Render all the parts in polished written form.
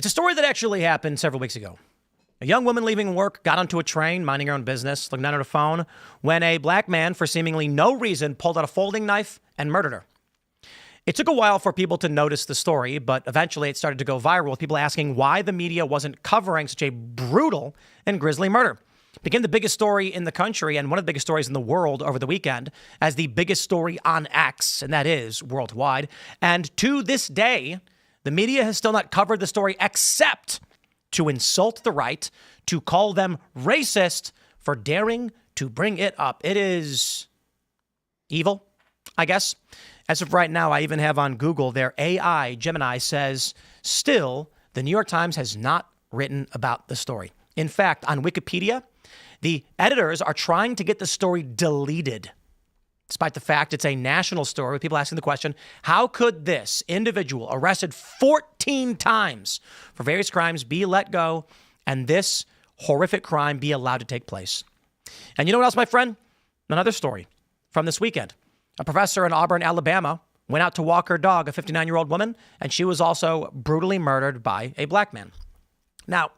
It's a story that actually happened several weeks ago. A young woman leaving work got onto a train, minding her own business, looking down at her phone, when a black man, for seemingly no reason, pulled out a folding knife and murdered her. It took a while for people to notice the story, but eventually it started to go viral with people asking why the media wasn't covering such a brutal and grisly murder. It became the biggest story in the country and one of the biggest stories in the world over the weekend as the biggest story on X, and that is worldwide. And to this day, the media has still not covered the story except to insult the right, to call them racist for daring to bring it up. It is evil, I guess. As of right now, I even have on Google, their AI, Gemini, says, still, the New York Times has not written about the story. In fact, on Wikipedia, the editors are trying to get the story deleted, despite the fact it's a national story with people asking the question, how could this individual arrested 14 times for various crimes be let go and this horrific crime be allowed to take place? And you know what else, my friend? Another story from this weekend. A professor in Auburn, Alabama, went out to walk her dog, a 59-year-old woman, and she was also brutally murdered by a black man. Now,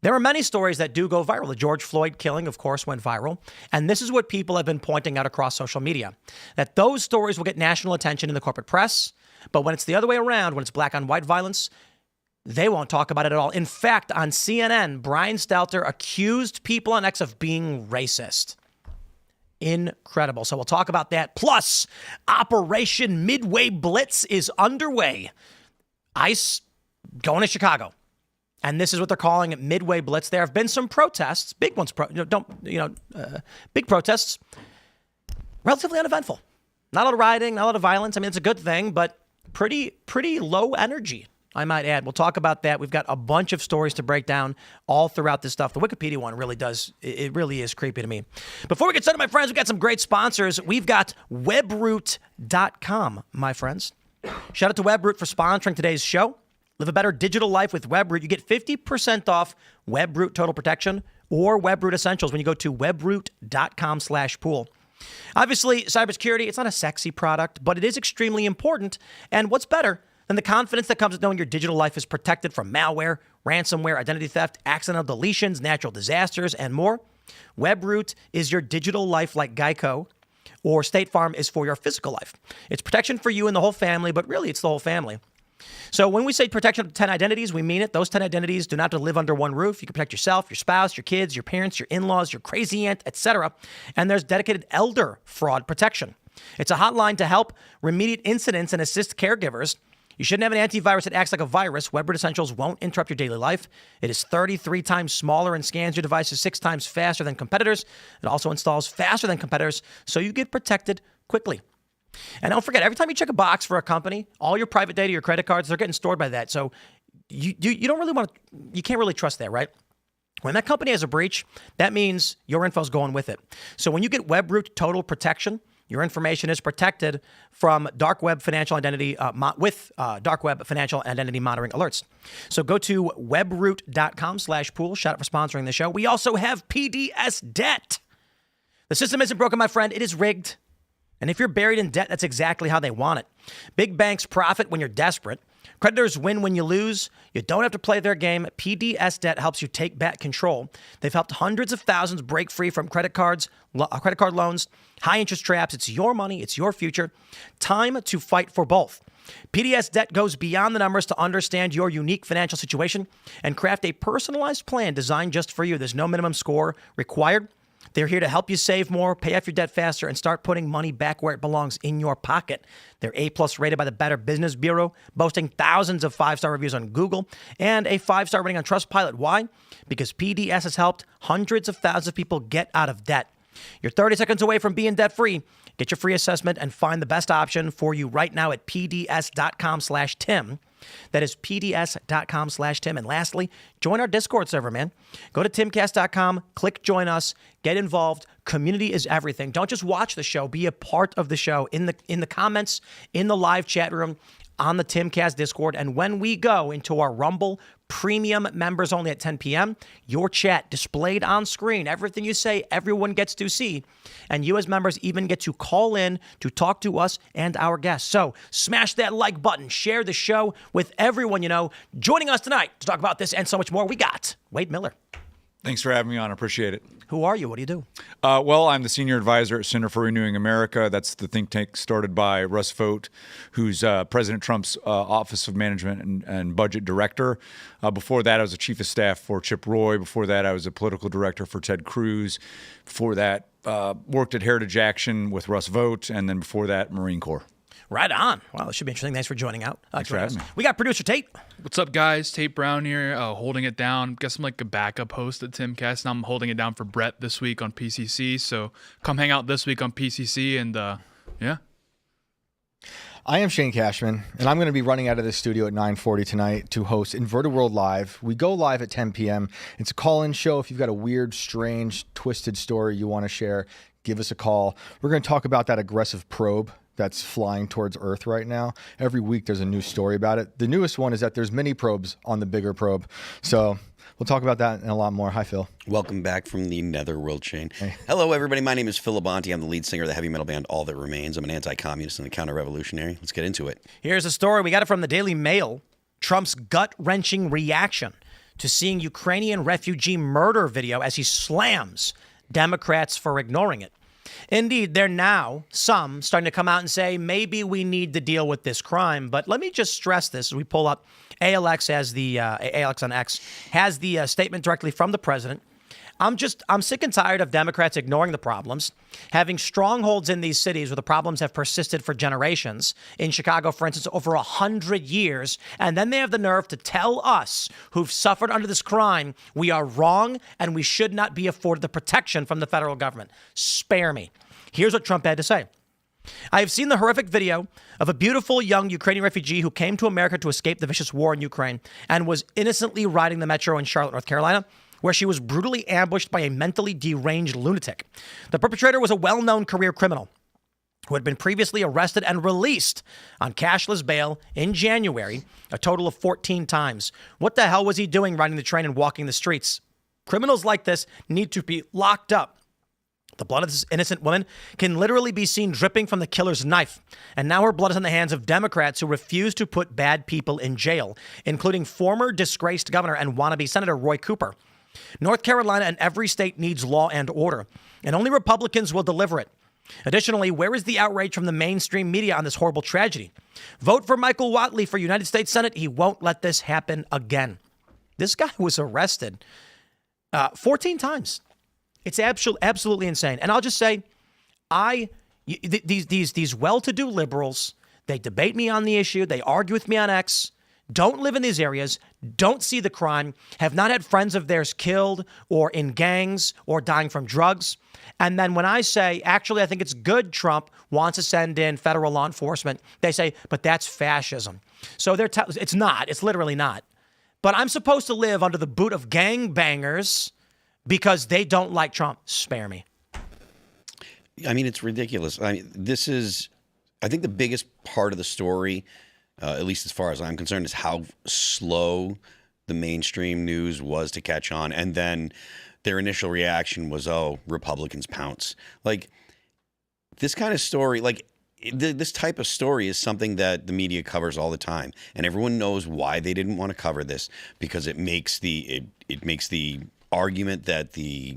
there are many stories that do go viral. The George Floyd killing, of course, went viral. And this is what people have been pointing out across social media, that those stories will get national attention in the corporate press. But when it's the other way around, when it's black on white violence, they won't talk about it at all. In fact, on CNN, Brian Stelter accused people on X of being racist. Incredible. So we'll talk about that. Plus, Operation Midway Blitz is underway. ICE going to Chicago. And this is what they're calling it, Midway Blitz. There have been some protests, big ones, big protests, relatively uneventful. Not a lot of rioting, not a lot of violence. I mean, it's a good thing, but pretty low energy, I might add. We'll talk about that. We've got a bunch of stories to break down all throughout this stuff. The Wikipedia one really does, it really is creepy to me. Before we get started, my friends, we've got some great sponsors. We've got webroot.com, my friends. Shout out to Webroot for sponsoring today's show. Live a better digital life with Webroot. You get 50% off Webroot Total Protection or Webroot Essentials when you go to webroot.com/pool. Obviously, cybersecurity, it's not a sexy product, but it is extremely important. And what's better than the confidence that comes with knowing your digital life is protected from malware, ransomware, identity theft, accidental deletions, natural disasters, and more? Webroot is your digital life like Geico, or State Farm is for your physical life. It's protection for you and the whole family, but really it's the whole family. So when we say protection of 10 identities, we mean it. Those 10 identities do not have to live under one roof. You can protect yourself, your spouse, your kids, your parents, your in-laws, your crazy aunt, etc. And there's dedicated elder fraud protection. It's a hotline to help remediate incidents and assist caregivers. You shouldn't have an antivirus that acts like a virus. Webroot Essentials won't interrupt your daily life. It is 33 times smaller and scans your devices 6 times faster than competitors. It also installs faster than competitors, so you get protected quickly. And don't forget, every time you check a box for a company, all your private data, your credit cards, they're getting stored by that. So you don't really want to, you can't really trust that, right? When that company has a breach, that means your info's going with it. So when you get Webroot Total Protection, your information is protected from dark web financial identity dark web financial identity monitoring alerts. So go to webroot.com/pool. Shout out for sponsoring the show. We also have PDS Debt. The system isn't broken, my friend. It is rigged. And if you're buried in debt, that's exactly how they want it. Big banks profit when you're desperate. Creditors win when you lose. You don't have to play their game. PDS Debt helps you take back control. They've helped hundreds of thousands break free from credit card loans, high interest traps. It's your money. It's your future. Time to fight for both. PDS Debt goes beyond the numbers to understand your unique financial situation and craft a personalized plan designed just for you. There's no minimum score required. They're here to help you save more, pay off your debt faster, and start putting money back where it belongs, in your pocket. They're A+ rated by the Better Business Bureau, boasting thousands of 5-star reviews on Google and a 5-star rating on Trustpilot. Why? Because PDS has helped hundreds of thousands of people get out of debt. You're 30 seconds away from being debt-free. Get your free assessment and find the best option for you right now at pds.com/Tim. That is pds.com/Tim. And lastly, join our Discord server, man. Go to timcast.com, click join us, get involved. Community is everything. Don't just watch the show, be a part of the show in the comments, in the live chat room. on the Timcast Discord. And when we go into our Rumble Premium members only at 10 p.m., your chat displayed on screen. Everything you say, everyone gets to see. And you as members even get to call in to talk to us and our guests. So smash that like button. Share the show with everyone you know. Joining us tonight to talk about this and so much more, we got Wade Miller. Thanks for having me on. I appreciate it. Who are you? What do you do? Well, I'm the senior advisor at Center for Renewing America. That's the think tank started by Russ Vought, who's President Trump's Office of Management and Budget Director. Before that, I was a chief of staff for Chip Roy. Before that, I was a political director for Ted Cruz. Before that, worked at Heritage Action with Russ Vought. And then before that, Marine Corps. Right on. Wow, this should be interesting. Thanks for joining out. Thanks for having me. We got producer Tate. What's up, guys? Tate Brown here, holding it down. Guess I'm like a backup host at Timcast, and I'm holding it down for Brett this week on PCC. So come hang out this week on PCC, and yeah. I am Shane Cashman, and I'm going to be running out of this studio at 9:40 tonight to host Inverted World Live. We go live at 10 p.m. It's a call-in show. If you've got a weird, strange, twisted story you want to share, give us a call. We're going to talk about that aggressive probe that's flying towards Earth right now. Every week there's a new story about it. The newest one is that there's mini probes on the bigger probe. So we'll talk about that and a lot more. Hi, Phil. Welcome back from the netherworld, Shane. Hey. Hello, everybody. My name is Phil Labonte. I'm the lead singer of the heavy metal band All That Remains. I'm an anti-communist and a counter-revolutionary. Let's get into it. Here's a story. We got it from the Daily Mail. Trump's gut-wrenching reaction to seeing Ukrainian refugee murder video as he slams Democrats for ignoring it. Indeed, they're now, some, starting to come out and say, maybe we need to deal with this crime. But let me just stress this as we pull up. ALX on X has the statement directly from the president. I'm sick and tired of Democrats ignoring the problems, having strongholds in these cities where the problems have persisted for generations. In Chicago, for instance, over 100 years. And then they have the nerve to tell us who've suffered under this crime we are wrong and we should not be afforded the protection from the federal government. Spare me. Here's what Trump had to say. I have seen the horrific video of a beautiful young Ukrainian refugee who came to America to escape the vicious war in Ukraine and was innocently riding the metro in Charlotte, North Carolina, where she was brutally ambushed by a mentally deranged lunatic. The perpetrator was a well-known career criminal who had been previously arrested and released on cashless bail in January, a total of 14 times. What the hell was he doing riding the train and walking the streets? Criminals like this need to be locked up. The blood of this innocent woman can literally be seen dripping from the killer's knife. And now her blood is in the hands of Democrats who refuse to put bad people in jail, including former disgraced governor and wannabe Senator Roy Cooper. North Carolina and every state needs law and order, and only Republicans will deliver it. Additionally, where is the outrage from the mainstream media on this horrible tragedy? Vote for Michael Whatley for United States Senate. He won't let this happen again. This guy was arrested 14 times. It's absolutely insane. And I'll just say, these well-to-do liberals, they debate me on the issue. They argue with me on X. Don't live in these areas, don't see the crime, have not had friends of theirs killed or in gangs or dying from drugs. And then when I say, actually, I think it's good Trump wants to send in federal law enforcement, they say, but that's fascism. So it's not. It's literally not. But I'm supposed to live under the boot of gangbangers because they don't like Trump. Spare me. I mean, it's ridiculous. I mean, I think the biggest part of the story, at least as far as I'm concerned, is how slow the mainstream news was to catch on. And then their initial reaction was, oh, Republicans pounce. Like, this kind of story, this type of story is something that the media covers all the time. And everyone knows why they didn't want to cover this, because it makes the argument that the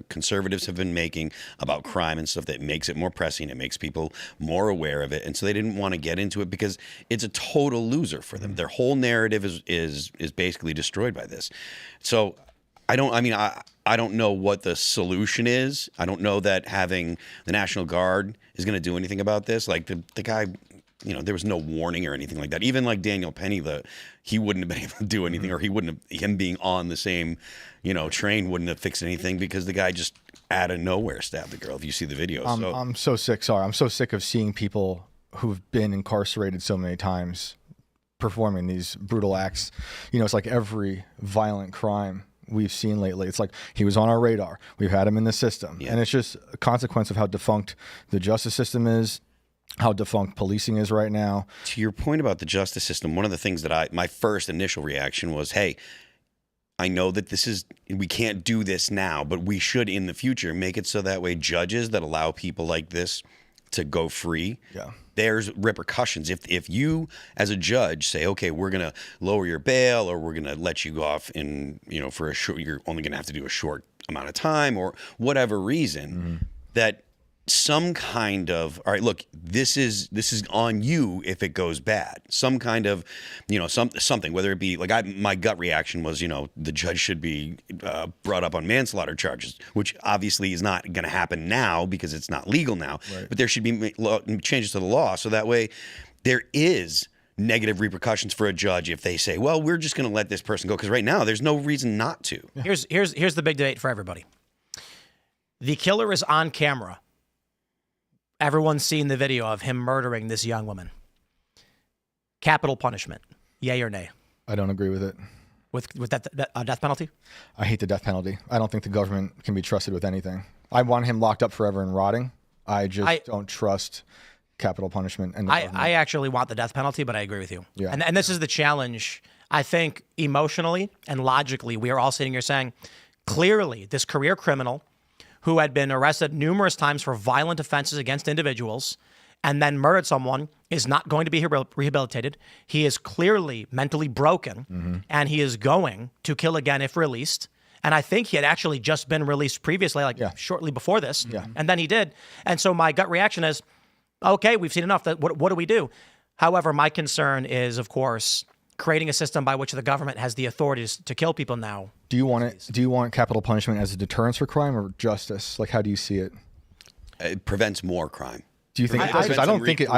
conservatives have been making about crime and stuff, that makes it more pressing. It makes people more aware of it. And so they didn't want to get into it because it's a total loser for them. Their whole narrative is basically destroyed by this. So I don't know what the solution is. I don't know that having the National Guard is going to do anything about this. Like the guy, there was no warning or anything like that. Even like Daniel Penny, he wouldn't have been able to do anything, or him being on the same, train wouldn't have fixed anything, because the guy just out of nowhere stabbed the girl. If you see the video, I'm so sick. Sorry, I'm so sick of seeing people who've been incarcerated so many times performing these brutal acts. It's like every violent crime we've seen lately. It's like he was on our radar. We've had him in the system, and it's just a consequence of how defunct the justice system is. how defunct policing is right now. To your point about the justice system, one of the things that my first initial reaction was, hey, I know that we can't do this now, but we should in the future make it so that way judges that allow people like this to go free, there's repercussions. If you as a judge say, okay, we're going to lower your bail, or we're going to let you go off in, for you're only going to have to do a short amount of time, or whatever reason, that some kind of, all right, look, this is on you if it goes bad. Some kind of, something, whether it be like my gut reaction was, the judge should be brought up on manslaughter charges, which obviously is not going to happen now because it's not legal now. Right. But there should be changes to the law so that way there is negative repercussions for a judge if they say, well, we're just going to let this person go, because right now there's no reason not to. Here's the big debate for everybody. The killer is on camera. Everyone's seen the video of him murdering this young woman. Capital punishment, yay or nay? I don't agree with it. With that death penalty? I hate the death penalty. I don't think the government can be trusted with anything. I want him locked up forever and rotting. I don't trust capital punishment. And I actually want the death penalty, but I agree with you. Yeah. And this is the challenge. I think emotionally and logically, we are all sitting here saying, clearly, this career criminal who had been arrested numerous times for violent offenses against individuals and then murdered someone is not going to be rehabilitated. He is clearly mentally broken, and he is going to kill again if released. And I think he had actually just been released previously, shortly before this, and then he did. And so my gut reaction is, okay, we've seen enough. What do we do? However, my concern is, of course, creating a system by which the government has the authorities to kill people now. Do you want capital punishment as a deterrence for crime or justice? Like, how do you see it? It prevents more crime. Do you think it does? Because I don't think it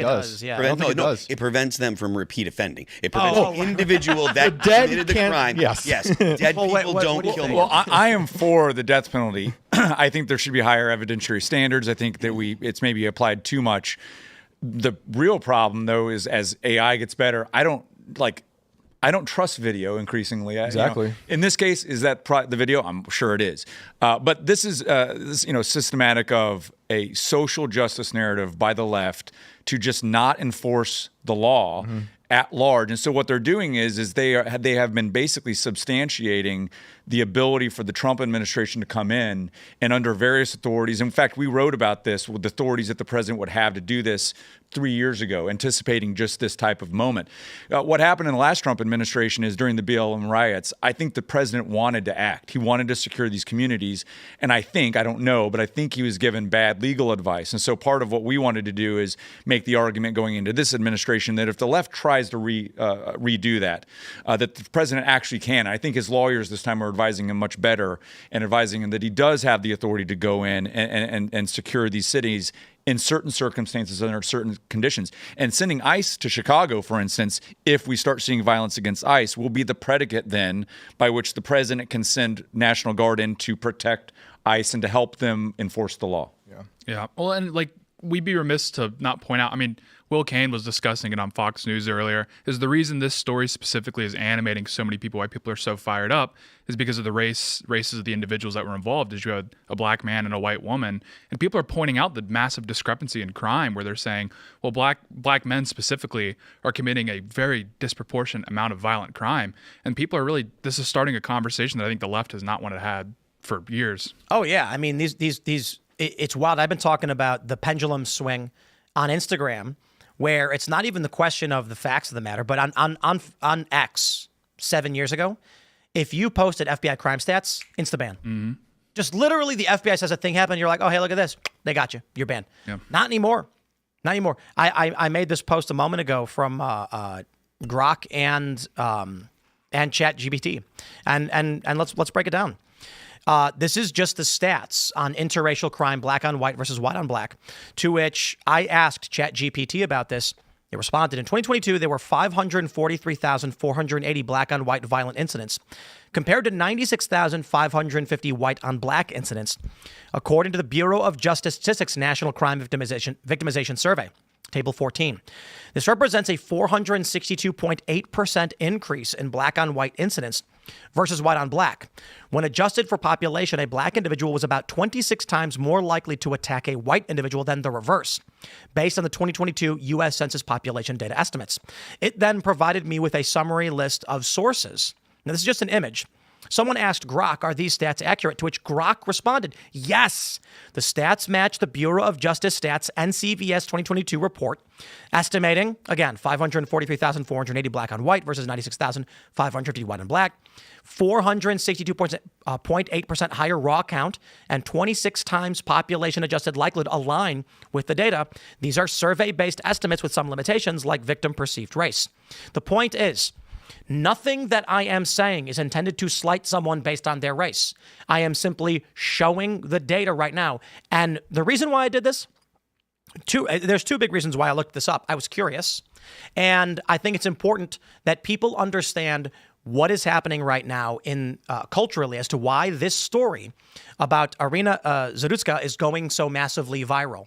does. Yeah. I don't think it does. It prevents them from repeat offending. It prevents the individual that committed the crime. Yes. Dead people don't kill more. Well, I am for the death penalty. I think there should be higher evidentiary standards. I think that it's maybe applied too much. The real problem, though, is as AI gets better, I don't trust video increasingly. Exactly. In this case, is that the video? I'm sure it is. But this is systematic of a social justice narrative by the left to just not enforce the law at large. And so what they're doing is they have been basically substantiating the ability for the Trump administration to come in and under various authorities. In fact, we wrote about this with the authorities that the president would have to do this 3 years ago, anticipating just this type of moment. What happened in the last Trump administration is during the BLM riots, I think the president wanted to act. He wanted to secure these communities. And I don't know, but I think he was given bad legal advice. And so part of what we wanted to do is make the argument going into this administration that if the left tries to redo that the president actually can. I think his lawyers this time are advising him much better and advising him that he does have the authority to go in and secure these cities in certain circumstances under certain conditions. And sending ICE to Chicago, for instance, if we start seeing violence against ICE, will be the predicate then by which the president can send National Guard in to protect ICE and to help them enforce the law. Yeah. Well, and we'd be remiss to not point out, Will Cain was discussing it on Fox News earlier, is the reason this story specifically is animating so many people, why people are so fired up, is because of the races of the individuals that were involved. Is you had a black man and a white woman, and people are pointing out the massive discrepancy in crime where they're saying, well, black men specifically are committing a very disproportionate amount of violent crime. And people are this is starting a conversation that I think the left has not wanted to have for years. Oh, yeah. It's wild. I've been talking about the pendulum swing on Instagram, where it's not even the question of the facts of the matter, but on X 7 years ago, if you posted FBI crime stats, insta-ban. Just literally the FBI says a thing happened, you're like, oh, hey, look at this. They got you. You're banned. Yeah. Not anymore. I made this post a moment ago from Grok and ChatGPT, and let's break it down. This is just the stats on interracial crime, black on white versus white on black, to which I asked ChatGPT about this. It responded. In 2022, there were 543,480 black on white violent incidents, compared to 96,550 white on black incidents, according to the Bureau of Justice Statistics National Crime Victimization Survey, Table 14. This represents a 462.8% increase in black on white incidents versus white on black. When adjusted for population, a black individual was about 26 times more likely to attack a white individual than the reverse, based on the 2022 U.S. Census population data estimates. It then provided me with a summary list of sources. Now, this is just an image. Someone asked Grok, are these stats accurate? To which Grok responded, yes. The stats match the Bureau of Justice Stats NCVS 2022 report, estimating, again, 543,480 black on white versus 96,550 white on black, 462.8% higher raw count, and 26 times population-adjusted likelihood align with the data. These are survey-based estimates with some limitations like victim perceived race. The point is, nothing that I am saying is intended to slight someone based on their race. I am simply showing the data right now. And the reason why I did this, there's two big reasons why I looked this up. I was curious, and I think it's important that people understand what is happening right now in culturally as to why this story about Irina Zarutska is going so massively viral.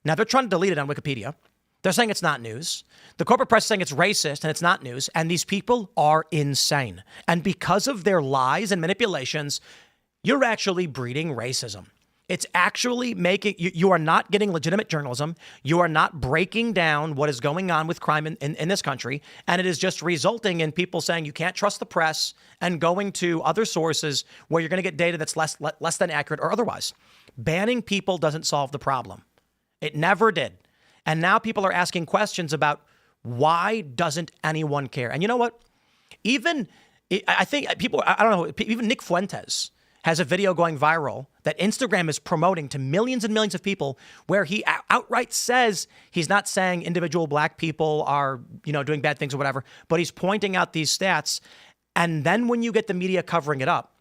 Now, they're trying to delete it on Wikipedia. They're saying it's not news. The corporate press is saying it's racist and it's not news. And these people are insane. And because of their lies and manipulations, you're actually breeding racism. It's actually making, you are not getting legitimate journalism. You are not breaking down what is going on with crime in this country. And it is just resulting in people saying you can't trust the press and going to other sources where you're going to get data that's less than accurate or otherwise. Banning people doesn't solve the problem. It never did. And now people are asking questions about why doesn't anyone care? And you know what? I think people, I don't know, even Nick Fuentes has a video going viral that Instagram is promoting to millions and millions of people where he outright says he's not saying individual black people are, doing bad things or whatever, but he's pointing out these stats. And then when you get the media covering it up,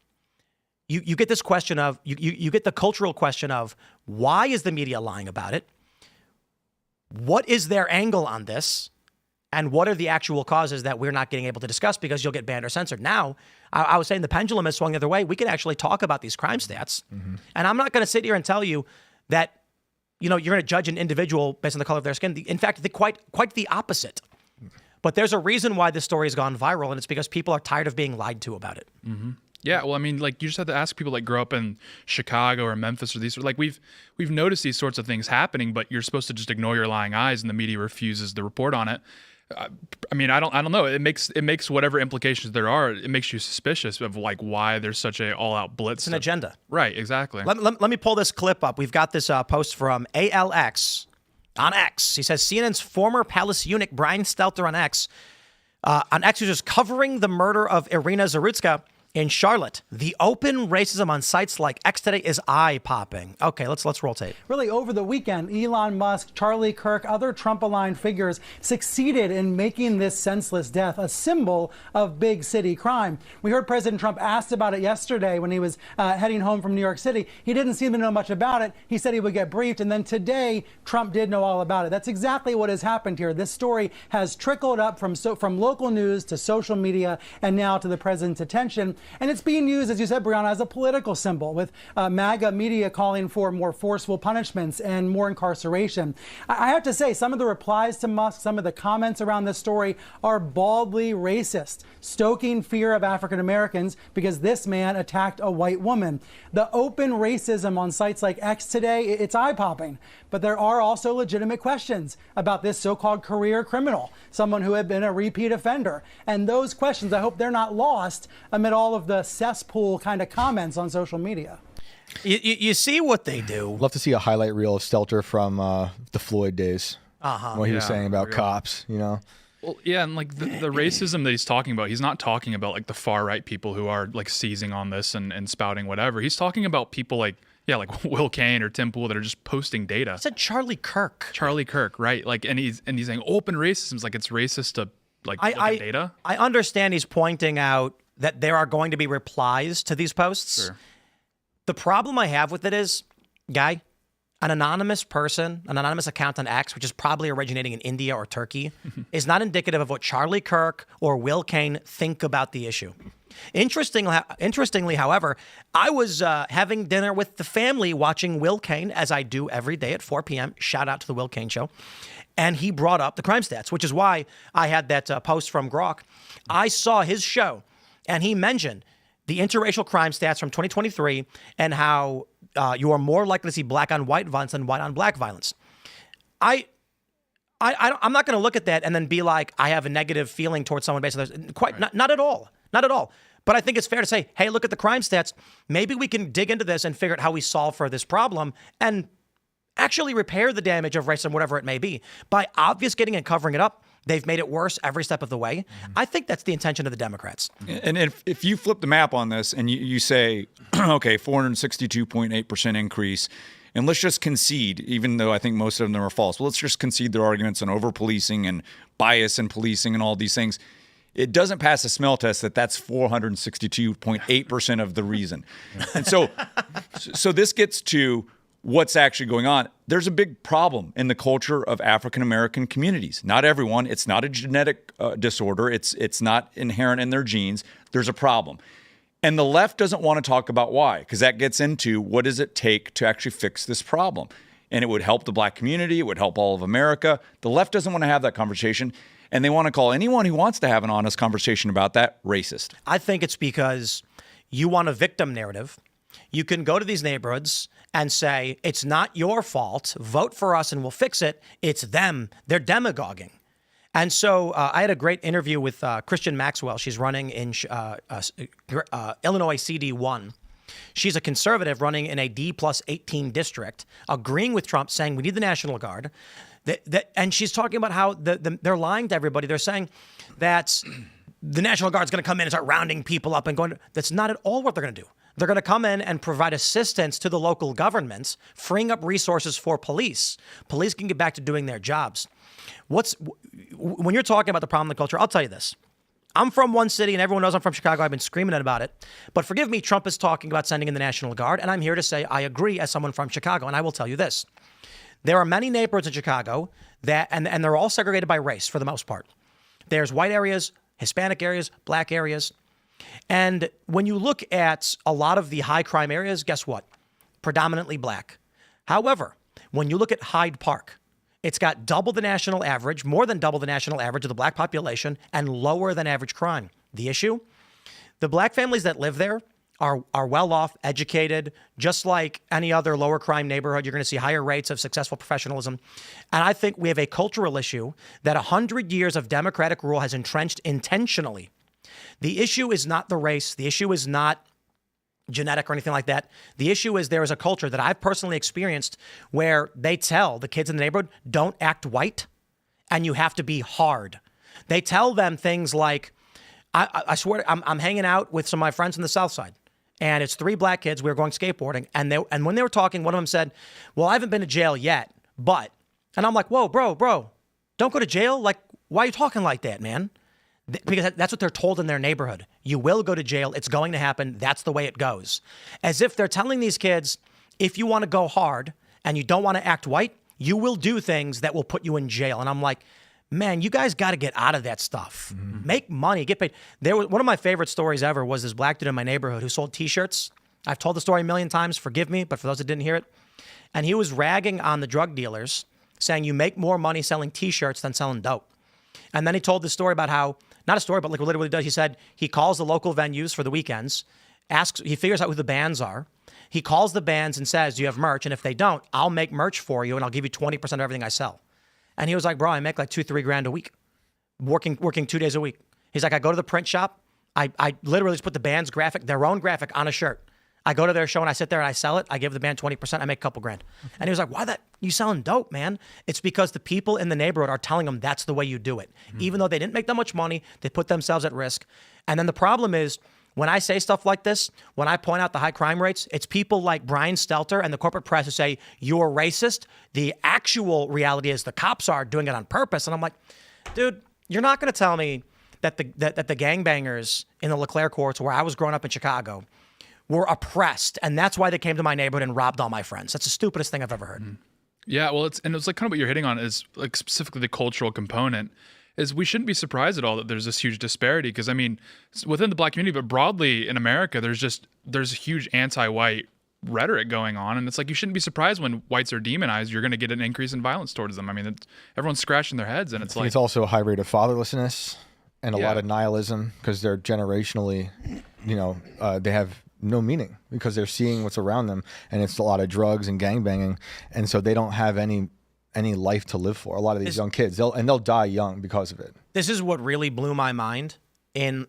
you get this question of, you get the cultural question of why is the media lying about it? What is their angle on this? And what are the actual causes that we're not getting able to discuss because you'll get banned or censored? Now, I was saying the pendulum has swung the other way. We can actually talk about these crime stats. Mm-hmm. And I'm not going to sit here and tell you that, you're going to judge an individual based on the color of their skin. In fact, quite the opposite. But there's a reason why this story has gone viral, and it's because people are tired of being lied to about it. Mm-hmm. Yeah, well, I mean, you just have to ask people grow up in Chicago or Memphis or these. We've noticed these sorts of things happening, but you're supposed to just ignore your lying eyes, and the media refuses to report on it. I mean, I don't know. It makes whatever implications there are. It makes you suspicious of why there's such a all-out blitz. It's an agenda, right? Exactly. Let me pull this clip up. We've got this post from ALX on X. He says CNN's former palace eunuch Brian Stelter on X who's just covering the murder of Irina Zarutska in Charlotte. The open racism on sites like X today is eye-popping. Okay, let's roll tape. Really, over the weekend, Elon Musk, Charlie Kirk, other Trump-aligned figures succeeded in making this senseless death a symbol of big city crime. We heard President Trump asked about it yesterday when he was heading home from New York City. He didn't seem to know much about it. He said he would get briefed, and then today, Trump did know all about it. That's exactly what has happened here. This story has trickled up from local news to social media and now to the president's attention. And it's being used, as you said, Brianna, as a political symbol, with MAGA media calling for more forceful punishments and more incarceration. I have to say, some of the replies to Musk, some of the comments around this story are baldly racist, stoking fear of African Americans because this man attacked a white woman. The open racism on sites like X today, it's eye-popping. But there are also legitimate questions about this so-called career criminal, someone who had been a repeat offender. And those questions, I hope they're not lost amid all of the cesspool kind of comments on social media. You see what they do. Love to see a highlight reel of Stelter from the Floyd days. What he was saying about cops, Well, yeah, and the racism that he's talking about, he's not talking about the far right people who are seizing on this and spouting whatever. He's talking about people like Will Kane or Tim Pool that are just posting data. He said Charlie Kirk. Charlie Kirk, right? and he's saying open racism is it's racist to look at data. I understand he's pointing out that there are going to be replies to these posts. Sure. The problem I have with it is, Guy, an anonymous person, an anonymous account on X, which is probably originating in India or Turkey, is not indicative of what Charlie Kirk or Will Kane think about the issue. Interestingly, however, I was having dinner with the family watching Will Kane, as I do every day at 4 p.m. Shout out to the Will Kane Show. And he brought up the crime stats, which is why I had that post from Grok. I saw his show. And he mentioned the interracial crime stats from 2023 and how you are more likely to see black on white violence than white on black violence. I'm not going to look at that and then be like, I have a negative feeling towards someone based on this. Not at all. Not at all. But I think it's fair to say, hey, look at the crime stats. Maybe we can dig into this and figure out how we solve for this problem and actually repair the damage of racism, whatever it may be. By obfuscating and covering it up, they've made it worse every step of the way. I think that's the intention of the Democrats. And if you flip the map on this and you say, okay, 462.8% increase, and let's just concede, even though I think most of them are false, but let's just concede their arguments on over-policing and bias in policing and all these things. It doesn't pass a smell test that's 462.8% of the reason. And so this gets to what's actually going on. There's a big problem in the culture of African-American communities. Not everyone. It's not a genetic disorder. It's not inherent in their genes. There's a problem. And the left doesn't want to talk about why, because that gets into what does it take to actually fix this problem. And it would help the black community. It would help all of America. The left doesn't want to have that conversation. And they want to call anyone who wants to have an honest conversation about that racist. I think it's because you want a victim narrative. You can go to these neighborhoods and say, it's not your fault. Vote for us and we'll fix it. It's them. They're demagoguing. And so I had a great interview with Christian Maxwell. She's running in Illinois CD1. She's a conservative running in a D+18 district, agreeing with Trump, saying we need the National Guard. And she's talking about how they're lying to everybody. They're saying that the National Guard's going to come in and start rounding people up and going. That's not at all what they're going to do. They're going to come in and provide assistance to the local governments, freeing up resources for police. Police can get back to doing their jobs. When you're talking about the problem in the culture, I'll tell you this. I'm from one city, and everyone knows I'm from Chicago. I've been screaming about it. But forgive me, Trump is talking about sending in the National Guard, and I'm here to say I agree as someone from Chicago, and I will tell you this. There are many neighborhoods in Chicago that, and they're all segregated by race for the most part. There's white areas, Hispanic areas, black areas. And when you look at a lot of the high crime areas, guess what? Predominantly black. However, when you look at Hyde Park, it's got double the national average, more than double the national average of the black population, and lower than average crime. The issue? The black families that live there are well off, educated, just like any other lower crime neighborhood. You're going to see higher rates of successful professionalism. And I think we have a cultural issue that 100 years of Democratic rule has entrenched intentionally. The issue is not the race. The issue is not genetic or anything like that. The issue is there is a culture that I've personally experienced where they tell the kids in the neighborhood, don't act white, and you have to be hard. They tell them things like, I swear, I'm hanging out with some of my friends from the South Side, and it's 3 black kids. We were going skateboarding, and when they were talking, one of them said, well, I haven't been to jail yet, but, and I'm like, whoa, bro, don't go to jail? Like, why are you talking like that, man? Because that's what they're told in their neighborhood. You will go to jail. It's going to happen. That's the way it goes. As if they're telling these kids, if you want to go hard and you don't want to act white, you will do things that will put you in jail. And I'm like, man, you guys got to get out of that stuff. Mm-hmm. Make money, get paid. One of my favorite stories ever was this black dude in my neighborhood who sold T-shirts. I've told the story a million times. Forgive me, but for those that didn't hear it. And he was ragging on the drug dealers, saying you make more money selling T-shirts than selling dope. And then he told the story about how, not a story, but like literally what he does. He said he calls the local venues for the weekends, he figures out who the bands are. He calls the bands and says, do you have merch? And if they don't, I'll make merch for you and I'll give you 20% of everything I sell. And he was like, bro, I make like $2-3 grand a week, working 2 days a week. He's like, I go to the print shop. I literally just put the band's graphic, their own graphic on a shirt. I go to their show and I sit there and I sell it. I give the band 20%. I make a couple grand. And he was like, why that? You selling dope, man? It's because the people in the neighborhood are telling them that's the way you do it. Mm-hmm. Even though they didn't make that much money, they put themselves at risk. And then the problem is when I say stuff like this, when I point out the high crime rates, it's people like Brian Stelter and the corporate press who say, you're racist. The actual reality is the cops are doing it on purpose. And I'm like, dude, you're not going to tell me that the gangbangers in the LeClaire courts where I was growing up in Chicago were oppressed, and that's why they came to my neighborhood and robbed all my friends. That's the stupidest thing I've ever heard. Yeah, well, it's like kind of what you're hitting on is like specifically the cultural component. Is we shouldn't be surprised at all that there's this huge disparity because I mean, within the black community, but broadly in America, there's a huge anti-white rhetoric going on, and it's like you shouldn't be surprised when whites are demonized. You're going to get an increase in violence towards them. I mean, everyone's scratching their heads, and it's like it's also a high rate of fatherlessness. and a lot of nihilism because they're generationally, they have no meaning because they're seeing what's around them, and it's a lot of drugs and gangbanging, and so they don't have any life to live for. A lot of these young kids, they'll die young because of it. This is what really blew my mind. I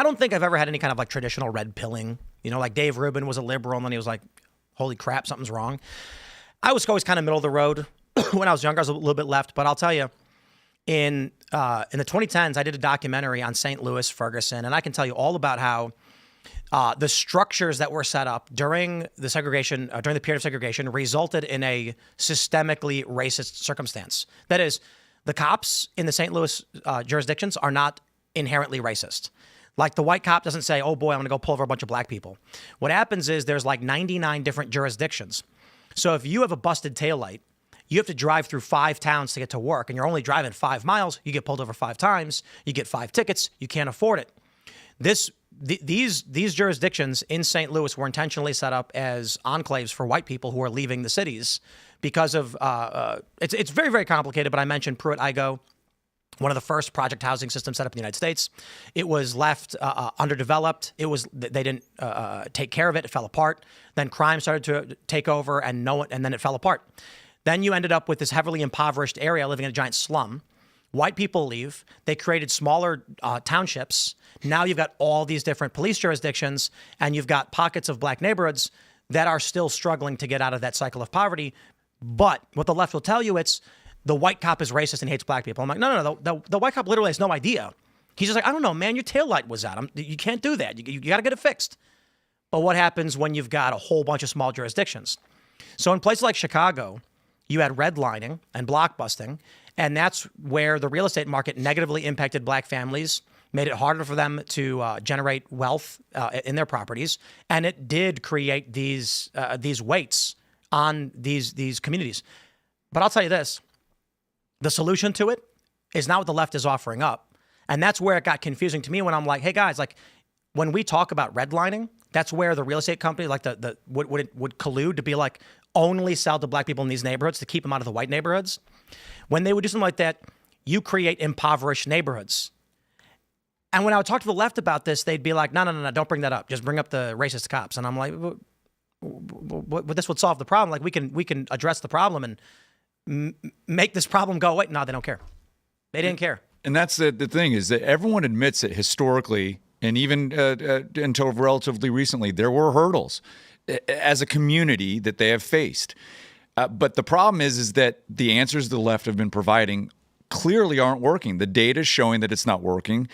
don't think I've ever had any kind of like traditional red pilling. Like Dave Rubin was a liberal, and then he was like, "Holy crap, something's wrong." I was always kind of middle of the road. When I was younger, I was a little bit left, but I'll tell you, in the 2010s, I did a documentary on St. Louis, Ferguson, and I can tell you all about how the structures that were set up during the segregation, during the period of segregation, resulted in a systemically racist circumstance. That is, the cops in the St. Louis jurisdictions are not inherently racist. Like the white cop doesn't say, "Oh boy, I'm going to go pull over a bunch of black people." What happens is there's like 99 different jurisdictions. So if you have a busted taillight, you have to drive through 5 towns to get to work, and you're only driving 5 miles. You get pulled over 5 times. You get 5 tickets. You can't afford it. These jurisdictions in St. Louis were intentionally set up as enclaves for white people who are leaving the cities because of it's very, very complicated. But I mentioned Pruitt-Igoe, one of the first project housing systems set up in the United States. It was left underdeveloped. They didn't take care of it. It fell apart. Then crime started to take over, and then it fell apart. Then you ended up with this heavily impoverished area living in a giant slum. White people leave. They created smaller townships. Now you've got all these different police jurisdictions, and you've got pockets of black neighborhoods that are still struggling to get out of that cycle of poverty. But what the left will tell you, it's the white cop is racist and hates black people. I'm like, no. The white cop literally has no idea. He's just like, I don't know, man, your taillight was out. You can't do that. You got to get it fixed. But what happens when you've got a whole bunch of small jurisdictions? So in places like Chicago, you had redlining and blockbusting, and that's where the real estate market negatively impacted black families, made it harder for them to generate wealth in their properties, and it did create these weights on these communities. But I'll tell you this, the solution to it is not what the left is offering up, and that's where it got confusing to me when I'm like, hey guys, like when we talk about redlining, that's where the real estate company like would collude to be like, only sell to black people in these neighborhoods to keep them out of the white neighborhoods. When they would do something like that, you create impoverished neighborhoods. And when I would talk to the left about this, they'd be like, no, don't bring that up. Just bring up the racist cops. And I'm like, this would solve the problem. Like we can address the problem and make this problem go away. No, they don't care. They didn't care. And that's the thing is that everyone admits that historically, and even until relatively recently, there were hurdles as a community that they have faced. But the problem is that the answers the left have been providing clearly aren't working. The data is showing that it's not working.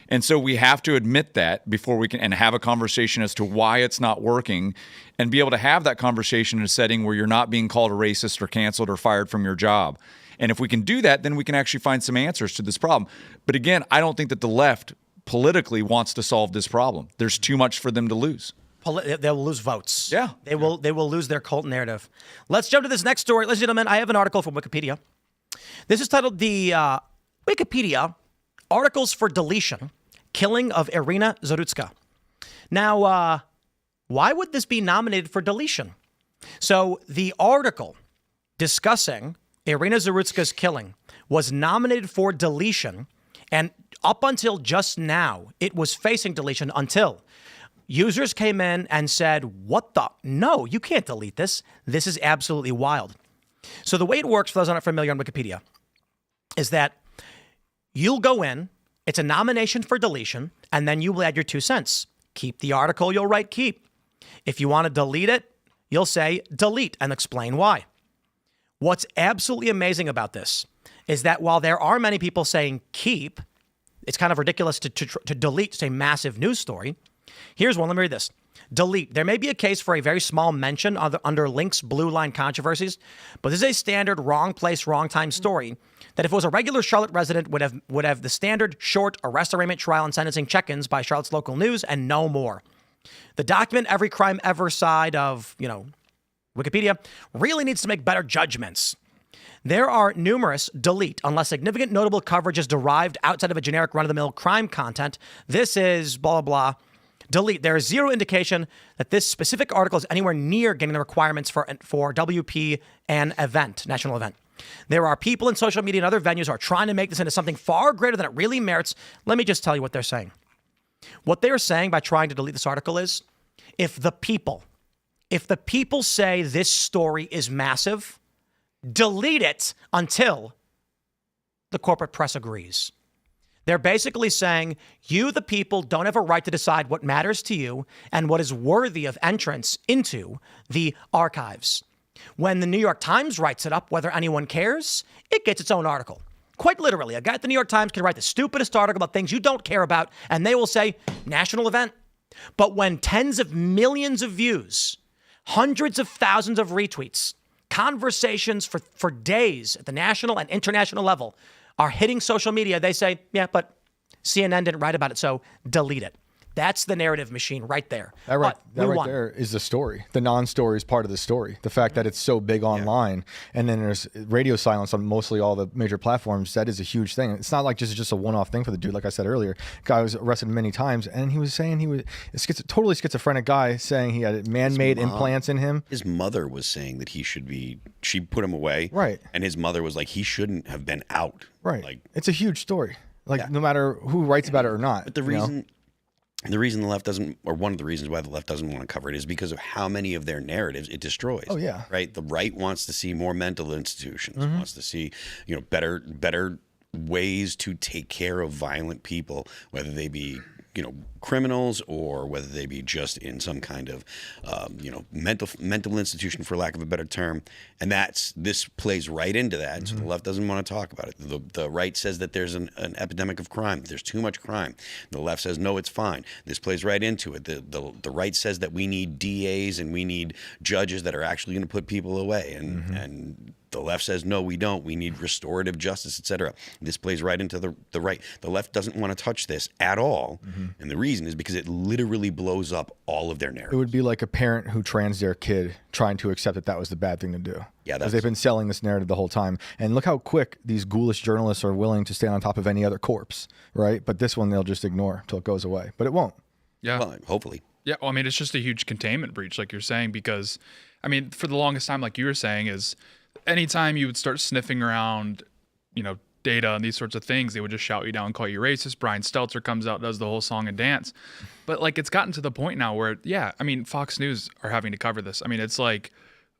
And so we have to admit that before we can and have a conversation as to why it's not working and be able to have that conversation in a setting where you're not being called a racist or canceled or fired from your job. And if we can do that, then we can actually find some answers to this problem. But again, I don't think that the left politically wants to solve this problem. There's too much for them to lose. They'll lose votes. Yeah. They will lose their cult narrative. Let's jump to this next story. Ladies and gentlemen, I have an article from Wikipedia. This is titled the Wikipedia Articles for Deletion, Killing of Irina Zarutska. Now, why would this be nominated for deletion? So the article discussing Irina Zarutska's killing was nominated for deletion, and up until just now, it was facing deletion until users came in and said, what the? No, you can't delete this. This is absolutely wild. So the way it works, for those not familiar on Wikipedia, is that you'll go in, it's a nomination for deletion, and then you will add your 2 cents. Keep the article, you'll write keep. If you want to delete it, you'll say delete and explain why. What's absolutely amazing about this is that while there are many people saying keep, it's kind of ridiculous to delete, say, massive news story. Here's one. Let me read this. Delete. There may be a case for a very small mention under links, blue line controversies, but this is a standard wrong place, wrong time story that if it was a regular Charlotte resident would have the standard short arrest, arraignment, trial, and sentencing check-ins by Charlotte's local news and no more. The document every crime ever side of, Wikipedia really needs to make better judgments. There are numerous delete unless significant notable coverage is derived outside of a generic run-of-the-mill crime content. This is blah, blah, blah. Delete. There is zero indication that this specific article is anywhere near getting the requirements for WP an event, national event. There are people in social media and other venues who are trying to make this into something far greater than it really merits. Let me just tell you what they're saying. What they are saying by trying to delete this article is, if the people say this story is massive, delete it until the corporate press agrees. They're basically saying, you, the people, don't have a right to decide what matters to you and what is worthy of entrance into the archives. When the New York Times writes it up, whether anyone cares, it gets its own article. Quite literally, a guy at the New York Times can write the stupidest article about things you don't care about, and they will say, national event. But when tens of millions of views, hundreds of thousands of retweets, conversations for days at the national and international level are hitting social media, they say, yeah, but CNN didn't write about it, so delete it. That's the narrative machine right there. That right there is the story. The non-story is part of the story. The fact that it's so big online, and then there's radio silence on mostly all the major platforms, that is a huge thing. It's not like just a one-off thing for the dude. Like I said earlier, guy was arrested many times, and he was saying he was a totally schizophrenic guy, saying he had man-made implants in him. His mother was saying that she put him away. Right. And his mother was like, he shouldn't have been out. Right. Like, it's a huge story. No matter who writes about it or not. But the reason the left doesn't, or one of the reasons why the left doesn't want to cover it, is because of how many of their narratives it destroys. Oh yeah. Right. The right wants to see more mental institutions, wants to see, better ways to take care of violent people, whether they be, criminals or whether they be just in some kind of, mental institution, for lack of a better term. And this plays right into that. And so the left doesn't want to talk about it. The right says that there's an epidemic of crime. There's too much crime. The left says, no, it's fine. This plays right into it. The right says that we need DAs and we need judges that are actually going to put people away. And the left says, no, we don't. We need restorative justice, etc. This plays right into the right. The left doesn't want to touch this at all. And the reason is because it literally blows up all of their narratives. It would be like a parent who trans their kid trying to accept that was the bad thing to do. Yeah, because they've been selling this narrative the whole time. And look how quick these ghoulish journalists are willing to stay on top of any other corpse, right? But this one they'll just ignore till it goes away. But it won't. Yeah. Well, hopefully. Yeah. Well, I mean, it's just a huge containment breach, like you're saying, because, I mean, for the longest time, like you were saying, is anytime you would start sniffing around, data and these sorts of things, they would just shout you down and call you racist. Brian Stelter comes out, does the whole song and dance. But it's gotten to the point now where, Fox News are having to cover this. I mean, it's like,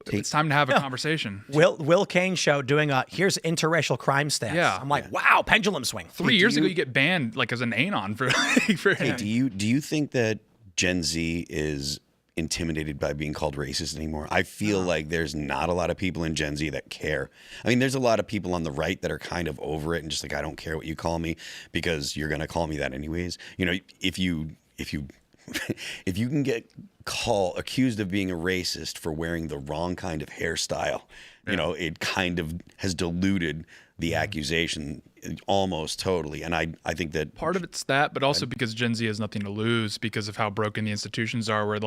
it's time to have a conversation. Will Kane show doing here's interracial crime stats. Yeah. I'm like, wow, pendulum swing. 3 years ago, you get banned as an anon for. Hey, do you think that Gen Z is intimidated by being called racist anymore? I feel like there's not a lot of people in Gen Z that care. I mean, there's a lot of people on the right that are kind of over it and just like, I don't care what you call me because you're going to call me that anyways. If you can get accused of being a racist for wearing the wrong kind of hairstyle, it kind of has diluted the accusation almost totally. And I think that part of it's that, but also because Gen Z has nothing to lose because of how broken the institutions are, where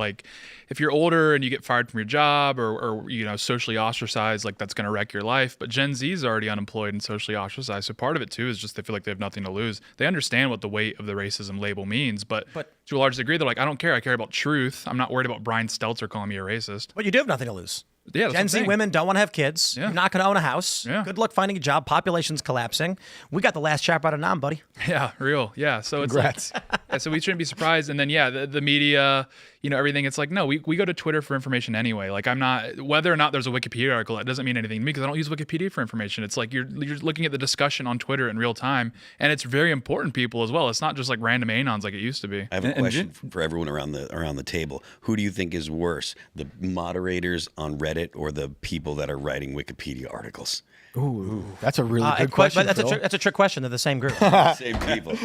if you're older and you get fired from your job or socially ostracized, that's going to wreck your life. But Gen Z is already unemployed and socially ostracized. So part of it too is just they feel like they have nothing to lose. They understand what the weight of the racism label means, but to a large degree, they're like, I don't care. I care about truth. I'm not worried about Brian Stelter calling me a racist. But you do have nothing to lose. Yeah, Gen Z women don't want to have kids. Yeah. You're not going to own a house. Yeah. Good luck finding a job. Population's collapsing. We got the last chapter out of Nam, buddy. Yeah, real. Yeah. So Congrats. So we shouldn't be surprised. And then, the media, everything. It's like, no, we go to Twitter for information anyway. I'm not, whether or not there's a Wikipedia article, it doesn't mean anything to me because I don't use Wikipedia for information. It's like you're looking at the discussion on Twitter in real time. And it's very important people as well. It's not just random anons like it used to be. I have a question for everyone around the table. Who do you think is worse, the moderators on Reddit or the people that are writing Wikipedia articles? Ooh, that's a really good question. But that's a trick question. They're the same group. Same people.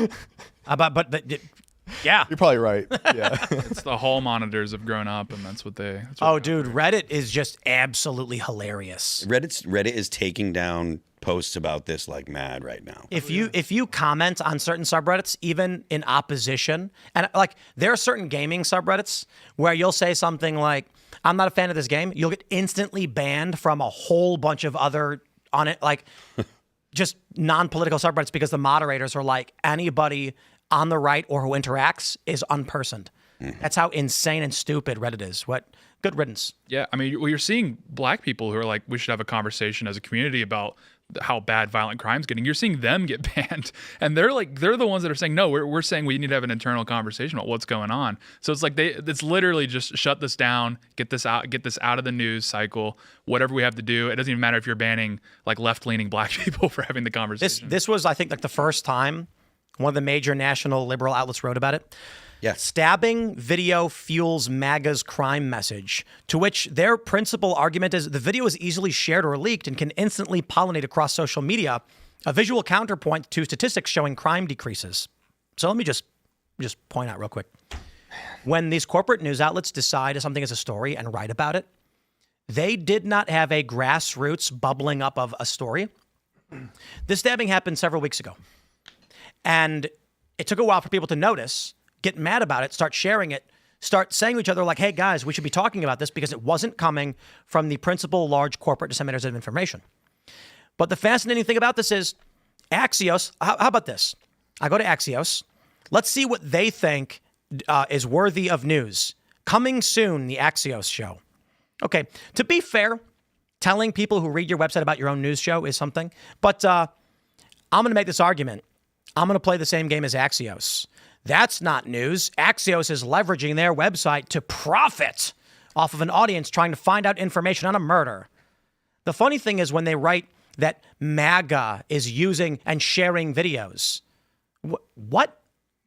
Yeah. You're probably right. Yeah. It's the hall monitors have grown up, and that's what they. Dude, Reddit is just absolutely hilarious. Reddit is taking down posts about this like mad right now. If you comment on certain subreddits, even in opposition, and there are certain gaming subreddits where you'll say something like, I'm not a fan of this game, you'll get instantly banned from a whole bunch of other on it, just non-political subreddits because the moderators are like, anybody on the right or who interacts is unpersoned. That's how insane and stupid Reddit is. What good riddance. Yeah, I mean, well, you're seeing black people who are like, we should have a conversation as a community about how bad violent crime's getting. You're seeing them get banned, and they're the ones that are saying, no, we're saying we need to have an internal conversation about what's going on. So it's like it's literally just shut this down, get this out of the news cycle. Whatever we have to do, it doesn't even matter if you're banning like left-leaning black people for having the conversation. This was, I think, like the first time one of the major national liberal outlets wrote about it. Yeah. Stabbing video fuels MAGA's crime message, to which their principal argument is the video is easily shared or leaked and can instantly pollinate across social media, a visual counterpoint to statistics showing crime decreases. So let me just point out real quick. When these corporate news outlets decide something is a story and write about it, they did not have a grassroots bubbling up of a story. This stabbing happened several weeks ago. And it took a while for people to notice, get mad about it, start sharing it, start saying to each other like, hey, guys, we should be talking about this because it wasn't coming from the principal large corporate disseminators of information. But the fascinating thing about this is Axios. How about this? I go to Axios. Let's see what they think is worthy of news. Coming soon, the Axios show. Okay, to be fair, telling people who read your website about your own news show is something. But I'm going to make this argument. I'm going to play the same game as Axios. That's not news. Axios is leveraging their website to profit off of an audience trying to find out information on a murder. The funny thing is when they write that MAGA is using and sharing videos. What?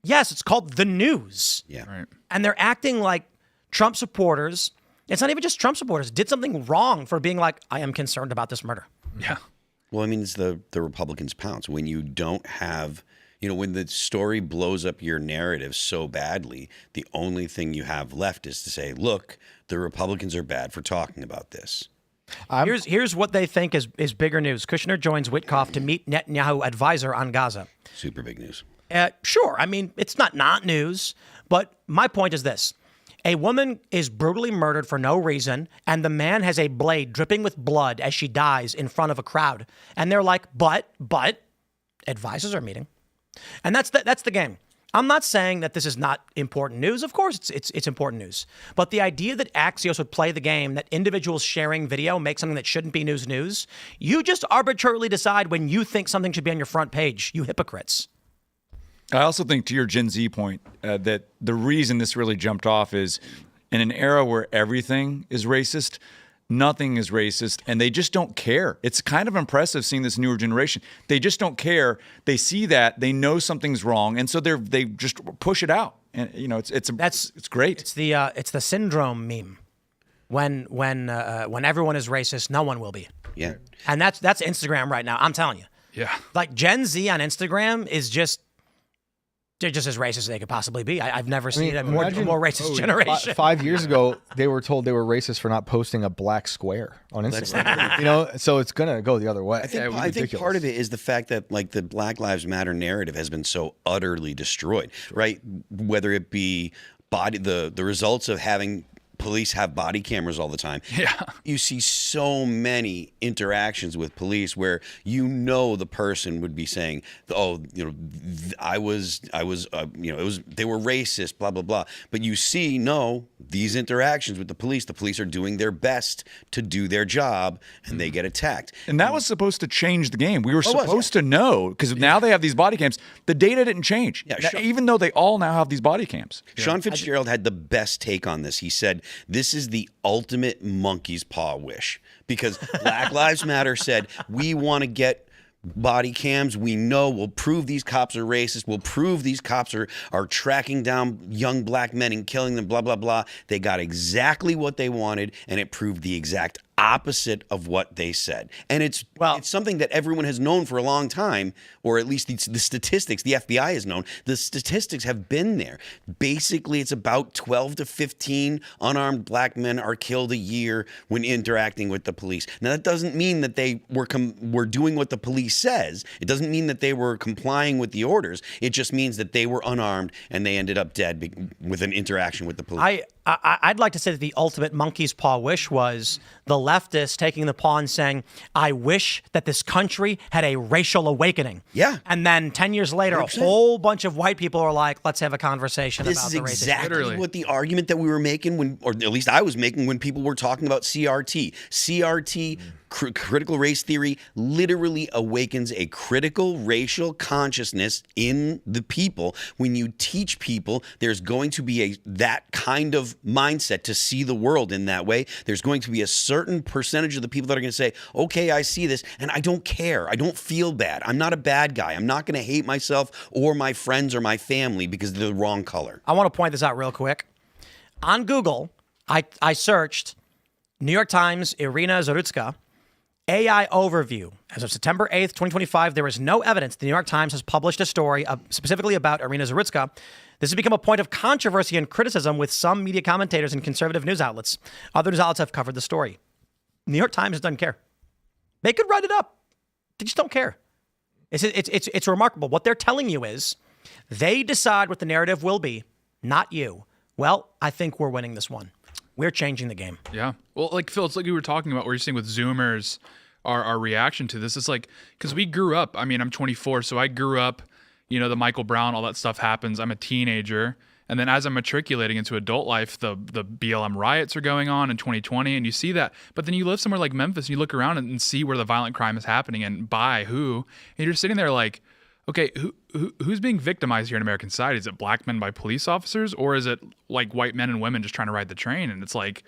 Yes, it's called the news. Yeah. Right. And they're acting like Trump supporters. It's not even just Trump supporters. Did something wrong for being like, I am concerned about this murder. Yeah. Well, I mean, it's the Republicans' pounce. When you don't have, when the story blows up your narrative so badly, the only thing you have left is to say, look, the Republicans are bad for talking about this. Here's what they think is bigger news. Kushner joins Witkoff to meet Netanyahu advisor on Gaza. Super big news. Sure. I mean, it's not news. But my point is this. A woman is brutally murdered for no reason, and the man has a blade dripping with blood as she dies in front of a crowd. And they're like, but, advisors are meeting. And that's the game. I'm not saying that this is not important news. Of course, it's important news. But the idea that Axios would play the game, that individuals sharing video make something that shouldn't be news, you just arbitrarily decide when you think something should be on your front page, you hypocrites. I also think, to your Gen Z point, that the reason this really jumped off is in an era where everything is racist, nothing is racist, and they just don't care. It's kind of impressive seeing this newer generation. They just don't care. They see that, they know something's wrong, and so they just push it out. And it's great. It's the syndrome meme. When everyone is racist, no one will be. Yeah. And that's Instagram right now. I'm telling you. Yeah. Like Gen Z on Instagram is they're just as racist as they could possibly be. I've never seen a more racist generation. 5 years ago, they were told they were racist for not posting a black square on Instagram. So it's gonna go the other way. I think part of it is the fact that like the Black Lives Matter narrative has been so utterly destroyed, right? Whether it be the results of having police have body cameras all the time. Yeah. You see so many interactions with police where the person would be saying, "Oh, they were racist, blah blah blah." But you see, no, these interactions with the police are doing their best to do their job, and they get attacked. And that was supposed to change the game. We were supposed to know, because now they have these body cams. The data didn't change, even though they all now have these body cams. Sean Fitzgerald had the best take on this. He said, this is the ultimate monkey's paw wish, because Black Lives Matter said, we want to get body cams. We know we'll prove these cops are racist. We'll prove these cops are tracking down young black men and killing them, blah, blah, blah. They got exactly what they wanted, and it proved the exact opposite of what they said. And it's something that everyone has known for a long time, or at least the statistics, the FBI has known. The statistics have been there. Basically, it's about 12 to 15 unarmed black men are killed a year when interacting with the police. Now, that doesn't mean that they were doing what the police says. It doesn't mean that they were complying with the orders. It just means that they were unarmed and they ended up dead with an interaction with the police. I'd like to say that the ultimate monkey's paw wish was the the leftists taking the paw and saying, I wish that this country had a racial awakening. Yeah. And then 10 years later, 100%. a whole bunch of white people are like, let's have a conversation This about is the racism. exactly Literally. what the argument that we were making when, or at least I was making when people were talking about CRT. CRT, critical race theory, literally awakens a critical racial consciousness in the people. When you teach people, there's going to be that kind of mindset to see the world in that way. There's going to be a certain percentage of the people that are going to say, okay, I see this, and I don't care. I don't feel bad. I'm not a bad guy. I'm not going to hate myself or my friends or my family because they're the wrong color. I want to point this out real quick. On Google, I searched New York Times, Irina Zarutska, AI overview. As of September 8th, 2025, there is no evidence the New York Times has published a story specifically about Irina Zarutska. This has become a point of controversy and criticism with some media commentators and conservative news outlets. Other news outlets have covered the story. New York Times doesn't care. They could write it up. They just don't care. It's remarkable. What they're telling you is they decide what the narrative will be, not you. Well, I think we're winning this one. We're changing the game. Yeah. Well, like Phil, it's like you were talking about where you're saying with Zoomers, our reaction to this. It's like, because we grew up, I mean, I'm 24, so I grew up, the Michael Brown, all that stuff happens. I'm a teenager. And then as I'm matriculating into adult life, the BLM riots are going on in 2020, and you see that. But then you live somewhere like Memphis, and you look around and see where the violent crime is happening and by who. And you're sitting there like, okay, who's being victimized here in American society? Is it black men by police officers, or is it like white men and women just trying to ride the train? And it's like,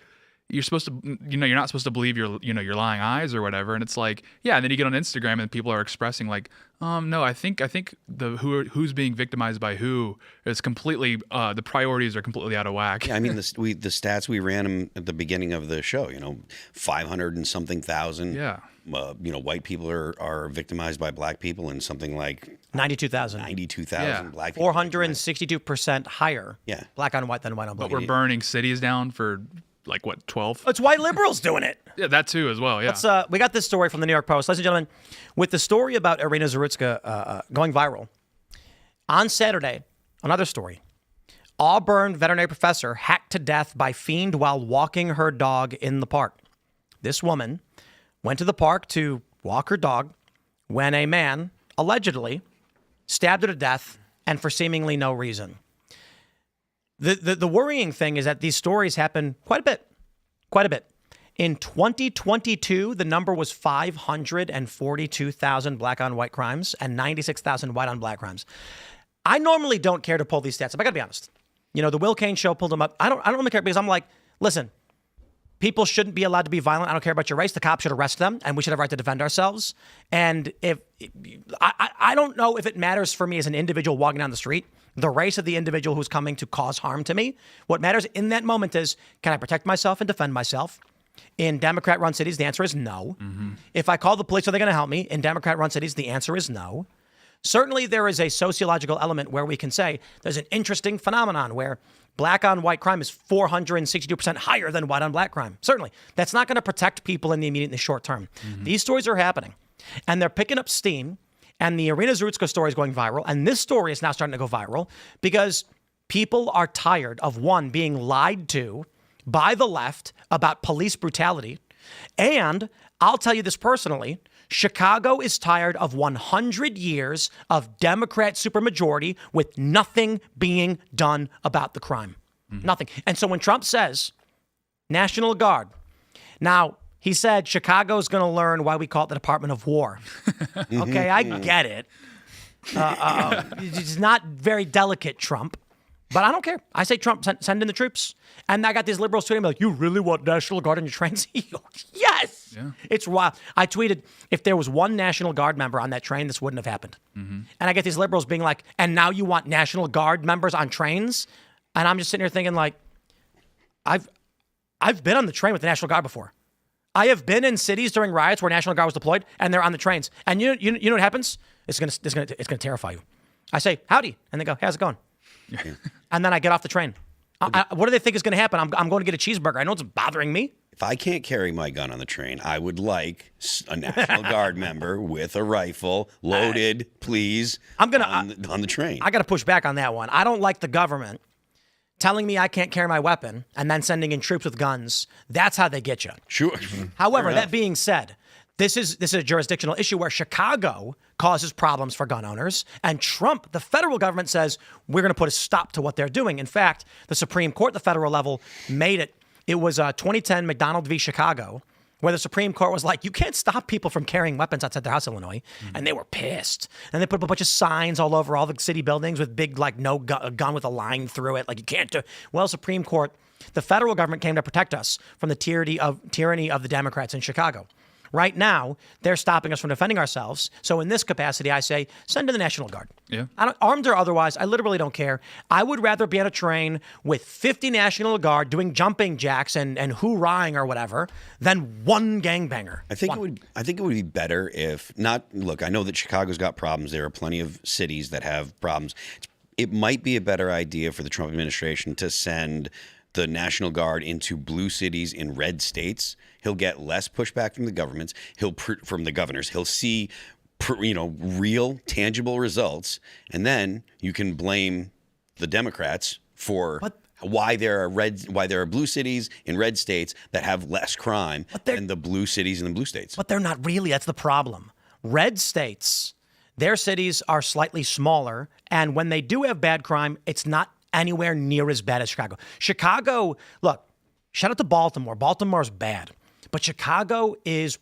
you're supposed to, you're not supposed to believe your lying eyes or whatever. And it's like, yeah. And then you get on Instagram and people are expressing like, no, I think who's being victimized by who is completely, the priorities are completely out of whack. Yeah, I mean, the stats we ran them at the beginning of the show, 500 and something thousand. Yeah. White people are victimized by black people, and something like 92,000. 92,000 Yeah. black people. 462% higher. Yeah. Black on white than white on black. But we're burning cities down for like what, 12? It's white liberals doing it. Yeah, that too as well. Yeah. Let's, we got this story from the New York Post. Ladies and gentlemen, with the story about Irina Zarutska going viral, on Saturday, another story. Auburn veterinary professor hacked to death by fiend while walking her dog in the park. This woman went to the park to walk her dog when a man allegedly stabbed her to death, and for seemingly no reason. The worrying thing is that these stories happen quite a bit. In 2022, the number was 542,000 black on white crimes and 96,000 white on black crimes. I normally don't care to pull these stats up. I gotta be honest. The Will Cain show pulled them up. I don't really care because I'm like, listen, people shouldn't be allowed to be violent. I don't care about your race. The cops should arrest them, and we should have a right to defend ourselves. And if I don't know if it matters for me as an individual walking down the street, the race of the individual who's coming to cause harm to me. What matters in that moment is, can I protect myself and defend myself? In Democrat-run cities, the answer is no. Mm-hmm. If I call the police, are they going to help me? In Democrat-run cities, the answer is no. Certainly, there is a sociological element where we can say there's an interesting phenomenon where black on white crime is 462% higher than white on black crime. Certainly. That's not going to protect people in the immediate and the short term. Mm-hmm. These stories are happening, and they're picking up steam, and the Irina Zarutska story is going viral, and this story is now starting to go viral because people are tired of, one, being lied to by the left about police brutality, and I'll tell you this personally, Chicago is tired of 100 years of Democrat supermajority with nothing being done about the crime. Mm-hmm. Nothing. And so when Trump says National Guard, now he said Chicago's going to learn why we call it the Department of War. Okay, I get it. It's not very delicate, Trump. But I don't care. I say Trump, send in the troops. And I got these liberals tweeting like, you really want National Guard on your trains? Yes. Yeah. It's wild. I tweeted, if there was one National Guard member on that train, this wouldn't have happened. Mm-hmm. And I get these liberals being like, and now you want National Guard members on trains? And I'm just sitting here thinking like, I've been on the train with the National Guard before. I have been in cities during riots where National Guard was deployed, and they're on the trains. And you know what happens? It's gonna terrify you. I say, howdy. And they go, how's it going? Yeah. And then I get off the train. What do they think is going to happen? I'm going to get a cheeseburger. I know it's bothering me. If I can't carry my gun on the train, I would like a National Guard member with a rifle, loaded, please, on the train. I got to push back on that one. I don't like the government telling me I can't carry my weapon and then sending in troops with guns, that's how they get you. Sure. However, that being said, this is a jurisdictional issue where Chicago causes problems for gun owners, and Trump, the federal government, says we're going to put a stop to what they're doing. In fact, the Supreme Court at the federal level made it. It was 2010 McDonald v. Chicago, where the Supreme Court was like, you can't stop people from carrying weapons outside their house in Illinois. And they were pissed. And they put up a bunch of signs all over all the city buildings with big, like, no gun with a line through it. Like, you can't do. Well, Supreme Court, the federal government came to protect us from the tyranny of the Democrats in Chicago. Right now, they're stopping us from defending ourselves. So in this capacity, I say, send in the National Guard. Yeah. Armed or otherwise, I literally don't care. I would rather be on a train with 50 National Guard doing jumping jacks and hoorahing or whatever than one gangbanger. I think it would be better if not. Look, I know that Chicago's got problems. There are plenty of cities that have problems. It might be a better idea for the Trump administration to send the National Guard into blue cities in red states. He'll get less pushback from the governments. From the governors. He'll see, real, tangible results, and then you can blame the Democrats for why there are blue cities in red states that have less crime than the blue cities in the blue states. But they're not really. That's the problem. Red states, their cities are slightly smaller, and when they do have bad crime, it's not anywhere near as bad as Chicago. Chicago, look, shout out to Baltimore. Baltimore's bad. But Chicago is,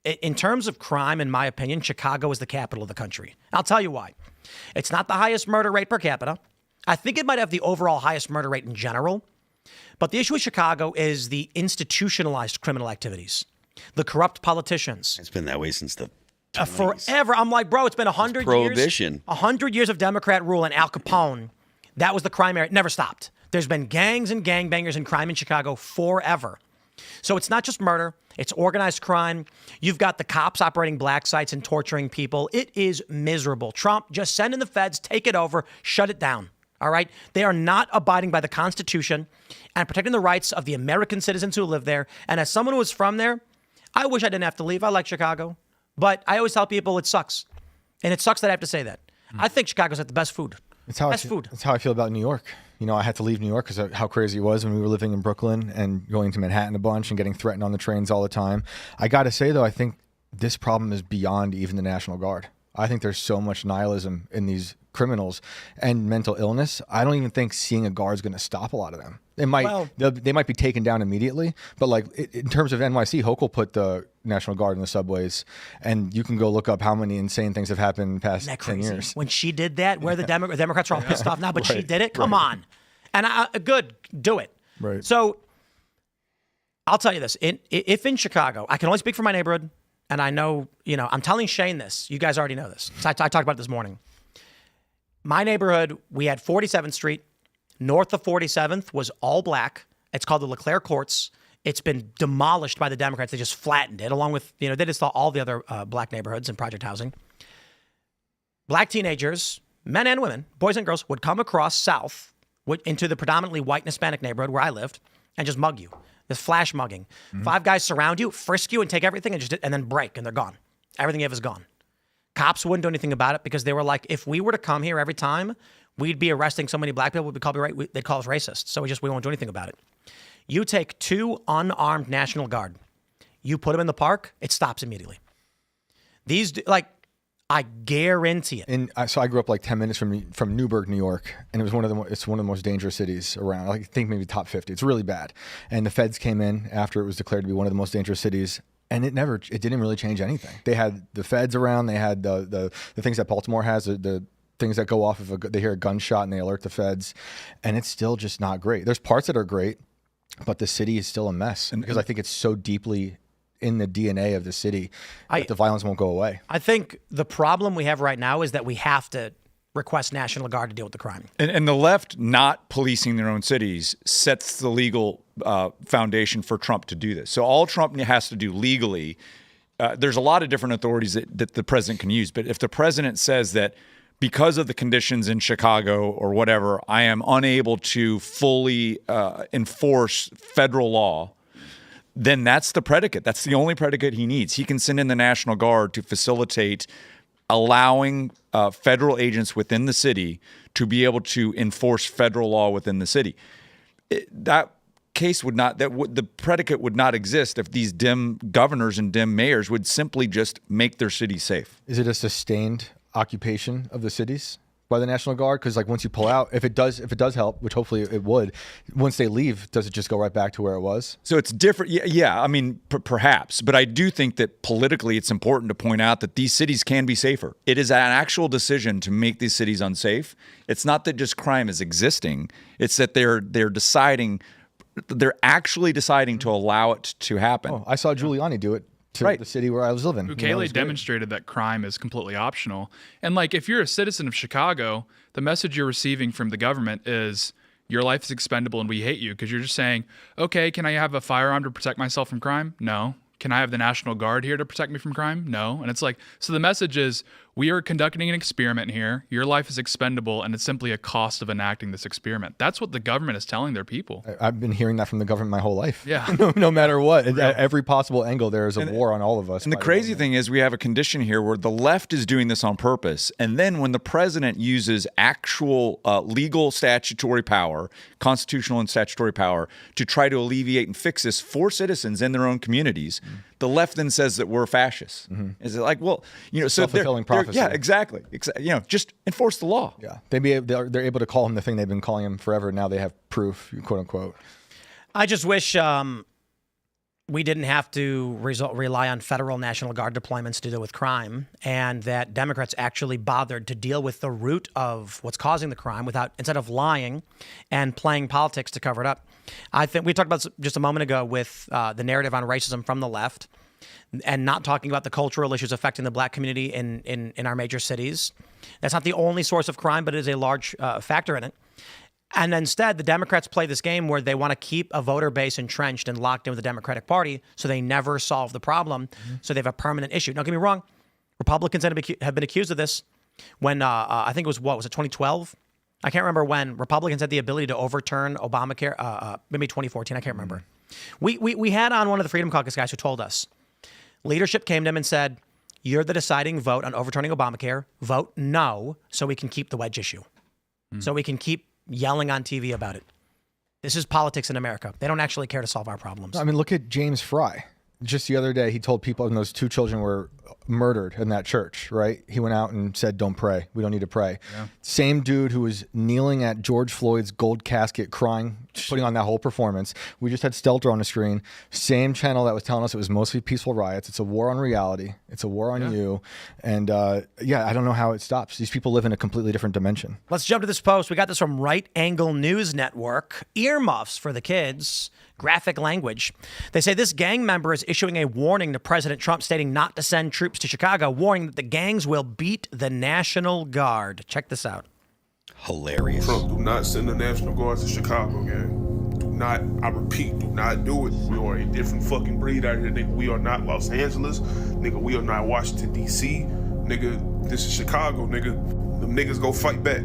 in terms of crime, in my opinion, Chicago is the capital of the country. I'll tell you why. It's not the highest murder rate per capita. I think it might have the overall highest murder rate in general. But the issue with Chicago is the institutionalized criminal activities, the corrupt politicians. It's been that way since the forever. I'm like, bro, it's been 100 years. Prohibition. 100 years of Democrat rule, and Al Capone. That was the crime area. It never stopped. There's been gangs and gangbangers and crime in Chicago forever. So it's not just murder. It's organized crime. You've got the cops operating black sites and torturing people. It is miserable. Trump, just send in the feds, take it over, shut it down. All right? They are not abiding by the Constitution and protecting the rights of the American citizens who live there. And as someone who is from there, I wish I didn't have to leave. I like Chicago. But I always tell people it sucks. And it sucks that I have to say that. I think Chicago's got the best food. That's how I feel about New York. I had to leave New York because of how crazy it was when we were living in Brooklyn and going to Manhattan a bunch and getting threatened on the trains all the time. I got to say, though, I think this problem is beyond even the National Guard. I think there's so much nihilism in these criminals and mental illness. I don't even think seeing a guard is going to stop a lot of them. They might be taken down immediately, but like in terms of NYC, Hochul put the National Guard in the subways, and you can go look up how many insane things have happened in the past 10 years. When she did that, where the Democrats are all pissed off now, but she did it. Come on, and good, do it. Right. So I'll tell you this: if in Chicago, I can only speak for my neighborhood, and I know, I'm telling Shane this. You guys already know this. So I talked about it this morning. My neighborhood, we had 47th Street. North of 47th was all black. It's called the LeClaire Courts. It's been demolished by the Democrats. They just flattened it, along with, they just saw all the other black neighborhoods and project housing. Black teenagers, men and women, boys and girls, would come across south into the predominantly white and Hispanic neighborhood where I lived and just mug you. This flash mugging. 5 guys surround you, frisk you, and take everything and then break, and they're gone. Everything you have is gone. Cops wouldn't do anything about it because they were like, if we were to come here every time, we'd be arresting so many black people, they'd call us racist. So we won't do anything about it. You take 2 unarmed National Guard, you put them in the park, it stops immediately. I guarantee it. And so I grew up like 10 minutes from Newburgh, New York, and it's one of the most dangerous cities around. I think maybe top 50. It's really bad. And the feds came in after it was declared to be one of the most dangerous cities. And it didn't really change anything. They had the feds around. They had the things that Baltimore has, the things that go off they hear a gunshot and they alert the feds, and it's still just not great. There's parts that are great, but the city is still a mess because I think it's so deeply in the DNA of the city that the violence won't go away. I think the problem we have right now is that we have to request National Guard to deal with the crime. And the left not policing their own cities sets the legal foundation for Trump to do this. So all Trump has to do legally, there's a lot of different authorities that the president can use. But if the president says that because of the conditions in Chicago or whatever, I am unable to fully enforce federal law, then that's the predicate. That's the only predicate he needs. He can send in the National Guard to facilitate allowing federal agents within the city to be able to enforce federal law within the city. that case would not, the predicate would not exist if these dim governors and dim mayors would simply just make their cities safe. Is it a sustained occupation of the cities by the National Guard? Because like once you pull out, if it does help, which hopefully it would, once they leave, does it just go right back to where it was? So it's different. Yeah. I mean, perhaps, but I do think that politically it's important to point out that these cities can be safer. It is an actual decision to make these cities unsafe. It's not that just crime is existing. It's that they're actually deciding to allow it to happen. Oh, I saw Giuliani do it to the city where I was living. Bukele demonstrated that crime is completely optional. And like, if you're a citizen of Chicago, the message you're receiving from the government is your life is expendable and we hate you, because you're just saying, okay, can I have a firearm to protect myself from crime? No. Can I have the National Guard here to protect me from crime? No. And it's like, so the message is, we are conducting an experiment here. Your life is expendable, and it's simply a cost of enacting this experiment. That's what the government is telling their people. I've been hearing that from the government my whole life. Yeah. No matter what. At every possible angle, there is a war on all of us. And the crazy thing is we have a condition here where the left is doing this on purpose. And then when the president uses actual legal statutory power, constitutional and statutory power, to try to alleviate and fix this for citizens in their own communities, the left then says that we're fascists. Is it like, well, so self-fulfilling prophecy. Yeah, exactly. Just enforce the law. Yeah, they're able to call him the thing they've been calling him forever. Now they have proof, quote unquote. I just wish we didn't have to rely on federal National Guard deployments to deal with crime, and that Democrats actually bothered to deal with the root of what's causing the crime instead of lying and playing politics to cover it up. I think we talked about this just a moment ago with the narrative on racism from the left, and not talking about the cultural issues affecting the black community in our major cities. That's not the only source of crime, but it is a large factor in it. And instead, the Democrats play this game where they want to keep a voter base entrenched and locked in with the Democratic Party, so they never solve the problem. So they have a permanent issue. Now, don't get me wrong. Republicans have been accused of this when I think it was 2012? I can't remember when Republicans had the ability to overturn Obamacare, maybe 2014, I can't remember. We had on one of the Freedom Caucus guys who told us, leadership came to him and said, you're the deciding vote on overturning Obamacare. Vote no, so we can keep the wedge issue. So we can keep yelling on TV about it. This is politics in America. They don't actually care to solve our problems. I mean, look at James Fry. Just the other day, he told people, and those two children were murdered in that church, right? He went out and said, don't pray. We don't need to pray. Yeah. Same dude who was kneeling at George Floyd's gold casket, crying, putting on that whole performance. We just had Stelter on the screen. Same channel that was telling us it was mostly peaceful riots. It's a war on reality. It's a war on you. And I don't know how it stops. These people live in a completely different dimension. Let's jump to this post. We got this from Right Angle News Network. Earmuffs for the kids. Graphic language. They say this gang member is issuing a warning to President Trump, stating not to send troops to Chicago, warning that the gangs will beat the National Guard. Check this out. Hilarious. Trump, do not send the National Guard to Chicago, gang. Do not, I repeat, do not do it. We are a different fucking breed out here, nigga. We are not Los Angeles. Nigga, we are not Washington, D.C. Nigga, this is Chicago, nigga. Them niggas go fight back.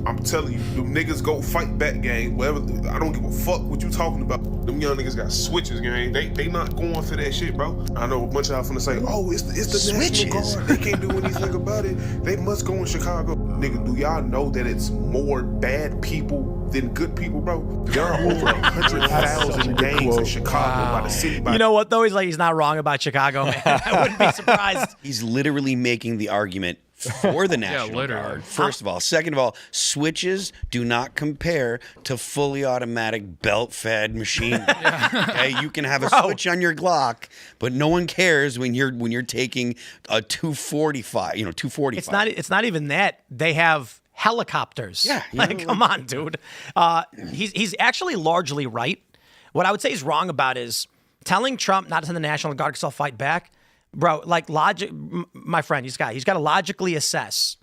I'm telling you, them niggas go fight back, gang. Whatever, I don't give a fuck what you talking about. Them young niggas got switches, gang. They not going for that shit, bro. I know a bunch of y'all finna say, oh, it's the switches. National Guard. They can't do anything about it. They must go in Chicago. Nigga, do y'all know that it's more bad people than good people, bro? There are over 100,000 gangs in Chicago by the city. You know what, though? He's not wrong about Chicago, man. I wouldn't be surprised. He's literally making the argument for the National Guard. First of all. Second of all, switches do not compare to fully automatic belt-fed machine. Okay? You can have a switch on your Glock, but no one cares when you're taking a 245. 245. It's not even that. They have helicopters. Yeah, come on, dude. He's actually largely right. What I would say he's wrong about is telling Trump not to send the National Guard because they'll fight back. Bro, logic, my friend, he's got to logically assess.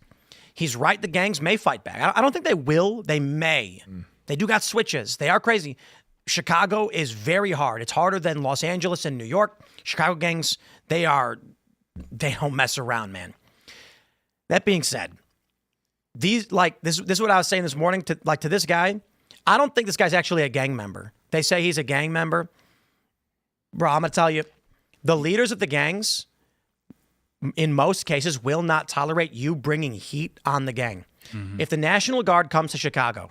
He's right. The gangs may fight back. I don't think they will. They may. They do got switches. They are crazy. Chicago is very hard. It's harder than Los Angeles and New York. Chicago gangs, they don't mess around, man. That being said, this is what I was saying this morning to this guy. I don't think this guy's actually a gang member. They say he's a gang member. Bro, I'm going to tell you, the leaders of the gangs, in most cases, will not tolerate you bringing heat on the gang. If the National Guard comes to Chicago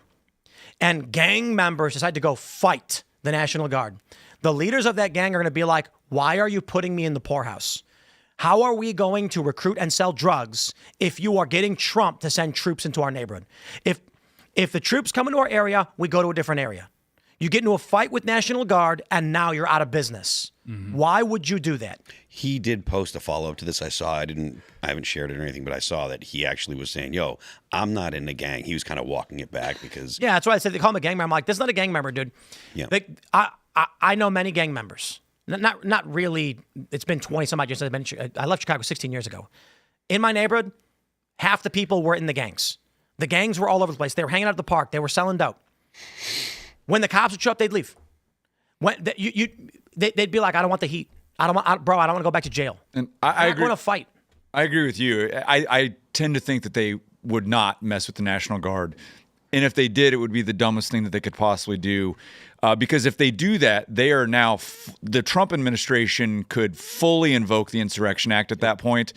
and gang members decide to go fight the National Guard, the leaders of that gang are going to be like, why are you putting me in the poorhouse? How are we going to recruit and sell drugs if you are getting Trump to send troops into our neighborhood? If the troops come into our area, we go to a different area. You get into a fight with National Guard, and now you're out of business. Why would you do that? He did post a follow-up to this. I saw. I haven't shared it or anything, but I saw that he actually was saying, yo, I'm not in the gang. He was kind of walking it back because... Yeah, that's why I said they call him a gang member. I'm like, this is not a gang member, dude. Yeah. I know many gang members. Not really. It's been 20 some odd years. I left Chicago 16 years ago. In my neighborhood, half the people were in the gangs. The gangs were all over the place. They were hanging out at the park. They were selling dope. When the cops would show up, they'd leave. They'd be like, I don't want the heat. I don't want to go back to jail. And I agree. Want to fight. I agree with you. I tend to think that they would not mess with the National Guard. And if they did, it would be the dumbest thing that they could possibly do. Because if they do that, they are now the Trump administration could fully invoke the Insurrection Act at that point.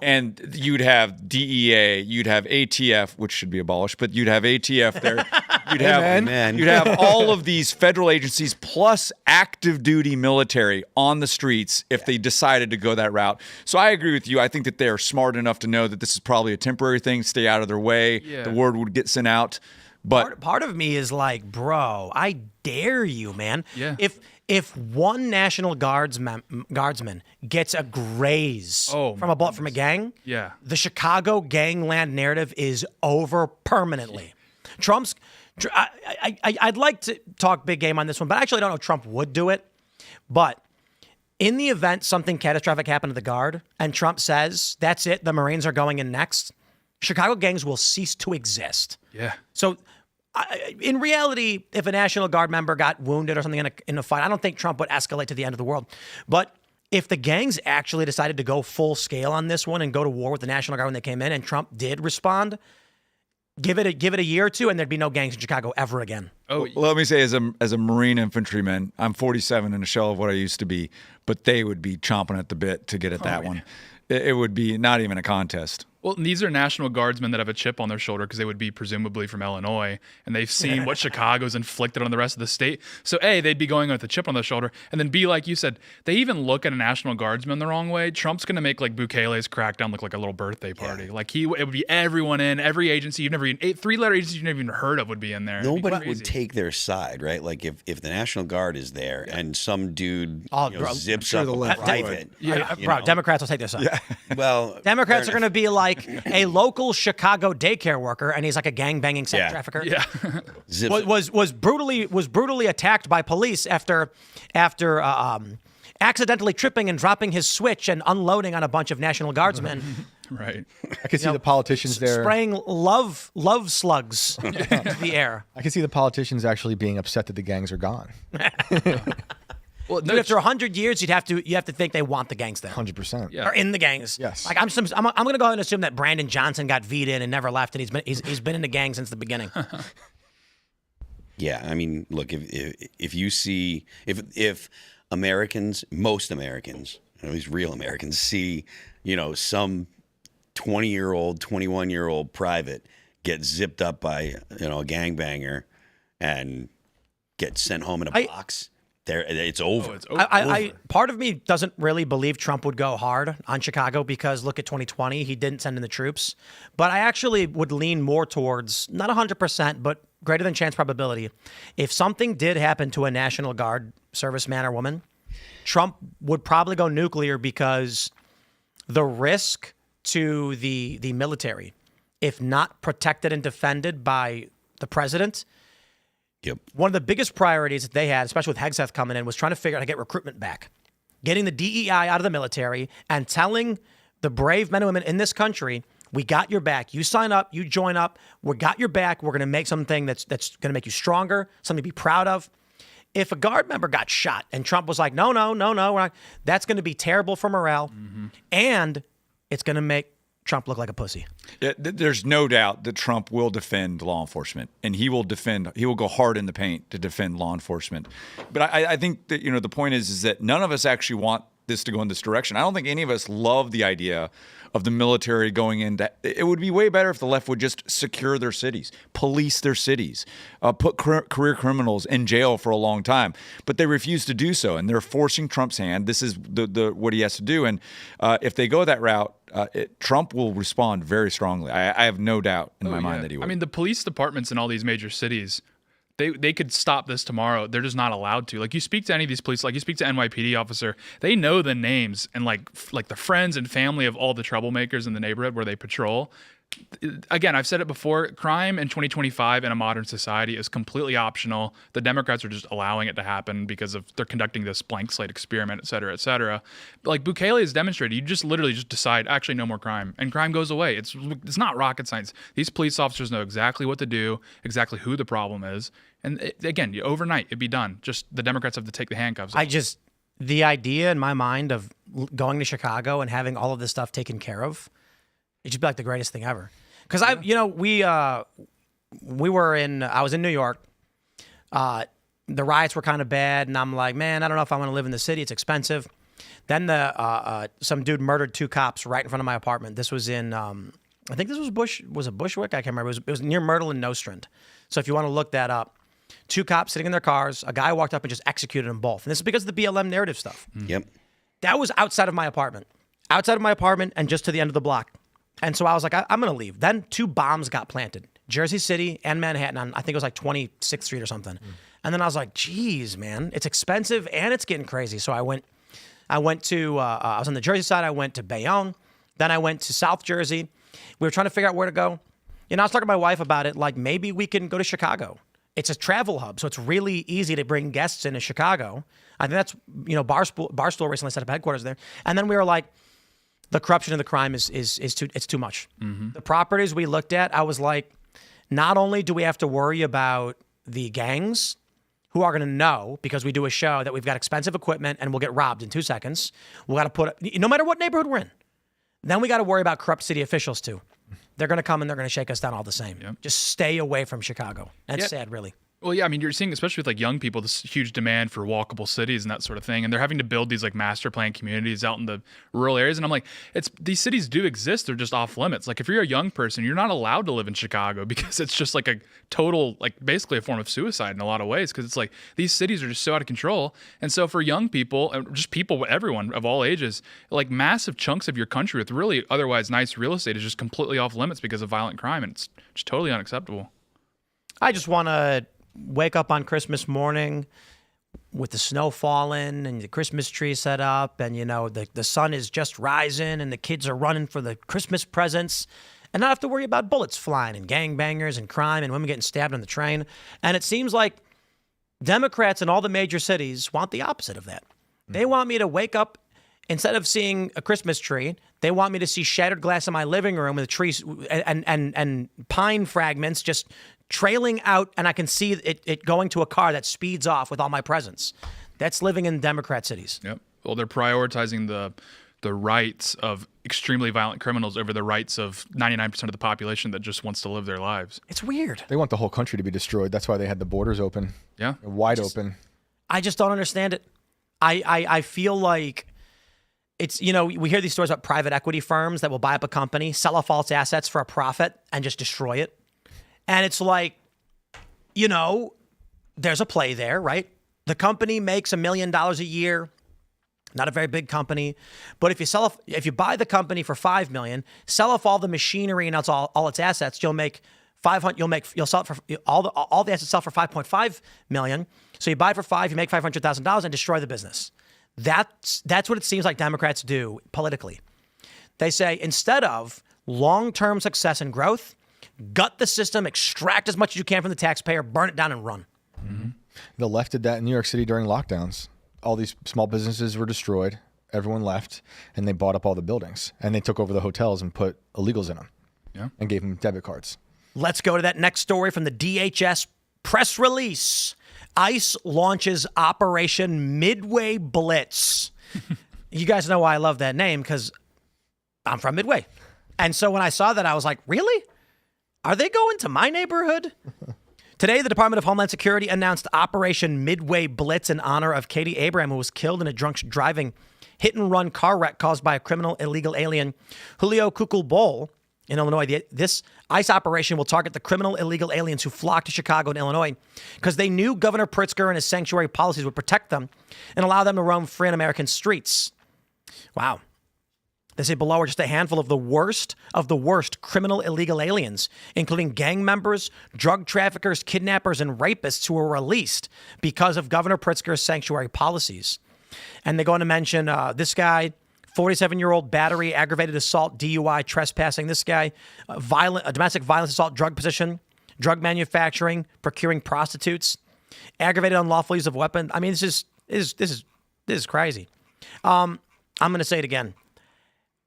And you'd have DEA, you'd have ATF, which should be abolished, but you'd have ATF there. You'd have all of these federal agencies plus active duty military on the streets if they decided to go that route. So I agree with you. I think that they're smart enough to know that this is probably a temporary thing, stay out of their way. Yeah. The word would get sent out. But part of me is like, bro, I dare you, man. Yeah. If one National Guardsman gets a graze from a bullet from a gang, the Chicago gangland narrative is over permanently. I'd like to talk big game on this one, but I actually don't know if Trump would do it. But in the event something catastrophic happened to the Guard and Trump says, that's it, the Marines are going in next, Chicago gangs will cease to exist. Yeah. So in reality, if a National Guard member got wounded or something in a fight, I don't think Trump would escalate to the end of the world. But if the gangs actually decided to go full scale on this one and go to war with the National Guard when they came in and Trump did respond, give it a year or two and there'd be no gangs in Chicago ever again. Well, let me say, as a Marine infantryman, I'm 47 and a shell of what I used to be, but they would be chomping at the bit to get at that one. It would be not even a contest. Well, and these are National Guardsmen that have a chip on their shoulder because they would be presumably from Illinois, and they've seen what Chicago's inflicted on the rest of the state. So A, they'd be going with a chip on their shoulder, and then B, like you said, they even look at a National Guardsman the wrong way. Trump's going to make like Bukele's crackdown look like a little birthday party. Like it would be everyone in, every agency you've never even, three-letter agency you've never even heard of would be in there. Nobody would take their side, right? Like if the National Guard is there and some dude zips up a private. Democrats will take their side. Yeah. Well, Democrats are going to be like a local Chicago daycare worker, and he's like a gang-banging sex trafficker. Yeah. was brutally attacked by police after accidentally tripping and dropping his switch and unloading on a bunch of National Guardsmen. Right. I can see the politicians there spraying love slugs into the air. I can see the politicians actually being upset that the gangs are gone. Well, dude, after 100 years, you have to think they want the gangs there. 100%. Or in the gangs. Yes. Like I'm going to go ahead and assume that Brandon Johnson got V'd in and never left, and he's been in the gang since the beginning. Yeah, I mean, look, if you see if Americans, most Americans, at least real Americans, see some 20-year-old, 21-year-old private get zipped up by a gangbanger and get sent home in a box. It's over. It's over. Part of me doesn't really believe Trump would go hard on Chicago because look at 2020, he didn't send in the troops. But I actually would lean more towards, not 100%, but greater than chance probability. If something did happen to a National Guard serviceman or woman, Trump would probably go nuclear because the risk to the military, if not protected and defended by the president. Yep. One of the biggest priorities that they had, especially with Hegseth coming in, was trying to figure out how to get recruitment back. Getting the DEI out of the military and telling the brave men and women in this country, we got your back. You sign up, you join up, we got your back. We're going to make something that's going to make you stronger, something to be proud of. If a Guard member got shot and Trump was like, no, that's going to be terrible for morale. Mm-hmm. And it's going to make Trump look like a pussy. Yeah, there's no doubt that Trump will defend law enforcement, and he will go hard in the paint to defend law enforcement. But I think that the point is that none of us actually want this to go in this direction. I don't think any of us love the idea of the military going into. It would be way better if the left would just secure their cities, police their cities, put career criminals in jail for a long time. But they refuse to do so, and they're forcing Trump's hand. This is the what he has to do. And if they go that route, Trump will respond very strongly. I have no doubt in my mind that he will. I mean, the police departments in all these major cities, they could stop this tomorrow. They're just not allowed to. Like, you speak to any of these police, like you speak to NYPD officer, they know the names and like the friends and family of all the troublemakers in the neighborhood where they patrol. Again, I've said it before, crime in 2025 in a modern society is completely optional. The Democrats are just allowing it to happen because of they're conducting this blank slate experiment, et cetera, et cetera. Like Bukele has demonstrated, you just literally just decide, actually, no more crime, and crime goes away. It's not rocket science. These police officers know exactly what to do, exactly who the problem is. And again, overnight, it'd be done. Just the Democrats have to take the handcuffs off. The idea in my mind of going to Chicago and having all of this stuff taken care of, it'd just be like the greatest thing ever. Because I was in New York. The riots were kind of bad, and I'm like, man, I don't know if I want to live in the city. It's expensive. Then some dude murdered 2 cops right in front of my apartment. This was in, I think this was Bushwick? I can't remember. It was near Myrtle and Nostrand. So if you want to look that up, 2 cops sitting in their cars. A guy walked up and just executed them both. And this is because of the BLM narrative stuff. Yep. That was outside of my apartment. And just to the end of the block. And so I was like, I'm going to leave. Then 2 bombs got planted. Jersey City and Manhattan on, I think it was like 26th Street or something. And then I was like, geez, man, it's expensive and it's getting crazy. So I went to, I was on the Jersey side. I went to Bayonne. Then I went to South Jersey. We were trying to figure out where to go. I was talking to my wife about it. Like, maybe we can go to Chicago. It's a travel hub, so it's really easy to bring guests into Chicago. I think that's, Barstool recently set up headquarters there. And then we were like, the corruption and the crime is too much. Mm-hmm. The properties we looked at, I was like, not only do we have to worry about the gangs who are going to know because we do a show that we've got expensive equipment and we'll get robbed in 2 seconds. We got to no matter what neighborhood we're in. Then we got to worry about corrupt city officials too. They're going to come and they're going to shake us down all the same. Yep. Just stay away from Chicago. That's sad, really. Well, yeah, I mean, you're seeing, especially with like young people, this huge demand for walkable cities and that sort of thing, and they're having to build these like master plan communities out in the rural areas. And I'm like, these cities do exist; they're just off limits. Like, if you're a young person, you're not allowed to live in Chicago because it's just like a total, like basically a form of suicide in a lot of ways. Because it's like these cities are just so out of control. And so for young people, and just people, everyone of all ages, like massive chunks of your country with really otherwise nice real estate is just completely off limits because of violent crime, and it's just totally unacceptable. I just want to wake up on Christmas morning with the snow falling and the Christmas tree set up and, the sun is just rising and the kids are running for the Christmas presents and not have to worry about bullets flying and gangbangers and crime and women getting stabbed on the train. And it seems like Democrats in all the major cities want the opposite of that. They want me to wake up, instead of seeing a Christmas tree, they want me to see shattered glass in my living room with trees and pine fragments just trailing out, and I can see it going to a car that speeds off with all my presents. That's living in Democrat cities. Yep. Well, they're prioritizing the rights of extremely violent criminals over the rights of 99% of the population that just wants to live their lives. It's weird. They want the whole country to be destroyed. That's why they had the borders open. Yeah. Wide open. I just don't understand it. I feel like it's, we hear these stories about private equity firms that will buy up a company, sell off all its assets for a profit, and just destroy it. And it's like, there's a play there, right? The company makes $1 million a year, not a very big company. But if you buy the company for $5 million, sell off all the machinery and all its assets, you'll sell it for all the assets sell for $5.5 million. So you buy it for $5, you make $500,000 and destroy the business. That's what it seems like Democrats do politically. They say, instead of long-term success and growth, gut the system, extract as much as you can from the taxpayer, burn it down and run. Mm-hmm. The left did that in New York City during lockdowns. All these small businesses were destroyed. Everyone left, and they bought up all the buildings. And they took over the hotels and put illegals in them and gave them debit cards. Let's go to that next story from the DHS press release. ICE launches Operation Midway Blitz. You guys know why I love that name, because I'm from Midway. And so when I saw that, I was like, really? Are they going to my neighborhood? Today, the Department of Homeland Security announced Operation Midway Blitz in honor of Katie Abraham, who was killed in a drunk driving hit-and-run car wreck caused by a criminal illegal alien, Julio Cuculbol, in Illinois. This ICE operation will target the criminal illegal aliens who flocked to Chicago and Illinois because they knew Governor Pritzker and his sanctuary policies would protect them and allow them to roam free on American streets. Wow. They say below are just a handful of the worst criminal illegal aliens, including gang members, drug traffickers, kidnappers, and rapists who were released because of Governor Pritzker's sanctuary policies. And they go on to mention this guy, 47-year-old battery, aggravated assault, DUI, trespassing. This guy, domestic violence assault, drug possession, drug manufacturing, procuring prostitutes, aggravated unlawful use of weapon. I mean, this is crazy. I'm going to say it again.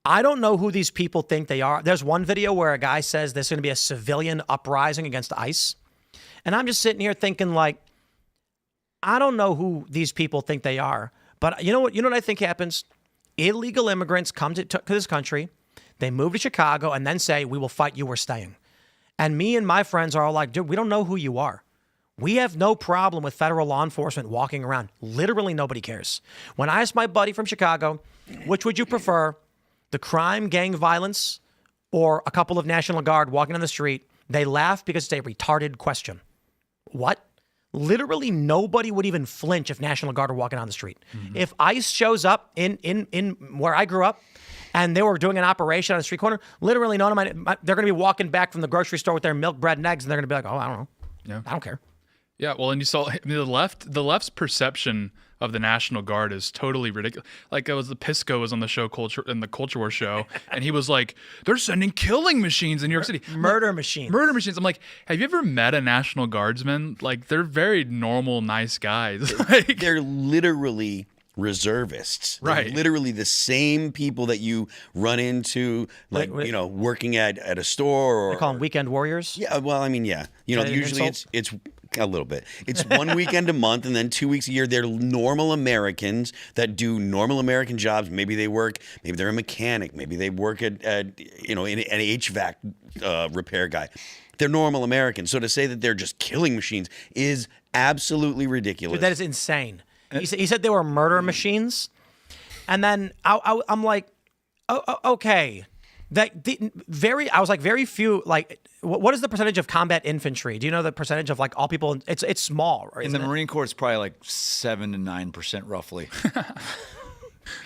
I don't know who these people think they are. There's one video where a guy says there's going to be a civilian uprising against ICE. And I'm just sitting here thinking, like, I don't know who these people think they are. But you know what I think happens? Illegal immigrants come to this country, they move to Chicago, and then say, we will fight you, we're staying. And me and my friends are all like, dude, we don't know who you are. We have no problem with federal law enforcement walking around. Literally nobody cares. When I asked my buddy from Chicago, which would you prefer, the crime, gang violence, or a couple of National Guard walking on the street, they laugh because it's a retarded question. What? Literally nobody would even flinch if National Guard were walking on the street. Mm-hmm. If ICE shows up in where I grew up and they were doing an operation on the street corner, literally none of they're going to be walking back from the grocery store with their milk, bread, and eggs, and they're going to be like, oh, I don't know. Yeah. I don't care. Yeah, well, and you saw the left's perception of the National Guard is totally ridiculous. Like, it was the Pisco was on the show in the Culture War show, and he was like, they're sending killing machines in New York City. Murder machines. I'm like, have you ever met a National Guardsman? Like, they're very normal, nice guys. Like, they're literally reservists. They're right. literally the same people that you run into, like, working at a store. Or they call them weekend warriors? Yeah, well, I mean, yeah. Usually it's a little bit. It's one weekend a month, and then 2 weeks a year. They're normal Americans that do normal American jobs. Maybe they're a mechanic. Maybe they work at an HVAC repair guy. They're normal Americans. So to say that they're just killing machines is absolutely ridiculous. Dude, that is insane. He said they were murder machines, and then I'm like, okay. I was like, very few, like, what is the percentage of combat infantry? Do you know the percentage of, like, all people? It's small, right? In the Marine Corps, it's probably like 7 to 9% roughly.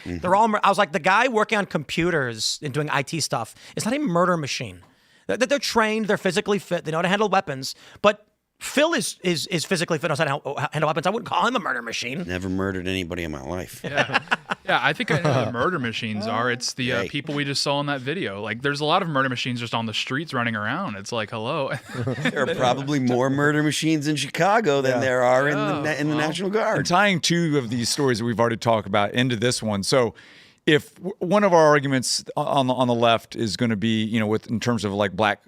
They're all, I was like, the guy working on computers and doing IT stuff, it's not a murder machine. They're trained, they're physically fit, they know how to handle weapons, but Phil is physically fit, knows how to handle weapons. I wouldn't call him a murder machine. Never murdered anybody in my life. Yeah, I think I know what murder machines are. It's the people we just saw in that video. Like, there's a lot of murder machines just on the streets running around. It's like, hello. There are probably more murder machines in Chicago than there are in the National Guard. And tying two of these stories that we've already talked about into this one, so if one of our arguments on the left is going to be, in terms of like black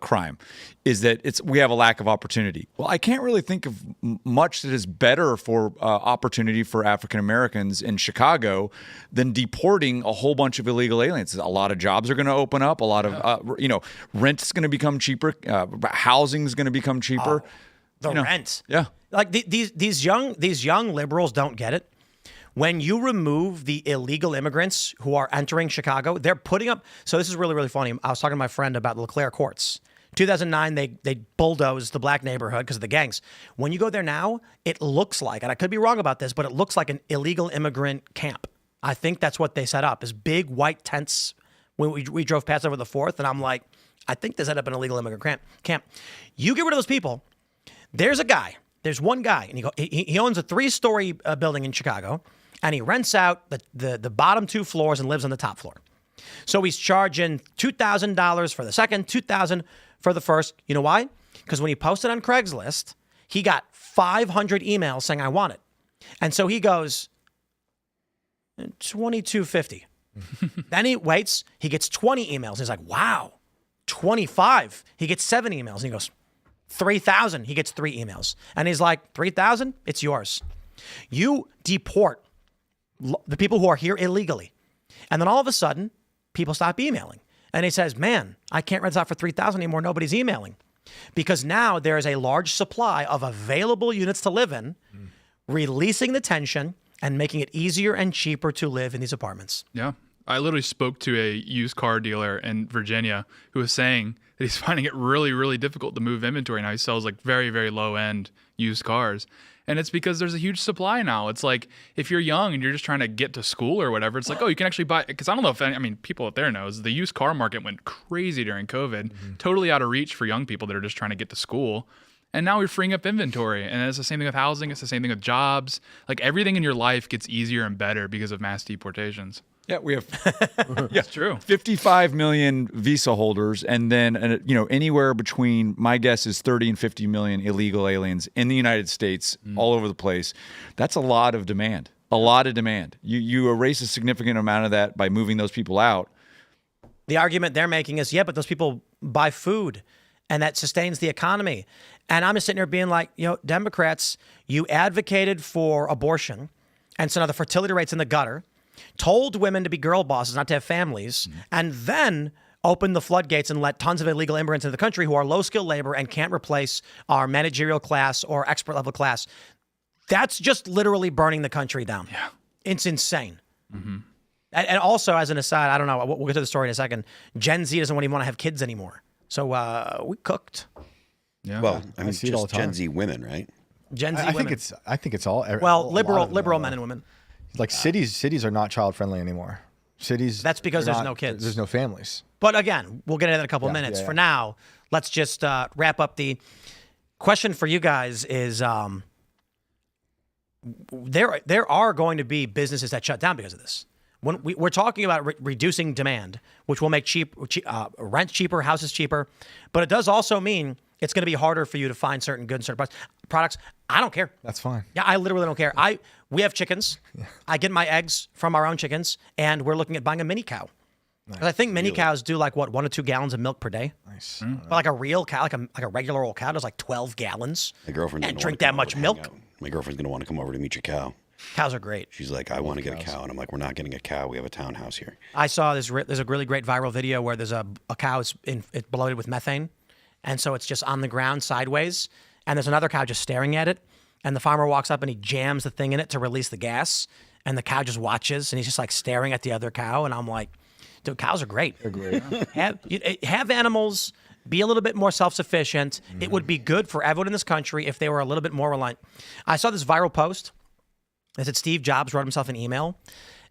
crime, is that we have a lack of opportunity. Well, I can't really think of much that is better for opportunity for African Americans in Chicago than deporting a whole bunch of illegal aliens. A lot of jobs are going to open up. A lot of rent is going to become cheaper. Housing is going to become cheaper. Rent, yeah. Like these young liberals don't get it. When you remove the illegal immigrants who are entering Chicago, they're putting up. So this is really, really funny. I was talking to my friend about the LeClaire courts. 2009, they bulldozed the black neighborhood because of the gangs. When you go there now, it looks like, and I could be wrong about this, but it looks like an illegal immigrant camp. I think that's what they set up, is big white tents. When we drove past over the 4th, and I'm like, I think they set up an illegal immigrant camp. You get rid of those people. There's one guy, and he owns a 3-story building in Chicago. And he rents out the bottom 2 floors and lives on the top floor. So he's charging $2,000 for the second, $2,000 for the first. You know why? Because when he posted on Craigslist, he got 500 emails saying, I want it. And so he goes, $2,250. Then he waits. He gets 20 emails. He's like, wow, 25. He gets 7 emails. And he goes, 3,000. He gets 3 emails. And he's like, 3,000? It's yours. You deport the people who are here illegally. And then all of a sudden, people stop emailing. And he says, man, I can't rent this out for $3,000 anymore. Nobody's emailing. Because now there is a large supply of available units to live in, releasing the tension, and making it easier and cheaper to live in these apartments. Yeah. I literally spoke to a used car dealer in Virginia who was saying that he's finding it really, really difficult to move inventory now. He sells like very, very low end used cars. And it's because there's a huge supply now. It's like if you're young and you're just trying to get to school or whatever, it's like, oh, you can actually buy, because I don't know if any, I mean, people out there knows the used car market went crazy during COVID, totally out of reach for young people that are just trying to get to school. And now we're freeing up inventory. And it's the same thing with housing. It's the same thing with jobs. Like everything in your life gets easier and better because of mass deportations. Yeah, we have It's true. 55 million visa holders, and then anywhere between, my guess is 30 and 50 million illegal aliens in the United States, all over the place. That's a lot of demand. A lot of demand. You erase a significant amount of that by moving those people out. The argument they're making is, yeah, but those people buy food, and that sustains the economy. And I'm just sitting here being like, Democrats, you advocated for abortion, and so now the fertility rate's in the gutter, told women to be girl bosses, not to have families, and then opened the floodgates and let tons of illegal immigrants into the country who are low-skilled labor and can't replace our managerial class or expert-level class. That's just literally burning the country down. Yeah. It's insane. And also, as an aside, I don't know, we'll get to the story in a second, Gen Z doesn't even want to have kids anymore. So we cooked. Yeah. Well, I mean, see it all just the time. Gen Z women, right? Gen Z I women. think it's all. Well, a lot of them liberal are. men and women. Like cities are not child friendly anymore. Cities. That's because they're there's not- no kids. There's no families. But again, we'll get into that in a couple of minutes. yeah. For now, let's just wrap up. The question for you guys is there are going to be businesses that shut down because of this. When we're talking about reducing demand, which will make rent cheaper, houses cheaper, but it does also mean it's going to be harder for you to find certain goods, certain products. I don't care. That's fine. Yeah, I literally don't care. We have chickens. I get my eggs from our own chickens, and we're looking at buying a mini cow. Because I think mini cows do like 1 to 2 gallons of milk per day. Nice. But like a real cow, like a regular old cow, does like 12 gallons. My girlfriend's and gonna drink wanna that come much over to hang milk. out. My girlfriend's gonna want to come over to meet your cow. Cows are great. She's like, I want to get a cow, and I'm like, we're not getting a cow. We have a townhouse here. I saw there's a really great viral video where there's a cow is it's bloated with methane, and so it's just on the ground sideways, and there's another cow just staring at it, and the farmer walks up and he jams the thing in it to release the gas, and the cow just watches and he's just like staring at the other cow, and I'm like, dude, cows are great. They're great. Have animals. Be a little bit more self-sufficient. It would be good for everyone in this country if they were a little bit more reliant. I saw this viral post. It said Steve Jobs wrote himself an email.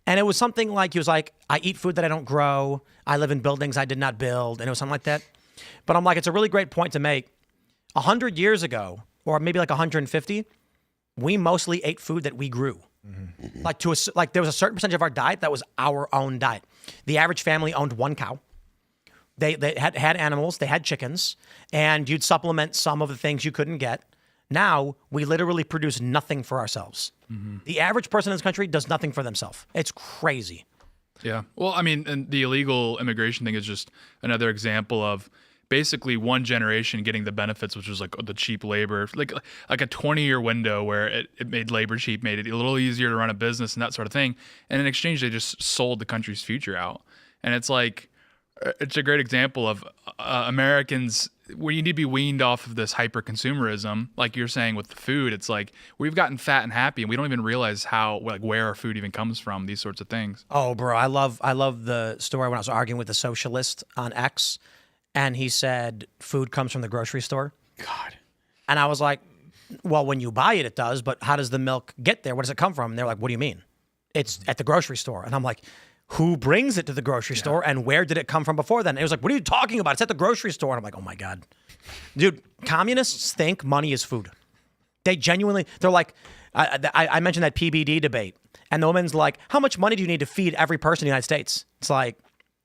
And it was something like, he was like, I eat food that I don't grow. I live in buildings I did not build. And it was something like that. But I'm like, it's a really great point to make. 100 years ago, or maybe like 150, we mostly ate food that we grew. Like there was a certain percentage of our diet that was our own diet. The average family owned 1 cow. They had animals, they had chickens, and you'd supplement some of the things you couldn't get. Now, we literally produce nothing for ourselves. The average person in this country does nothing for themselves. It's crazy. Yeah. Well, I mean, and the illegal immigration thing is just another example of basically one generation getting the benefits, which was like the cheap labor, like a 20-year window where it made labor cheap, made it a little easier to run a business and that sort of thing. And in exchange, they just sold the country's future out. And it's like, it's a great example of Americans where you need to be weaned off of this hyper consumerism, like you're saying with the food. It's like we've gotten fat and happy, and we don't even realize where our food even comes from. These sorts of things. Oh, bro, I love the story when I was arguing with the socialist on X, and he said food comes from the grocery store. God. And I was like, well, when you buy it, it does, but how does the milk get there? Where does it come from? And they're like, what do you mean? It's at the grocery store. And I'm like, who brings it to the grocery store, and where did it come from before then? And it was like, what are you talking about? It's at the grocery store. And I'm like, oh my God. Dude, communists think money is food. They genuinely, they're like, I mentioned that PBD debate, and the woman's like, how much money do you need to feed every person in the United States? It's like,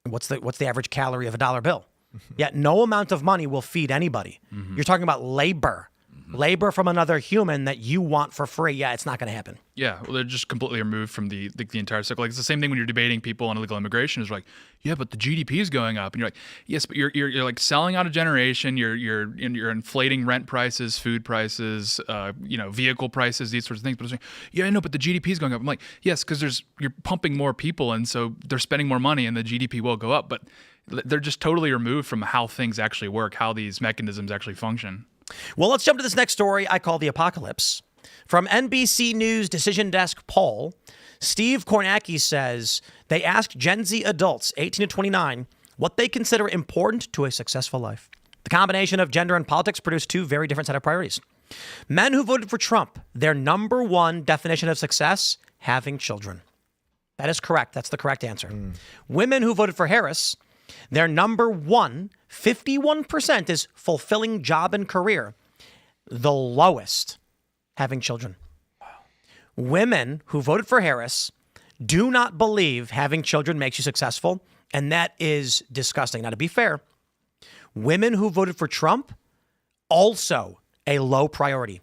what's the average calorie of a dollar bill? Yet no amount of money will feed anybody. You're talking about labor. Labor from another human that you want for free. Yeah, it's not going to happen. Yeah, well, they're just completely removed from the entire cycle. Like it's the same thing when you're debating people on illegal immigration. Is like, yeah, but the GDP is going up, and you're like, yes, but you're like selling out a generation. You're inflating rent prices, food prices, vehicle prices, these sorts of things. But it's like, yeah, I know, but the GDP is going up. I'm like, yes, because you're pumping more people, and so they're spending more money, and the GDP will go up. But they're just totally removed from how things actually work, how these mechanisms actually function. Well, let's jump to this next story I call the apocalypse. From NBC News Decision Desk poll, Steve Kornacki says they asked Gen Z adults 18 to 29 what they consider important to a successful life. The combination of gender and politics produced two very different set of priorities. Men who voted for Trump, their number one definition of success, having children. That is correct. That's the correct answer. Women who voted for Harris, their number one, 51%, is fulfilling job and career. The lowest, having children. Women who voted for Harris do not believe having children makes you successful, and that is disgusting. Now, to be fair, women who voted for Trump, also a low priority.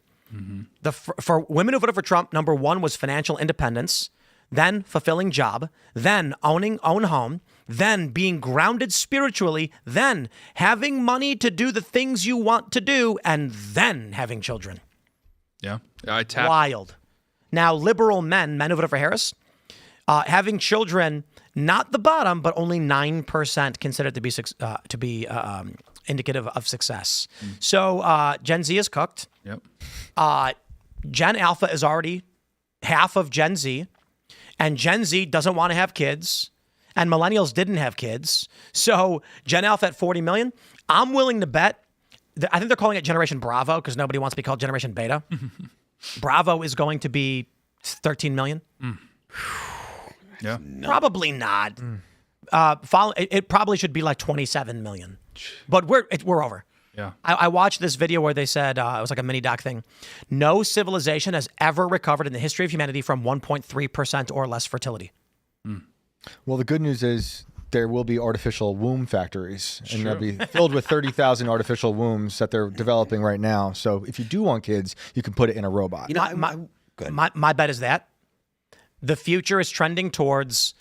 For women who voted for Trump, number one was financial independence, then fulfilling job, then own home, then being grounded spiritually, then having money to do the things you want to do, and then having children. Yeah. I tapped. Wild. Now, liberal men who voted for Harris, having children, not the bottom, but only 9% considered to be indicative of success. So Gen Z is cooked. Yep. Gen Alpha is already half of Gen Z, and Gen Z doesn't want to have kids, and millennials didn't have kids. So Gen Alpha at 40 million, I'm willing to bet, I think they're calling it Generation Bravo because nobody wants to be called Generation Beta. Bravo is going to be 13 million. Yeah. Probably not. It probably should be like 27 million. But we're over. Yeah. I watched this video where they said, it was like a mini doc thing. No civilization has ever recovered in the history of humanity from 1.3% or less fertility. Well, the good news is there will be artificial womb factories, and they'll be filled with 30,000 artificial wombs that they're developing right now. So if you do want kids, you can put it in a robot. You know, My bet is that the future is trending towards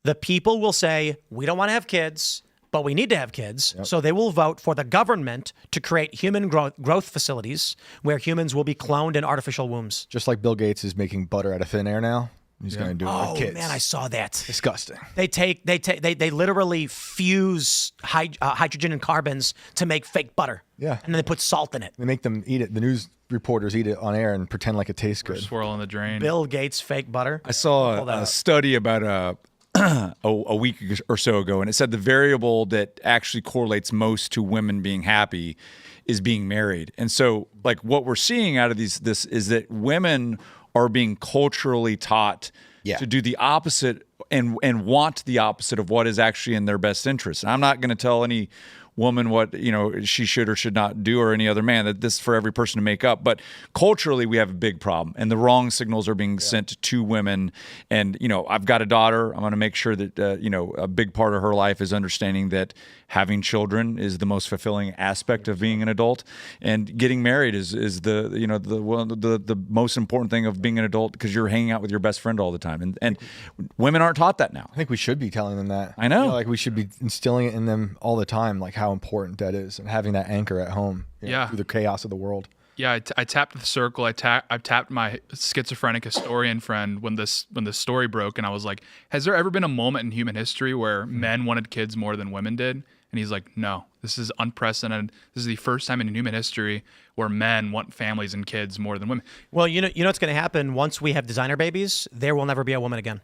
the people will say, we don't want to have kids, but we need to have kids. So they will vote for the government to create human growth facilities where humans will be cloned in artificial wombs. Just like Bill Gates is making butter out of thin air now. He's going to do it with kids. Oh man, I saw that. Disgusting. They literally fuse hydrogen and carbons to make fake butter. Yeah. And then they put salt in it. They make them eat it. The news reporters eat it on air and pretend like it tastes good. Swirl in the drain. Bill Gates fake butter. I saw a study about a week or so ago, and it said the variable that actually correlates most to women being happy is being married. And so, like, what we're seeing out of this is that women are being culturally taught to do the opposite and want the opposite of what is actually in their best interest. And I'm not going to tell any woman what she should or should not do, or any other man. That this is for every person to make up. But culturally, we have a big problem, and the wrong signals are being sent to women. And I've got a daughter. I'm going to make sure that a big part of her life is understanding that having children is the most fulfilling aspect of being an adult, and getting married is the most important thing of being an adult, because you're hanging out with your best friend all the time. And women aren't taught that now. I think we should be telling them that. I know. Like we should be instilling it in them all the time, like how important that is, and having that anchor at home through the chaos of the world. Yeah, I tapped the circle. I tapped my schizophrenic historian friend when this story broke, and I was like, "Has there ever been a moment in human history where men wanted kids more than women did?" And he's like, "No, this is unprecedented. This is the first time in human history where men want families and kids more than women." Well, you know what's going to happen once we have designer babies? There will never be a woman again.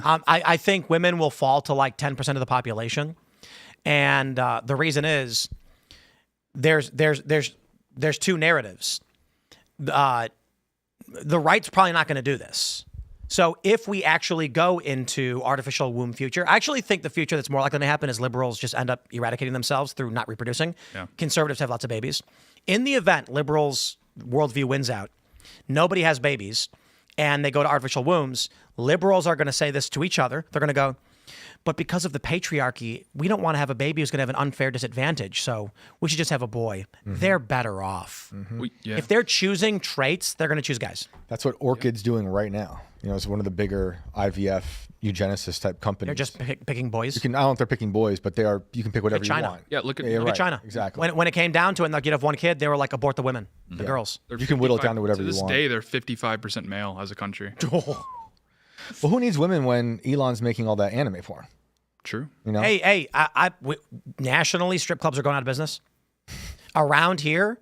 I think women will fall to like 10% of the population, and the reason is there's two narratives. The right's probably not going to do this. So if we actually go into artificial womb future, I actually think the future that's more likely to happen is liberals just end up eradicating themselves through not reproducing. Yeah. Conservatives have lots of babies. In the event liberals' worldview wins out, nobody has babies, and they go to artificial wombs, liberals are going to say this to each other. They're going to go, but because of the patriarchy, we don't want to have a baby who's going to have an unfair disadvantage, so we should just have a boy. They're better off. If they're choosing traits, they're going to choose guys. That's what Orchid's doing right now. It's one of the bigger IVF eugenicist type companies. They're just picking boys. I don't know if they're picking boys, but they are. You can pick whatever you want. Yeah, look at China. Exactly. When it came down to it, like you'd have one kid, they were like abort the women, the girls. You can whittle it down to whatever you want. To this day, they're 55% male as a country. Well, who needs women when Elon's making all that anime porn? True. Nationally, strip clubs are going out of business. Around here,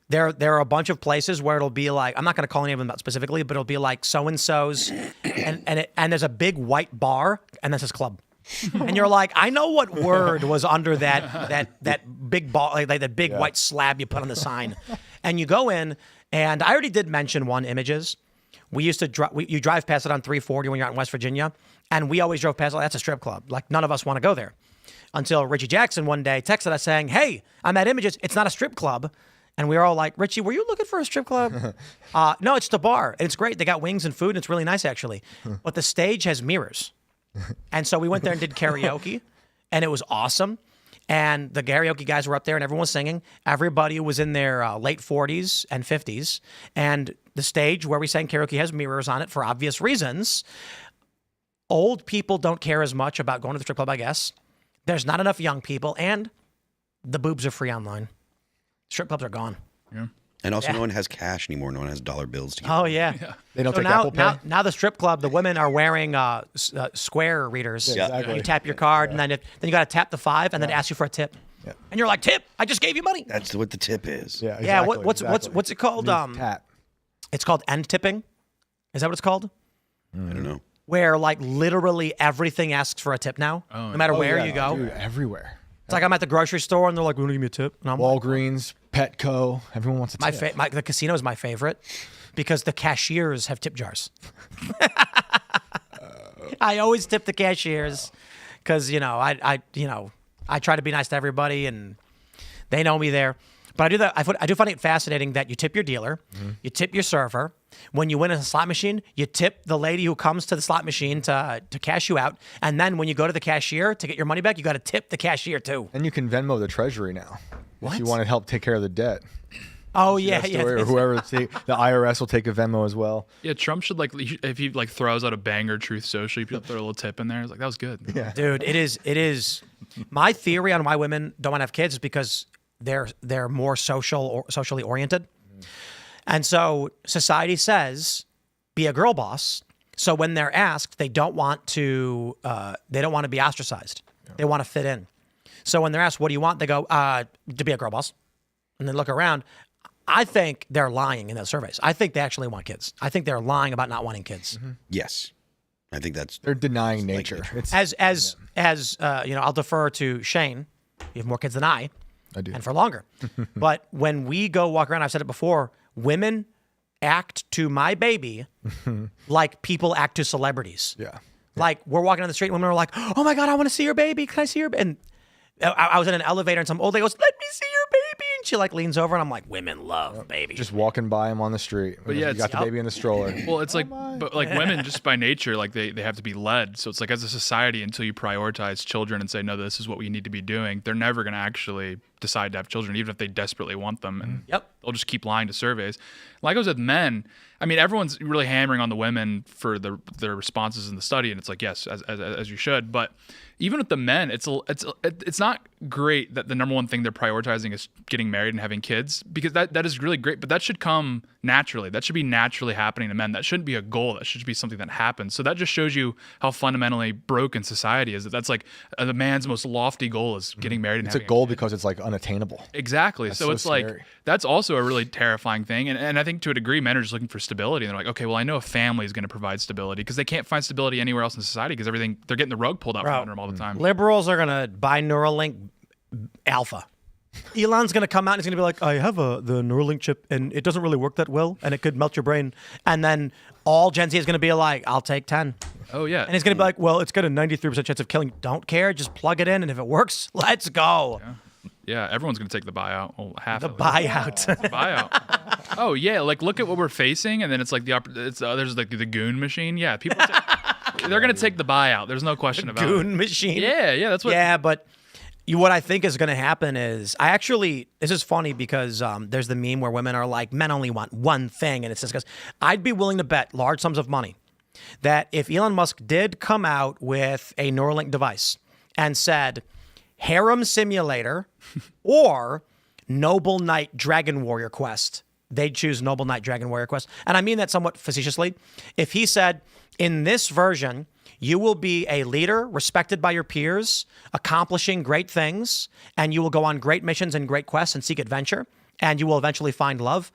There are a bunch of places where it'll be like, I'm not going to call any of them out specifically, but it'll be like so-and-so's and there's a big white bar and that says club. And you're like, I know what word was under that big ball, like that big white slab you put on the sign. And you go in, and I already did mention one, Images. We used to you drive past it on 340 when you're out in West Virginia, and we always drove past it. That's a strip club. Like, none of us want to go there. Until Richie Jackson one day texted us saying, hey, I'm at Images. It's not a strip club. And we were all like, Richie, were you looking for a strip club? No, it's the bar. And it's great. They got wings and food, and it's really nice, actually. But the stage has mirrors. And so we went there and did karaoke, and it was awesome. And the karaoke guys were up there, and everyone was singing. Everybody was in their late 40s and 50s. And the stage where we sang karaoke has mirrors on it for obvious reasons. Old people don't care as much about going to the strip club, I guess. There's not enough young people, and the boobs are free online. Strip clubs are gone. Yeah. And also, no one has cash anymore. No one has dollar bills to give. Oh, yeah. They don't So take Apple Pay. now the strip club, the women are wearing square readers. Yeah, exactly. You tap your card, and then you got to tap the 5, and then ask you for a tip. Yeah. And you're like, tip? I just gave you money. That's what the tip is. Yeah, Yeah. exactly, What's it called? Tap. It's called end tipping. Is that what it's called? I don't know. Where like literally everything asks for a tip now, no matter where yeah, you go. dude, everywhere. It's like I'm at the grocery store and they're like, "We want to give me a tip." And I'm like, Walgreens, Petco, everyone wants a tip. the casino is my favorite because the cashiers have tip jars. I always tip the cashiers because I try to be nice to everybody and they know me there. But I do that. I do find it fascinating that you tip your dealer, you tip your server. When you win a slot machine, you tip the lady who comes to the slot machine to cash you out. And then when you go to the cashier to get your money back, you got to tip the cashier too. And you can Venmo the Treasury now. What? If you want to help take care of the debt. Oh yeah, That yeah. story, or whoever, the IRS will take a Venmo as well. Yeah, Trump should if he throws out a banger Truth Social, you should throw a little tip in there. It's like, that was good. Yeah. Dude, it is. My theory on why women don't want to have kids is because they're more socially oriented. And so society says, be a girl boss. So when they're asked, they don't want to be ostracized. They want to fit in. So when they're asked, what do you want? They go, to be a girl boss. And then look around. I think they're lying in those surveys. I think they actually want kids. I think they're lying about not wanting kids. Yes. I think they're denying nature. It's, As I'll defer to Shane. You have more kids than I do. And for longer. But when we go walk around, I've said it before, women act to my baby like people act to celebrities. Yeah. Like we're walking down the street and women are like, oh my God, I want to see your baby. Can I see your baby? And I was in an elevator and some old lady goes, let me see your baby. And she like leans over and I'm like, women love babies. just walking by him on the street. But yeah, you got the baby in the stroller. Well, it's like, but like women just by nature, like they have to be led. So it's like as a society, until you prioritize children and say, no, this is what we need to be doing, they're never going to actually decide to have children, even if they desperately want them. And they'll just keep lying to surveys. Like I was with men, I mean, everyone's really hammering on the women for their responses in the study. And it's like, yes, as you should. But even with the men, it's not great that the number one thing they're prioritizing is getting married and having kids, because that is really great, but that should come naturally. That should be naturally happening to men. That shouldn't be a goal. That should be something that happens. So that just shows you how fundamentally broken society is. That's like the man's most lofty goal is getting married and It's having a goal because it's like unattainable. Exactly. So it's scary. like, that's also a really terrifying thing. And I think to a degree, men are just looking for stability. And they're like, okay, well, I know a family is going to provide stability, because they can't find stability anywhere else in society, because they're getting the rug pulled out from under them all the time. Liberals are going to buy Neuralink Alpha. Elon's going to come out and he's going to be like, I have the Neuralink chip and it doesn't really work that well and it could melt your brain. And then all Gen Z is going to be like, I'll take 10. Oh, yeah. And he's going to be like, well, it's got a 93% chance of killing. Don't care. Just plug it in. And if it works, let's go. Yeah, everyone's going to take the buyout. Well, half The of it. buyout. The buyout. Oh, yeah. Like, look at what we're facing. And then it's like there's like the goon machine. Yeah, people they're going to take the buyout. There's no question about it. Goon machine. Yeah, that's what. Yeah, but what I think is going to happen is this is funny because there's the meme where women are like, men only want one thing. And it's just because I'd be willing to bet large sums of money that if Elon Musk did come out with a Neuralink device and said, harem simulator or Noble Knight Dragon Warrior Quest, they'd choose Noble Knight Dragon Warrior Quest. And I mean that somewhat facetiously. If he said, in this version, you will be a leader respected by your peers, accomplishing great things, and you will go on great missions and great quests and seek adventure. and you will eventually find love.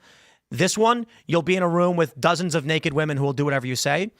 This one, you'll be in a room with dozens of naked women who will do whatever you say.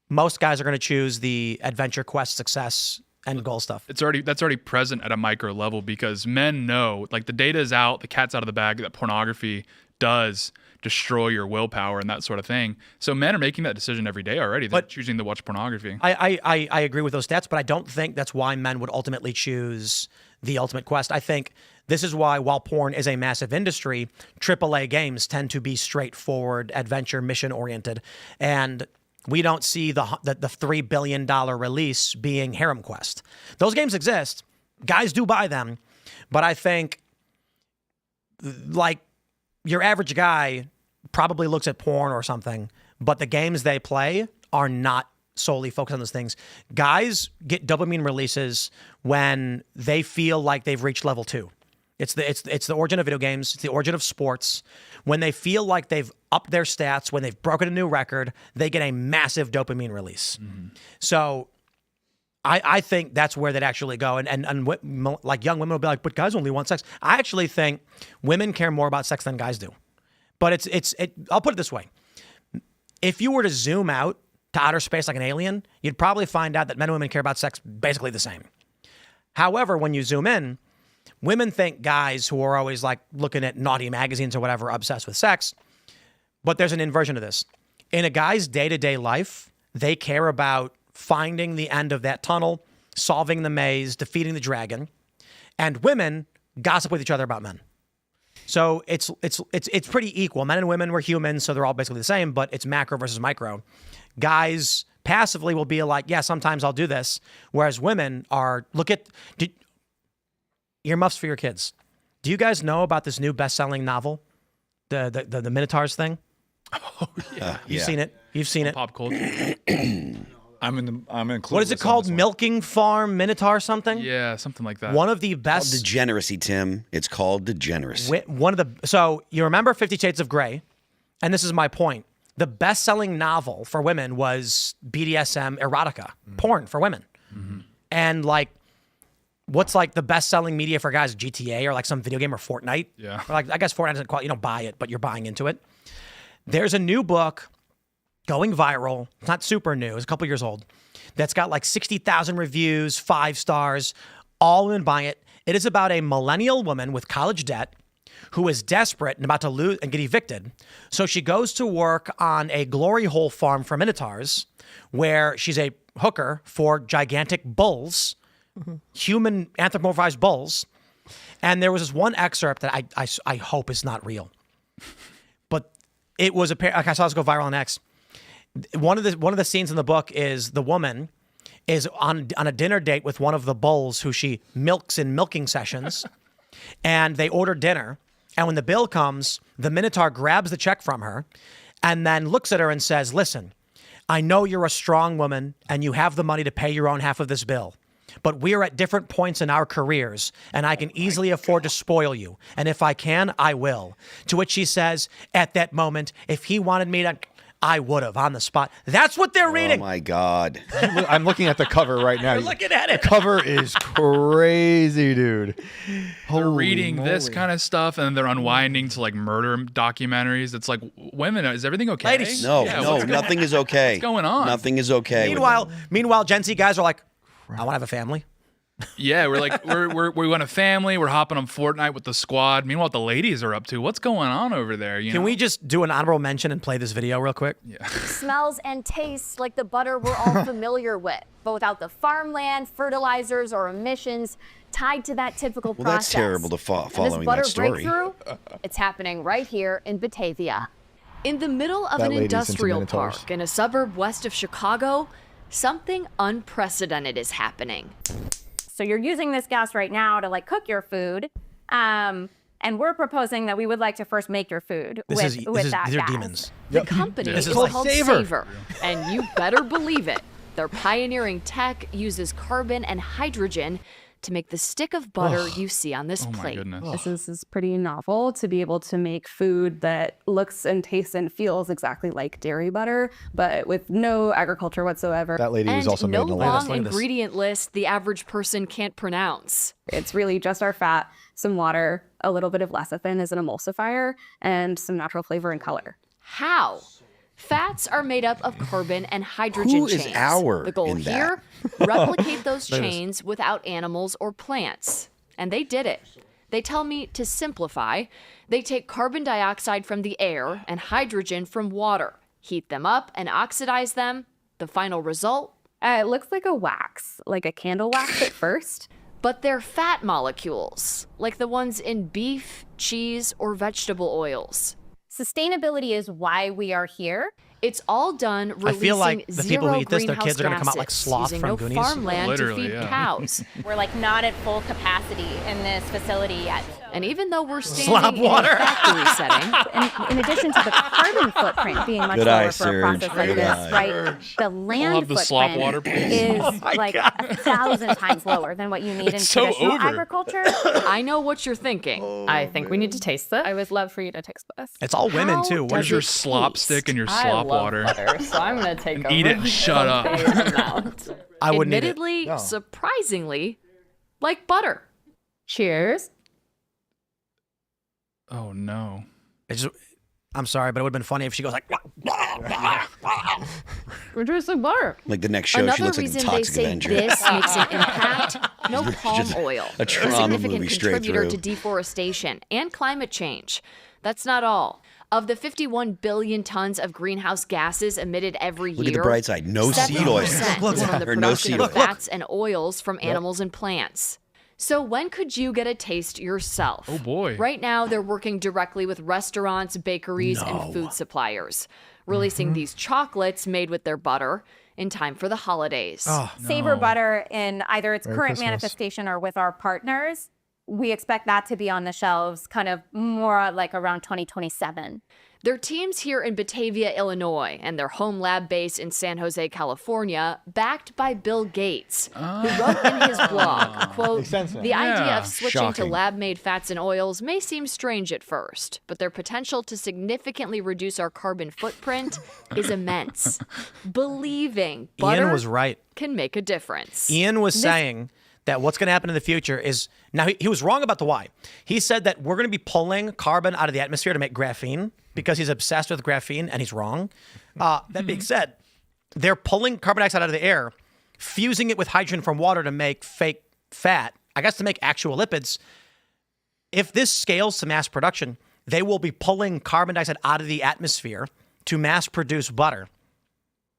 Most guys are going to choose the adventure quest success and goal stuff. That's already present at a micro level because men know, like the data is out, the cat's out of the bag, that pornography does destroy your willpower and that sort of thing. So men are making that decision every day already. They're choosing to watch pornography. I agree with those stats, but I don't think that's why men would ultimately choose the ultimate quest. I think this is why, while porn is a massive industry, AAA games tend to be straightforward, adventure, mission-oriented. And we don't see the $3 billion release being Harem Quest. Those games exist. Guys do buy them. But I think, like, your average guy probably looks at porn or something, but the games they play are not solely focused on those things. Guys get dopamine releases when they feel like they've reached level 2. It's the origin of video games. It's the origin of sports. When they feel like they've upped their stats, when they've broken a new record, they get a massive dopamine release. Mm-hmm. So I think that's where they'd actually go. And like young women will be like, but guys only want sex. I actually think women care more about sex than guys do. But I'll put it this way. If you were to zoom out to outer space like an alien, you'd probably find out that men and women care about sex basically the same. However, when you zoom in, women think guys who are always like looking at naughty magazines or whatever are obsessed with sex. But there's an inversion of this. In a guy's day-to-day life, they care about finding the end of that tunnel, solving the maze, defeating the dragon. And women gossip with each other about men. So it's pretty equal. Men and women were humans, so they're all basically the same, but it's macro versus micro. Guys passively will be like, yeah, sometimes I'll do this. Whereas women are, earmuffs for your kids. Do you guys know about this new best-selling novel, the Minotaurs thing? Oh, yeah. You've seen it. You've seen it. Pop culture. I'm in. What is it called? Milking Farm Minotaur something? Yeah, something like that. One of the best. Degeneracy, Tim. It's called Degeneracy. So you remember 50 Shades of Grey, and this is my point. The best-selling novel for women was BDSM erotica, porn for women, and like. What's like the best-selling media for guys? GTA or like some video game or Fortnite? Yeah. Or like I guess Fortnite doesn't quite, you don't buy it, but you're buying into it. There's a new book going viral. It's not super new. It's a couple years old. That's got like 60,000 reviews, 5 stars. All women buying it. It is about a millennial woman with college debt who is desperate and about to lose and get evicted. So she goes to work on a glory hole farm for minotaurs where she's a hooker for gigantic bulls. Human anthropomorphized bulls. And there was this one excerpt that I hope is not real. But it was like I saw this go viral on X. One of the scenes in the book is the woman is on a dinner date with one of the bulls who she milks in milking sessions. And they order dinner. And when the bill comes, the Minotaur grabs the check from her and then looks at her and says, listen, I know you're a strong woman and you have the money to pay your own half of this bill. But we're at different points in our careers, and I can easily afford to spoil you. And if I can, I will. To which she says, at that moment, if he wanted me to, I would have on the spot. That's what they're reading. Oh, my God. I'm looking at the cover right now. You're looking at it. The cover is crazy, dude. They're reading this kind of stuff, and they're unwinding to like murder documentaries. It's like, women, is everything okay? Ladies. No, Yeah, nothing is okay. What's going on? Nothing is okay. Meanwhile, Gen Z guys are like, I want to have a family. Yeah, we're like we want a family. We're hopping on Fortnite with the squad. Meanwhile, what the ladies are up to? What's going on over there? Can we just do an honorable mention and play this video real quick? Yeah. Smells and tastes like the butter we're all familiar with, but without the farmland, fertilizers, or emissions tied to that typical process. Well, that's terrible to following that that story. Breakthrough, it's happening right here in Batavia. In the middle of That an lady's into industrial minotaurs. park in a suburb west of Chicago, something unprecedented is happening. So you're using this gas right now to like cook your food. And we're proposing that we would like to first make your food with that these are gas. demons. The company This is is like called Savor. Savor, and you better believe it. Their pioneering tech uses carbon and hydrogen to make the stick of butter you see on this Oh my plate. goodness. This is pretty novel to be able to make food that looks and tastes and feels exactly like dairy butter, but with no agriculture whatsoever. That lady was And also no made in long Look at this. ingredient list the average person can't pronounce. It's really just our fat, some water, a little bit of lecithin as an emulsifier, and some natural flavor and color. How? Fats are made up of carbon and hydrogen Who chains. is our The goal in here, replicate those chains without animals or plants. And they did it. They tell me to simplify. They take carbon dioxide from the air and hydrogen from water, heat them up and oxidize them. The final result? It looks like a wax, like a candle wax at first. But they're fat molecules, like the ones in beef, cheese, or vegetable oils. Sustainability is why we are here. It's all done releasing I feel like the people who zero eat this, their greenhouse kids are going to come out like gases, Sloth using from no Goonies. farmland to Literally, feed yeah. cows. We're like not at full capacity in this facility yet. And even though we're Slop standing in water. a factory setting, And in addition to the carbon footprint being much Good lower eye, for a Serge. process like Good this, eye. right? The land have the slop footprint water, please. is like 1,000 times lower than what you need in It's so traditional over. agriculture. I know what you're thinking. I think we need to taste this. I would love for you to taste this. It's all women How too. What does is Where's your it slop taste? stick and your slop water? so I'm gonna take Eat it and shut up. I wouldn't eat it. Admittedly, No. surprisingly, like butter. Cheers. Oh no. It's just, I'm sorry, but it would have been funny if she goes like, We're tasting butter. Like the next show, she Another looks like the reason they Toxic say Avenger. this makes an impact: no palm oil, a trauma significant movie straight contributor through. to deforestation and climate change. That's not all. Of the 51 billion tons of greenhouse gases emitted every Look year, at the bright side. No seed oil. 7% is from the Or no production seed of oil. fats and oils from animals and plants. So when could you get a taste yourself? Oh, boy. Right now, they're working directly with restaurants, bakeries, and food suppliers, releasing these chocolates made with their butter in time for the holidays. Savor butter in either its current Christmas. manifestation or with our partners. We expect that to be on the shelves kind of more like around 2027. Their teams here in Batavia, Illinois, and their home lab base in San Jose, California, backed by Bill Gates, who wrote in his blog, quote, Makes sense now. the idea Yeah. of switching Shocking. to lab-made fats and oils may seem strange at first, but their potential to significantly reduce our carbon footprint is immense. Believing butter Ian was right. can make a difference. Ian was saying that what's going to happen in the future is, now he was wrong about the why. He said that we're going to be pulling carbon out of the atmosphere to make graphene because he's obsessed with graphene, and he's wrong. That being said, they're pulling carbon dioxide out of the air, fusing it with hydrogen from water to make fake fat, I guess to make actual lipids. If this scales to mass production, they will be pulling carbon dioxide out of the atmosphere to mass produce butter.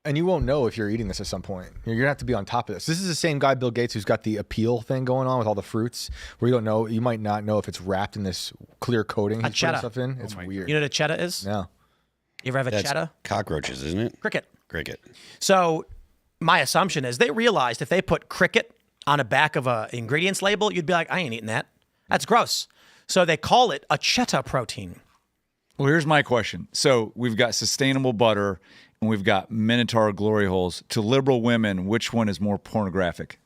And you won't know if you're eating this at some point. You're gonna have to be on top of this. This is the same guy, Bill Gates, who's got the appeal thing going on with all the fruits, where you don't know, you might not know if it's wrapped in this clear coating he's putting cheddar. stuff in. It's weird. You know what a cheddar is? No. You ever have a That's cheddar? cockroaches, isn't it? Cricket. Cricket. So my assumption is they realized if they put cricket on the back of a ingredients label, you'd be like, I ain't eating that. That's gross. So they call it a cheddar protein. Well, here's my question. So we've got sustainable butter and we've got Minotaur glory holes. To liberal women, which one is more pornographic?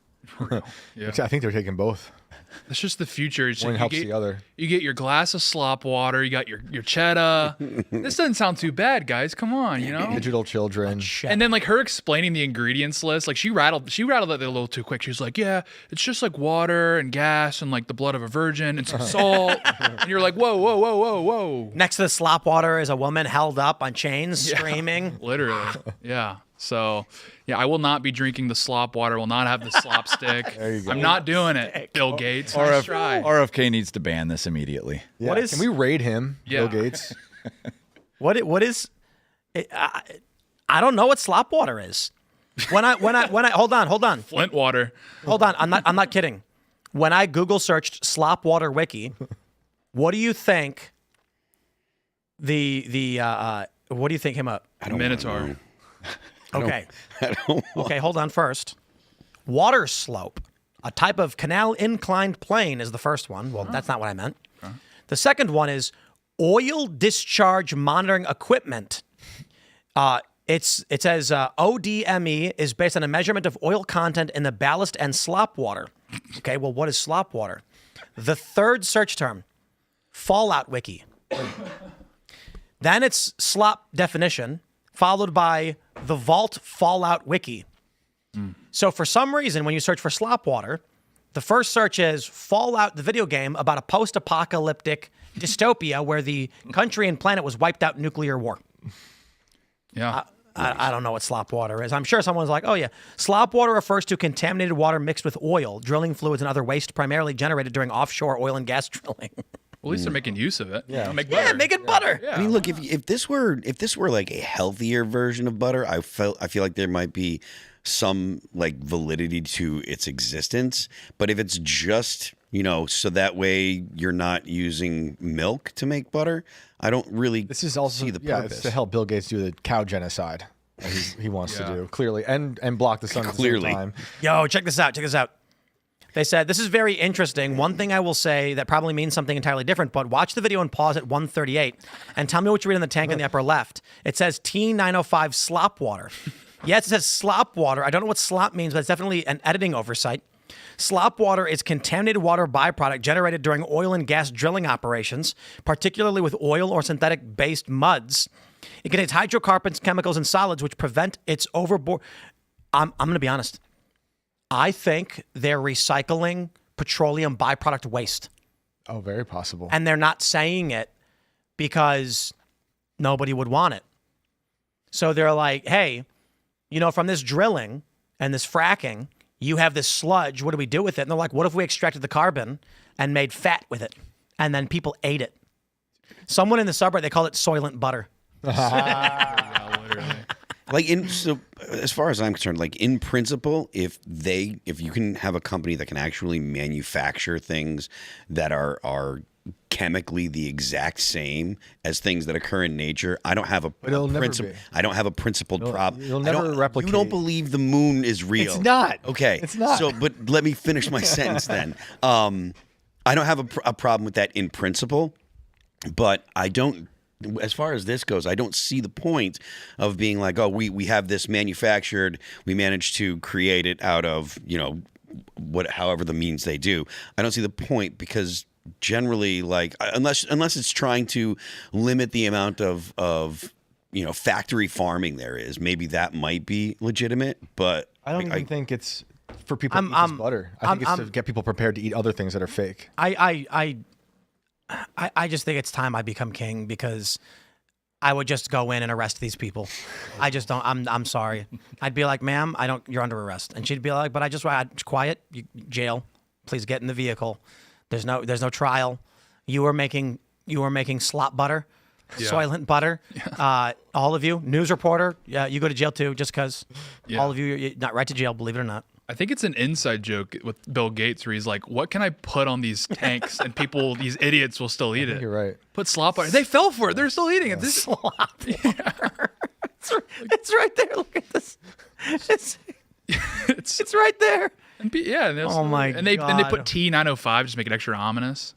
Yeah. I think they're taking both. That's just the future. It's One like helps you the other. You get your glass of slop water. You got your cheddar. This doesn't sound too bad, guys. Come on, you know. Digital children. And then like her explaining the ingredients list, like she rattled it a little too quick. She was like, "Yeah, it's just like water and gas and like the blood of a virgin and some salt." And you're like, "Whoa, whoa, whoa, whoa, whoa!" Next to the slop water is a woman held up on chains, screaming. Literally, yeah. So, yeah, I will not be drinking the slop water. Will not have the slop stick. There you go. I'm not doing it, Bill Gates. Nice try. RFK needs to ban this immediately. Yeah. What is- Can we raid him, Yeah. Bill Gates? What is? I don't know what slop water is. When I hold on. Flint water. Hold on. I'm not kidding. When I Google searched slop water wiki, what do you think? What do you think came up? Minotaur. Okay. Okay, hold on first. Water slope, a type of canal inclined plane, is the first one. Well, that's not what I meant. The second one is oil discharge monitoring equipment. It says ODME is based on a measurement of oil content in the ballast and slop water. Okay, well, what is slop water? The third search term, Fallout Wiki. Then it's slop definition, followed by the Vault Fallout Wiki. So for some reason, when you search for slop water, The first search is Fallout, the video game about a post-apocalyptic dystopia where the country and planet was wiped out in nuclear war. Yeah. I don't know what slop water is. I'm sure someone's like, oh, yeah. Slop water refers to contaminated water mixed with oil, drilling fluids, and other waste primarily generated during offshore oil and gas drilling. Well, at least they're making use of it. Yeah. Make butter. Making butter. Yeah. I mean, look, if this were like a healthier version of butter, I feel like there might be some like validity to its existence. But if it's just, so that way you're not using milk to make butter, I don't really This is also see the yeah, purpose. it's to help Bill Gates do the cow genocide that he wants to do clearly, and block the sun Clearly. at the same time. Yo, check this out. They said, this is very interesting. One thing I will say that probably means something entirely different, but watch the video and pause at 138 and tell me what you read in the tank in the upper left. It says T905 slop water. Yes, it says slop water. I don't know what slop means, but it's definitely an editing oversight. Slop water is contaminated water byproduct generated during oil and gas drilling operations, particularly with oil or synthetic-based muds. It contains hydrocarbons, chemicals, and solids which prevent its overboard. I'm going to be honest. I think they're recycling petroleum byproduct waste. Oh, very possible. And they're not saying it because nobody would want it. So they're like, hey, from this drilling and this fracking, you have this sludge. What do we do with it? And they're like, what if we extracted the carbon and made fat with it? And then people ate it. Someone in the subreddit, they call it soylent butter. Yeah, literally. So as far as I'm concerned, like in principle, if you can have a company that can actually manufacture things that are chemically the exact same as things that occur in nature, I don't have a I don't have a principled problem. You'll never replicate. You don't believe the moon is real. It's not. Okay. It's not. So, but let me finish my sentence then. I don't have a problem with that in principle, but I don't. As far as this goes, I don't see the point of being like, oh, we have this manufactured, we managed to create it out of, however the means they do. I don't see the point because generally, like, unless it's trying to limit the amount of factory farming there is, maybe that might be legitimate, but I don't even think it's for people to eat this butter. I think it's to get people prepared to eat other things that are fake. I just think it's time I become king because I would just go in and arrest these people. I just don't. I'm sorry. I'd be like, ma'am, you're under arrest, and she'd be like, but quiet, jail. Please get in the vehicle. There's no trial. You were making slop butter, soylent butter. All of you, news reporter, you go to jail too, just because. Yeah. All of you're not right to jail. Believe it or not. I think it's an inside joke with Bill Gates where he's like, what can I put on these tanks and these idiots will still eat it? You're right. Put slop on it. They fell for it. They're still eating it. This slop water. It's right there. Look at this. It's right there. And they put T905 just to make it extra ominous.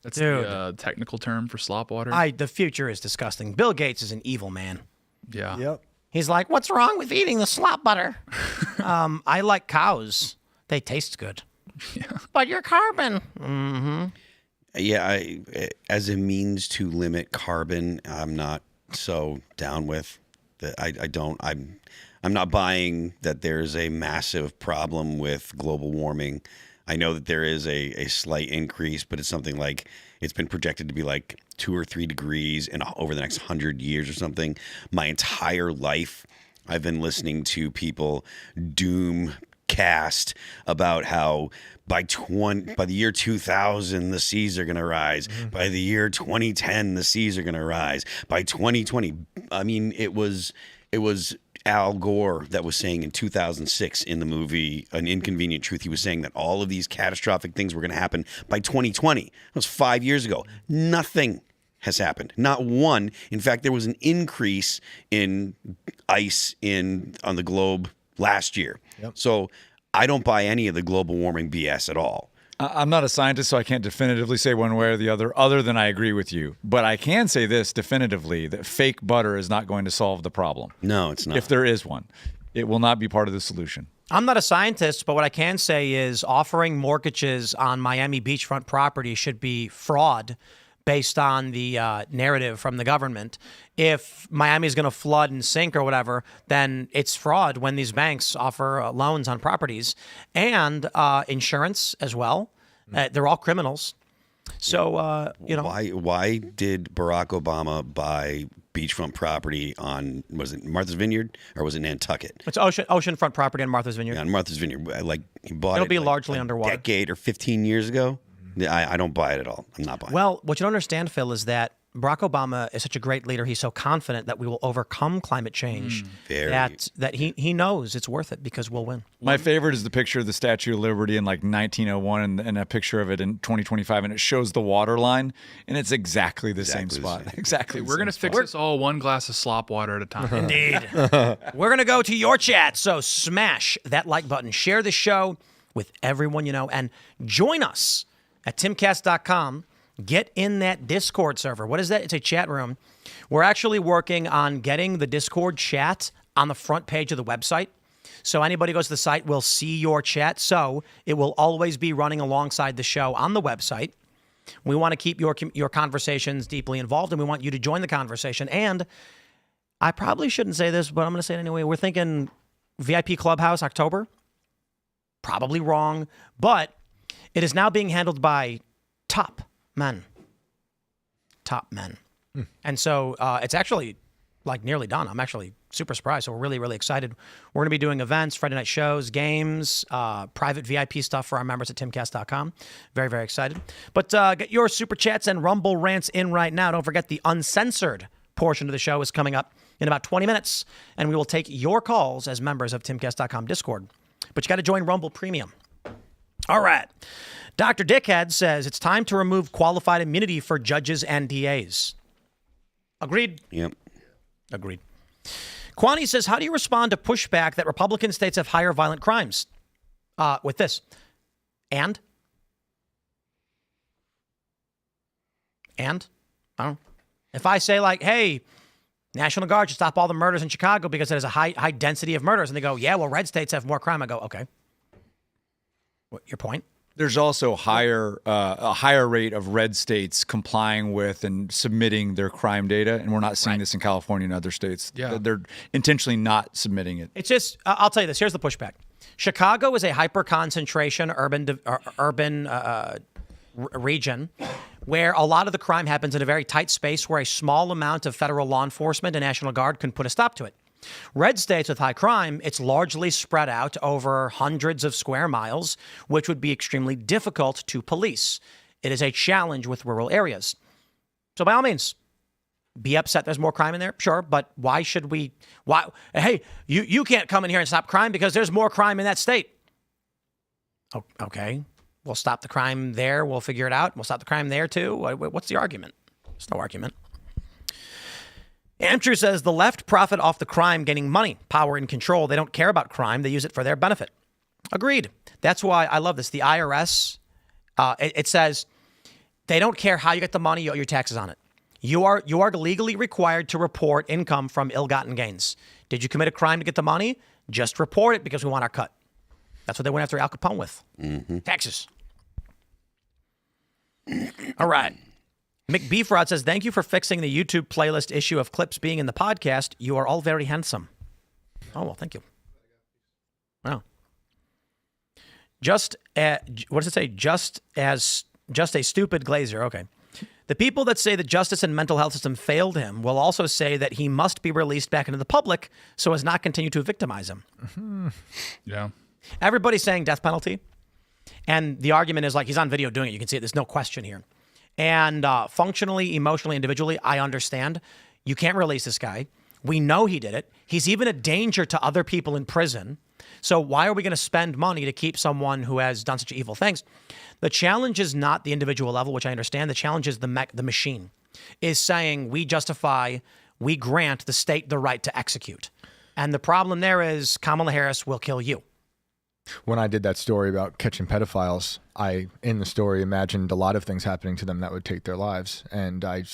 That's the technical term for slop water. The future is disgusting. Bill Gates is an evil man. Yeah. Yep. He's like, what's wrong with eating the slop butter? I like cows. They taste good. Yeah. But you're carbon. Mm-hmm. Yeah, as a means to limit carbon, I'm not so down with that. I'm not buying that there's a massive problem with global warming. I know that there is a slight increase, but it's something like it's been projected to be like 2 or 3 degrees over the next 100 years or something. My entire life, I've been listening to people doomcast about how by the year 2000 the seas are going to rise. Mm-hmm. By the year 2010 the seas are going to rise. By 2020, I mean, it was Al Gore that was saying in 2006 in the movie An Inconvenient Truth, he was saying that all of these catastrophic things were going to happen by 2020. That was 5 years ago. Nothing has happened. Not one. In fact, there was an increase in ice on the globe last year. Yep. So I don't buy any of the global warming BS at all. I'm not a scientist, so I can't definitively say one way or the other than I agree with you. But I can say this definitively, that fake butter is not going to solve the problem. No, it's not. If there is one, it will not be part of the solution. I'm not a scientist, but what I can say is offering mortgages on Miami beachfront property should be fraud based on the narrative from the government. If Miami is going to flood and sink or whatever, then it's fraud when these banks offer loans on properties and insurance as well. They're all criminals. So, you know. Why did Barack Obama buy beachfront property on, was it Martha's Vineyard or was it Nantucket? It's oceanfront property on Martha's Vineyard. Yeah, on Martha's Vineyard. Like, he bought It'll it be like largely a underwater. decade or 15 years ago. I don't buy it at all. I'm not buying it. Well, what you don't understand, Phil, is that Barack Obama is such a great leader. He's so confident that we will overcome climate change that he knows it's worth it because we'll win. My favorite is the picture of the Statue of Liberty in like 1901 and a picture of it in 2025, and it shows the water line, and it's exactly the same spot. Exactly. We're going to fix this all one glass of slop water at a time. Indeed. We're going to go to your chat, so smash that like button. Share the show with everyone you know, and join us at timcast.com. Get in that Discord server. What is that? It's a chat room. We're actually working on getting the Discord chat on the front page of the website. So anybody who goes to the site will see your chat. So it will always be running alongside the show on the website. We want to keep your conversations deeply involved, and we want you to join the conversation. And I probably shouldn't say this, but I'm going to say it anyway. We're thinking VIP Clubhouse October. Probably wrong, but it is now being handled by top men. And so it's actually like nearly done. I'm actually super surprised. So we're really, really excited. We're going to be doing events, Friday night shows, games, private VIP stuff for our members at timcast.com. Very, very excited. But get your super chats and Rumble rants in right now. Don't forget the uncensored portion of the show is coming up in about 20 minutes, and we will take your calls as members of timcast.com Discord. But you got to join Rumble Premium. All right. Dr. Dickhead says it's time to remove qualified immunity for judges and DAs. Agreed? Yep. Agreed. Kwani says, how do you respond to pushback that Republican states have higher violent crimes? With this. And? I don't know. If I say like, hey, National Guard should stop all the murders in Chicago because there's a high density of murders. And they go, yeah, well, red states have more crime. I go, okay. What, your point? There's also a higher rate of red states complying with and submitting their crime data, and we're not seeing this in California and other states. Yeah. They're intentionally not submitting it. It's just, I'll tell you this. Here's the pushback. Chicago is a hyper-concentration urban region where a lot of the crime happens in a very tight space where a small amount of federal law enforcement and National Guard can put a stop to it. Red states with high crime, it's largely spread out over hundreds of square miles, which would be extremely difficult to police. It is a challenge with rural areas. So by all means, be upset there's more crime in there, sure, but why should we? Why? Hey, you can't come in here and stop crime because there's more crime in that state. Oh, okay, we'll stop the crime there. We'll figure it out. We'll stop the crime there too. What's the argument? There's no argument. Andrew says the left profit off the crime getting money, power, and control. They don't care about crime. They use it for their benefit. Agreed. That's why I love this. The IRS, it says they don't care how you get the money, you owe your taxes on it. You are legally required to report income from ill-gotten gains. Did you commit a crime to get the money? Just report it because we want our cut. That's what they went after Al Capone with. Mm-hmm. Taxes. All right. McBeefrod says, thank you for fixing the YouTube playlist issue of clips being in the podcast. You are all very handsome. Oh, well, thank you. Wow. What does it say? Just a stupid glazer. Okay. The people that say the justice and mental health system failed him will also say that he must be released back into the public so as not continue to victimize him. Mm-hmm. Yeah. Everybody's saying death penalty. And the argument is like, he's on video doing it. You can see it. There's no question here. And functionally, emotionally, individually, I understand. You can't release this guy. We know he did it. He's even a danger to other people in prison. So why are we going to spend money to keep someone who has done such evil things? The challenge is not the individual level, which I understand. The challenge is the machine is saying we grant the state the right to execute. And the problem there is Kamala Harris will kill you. When I did that story about catching pedophiles, I, in the story, imagined a lot of things happening to them that would take their lives. And I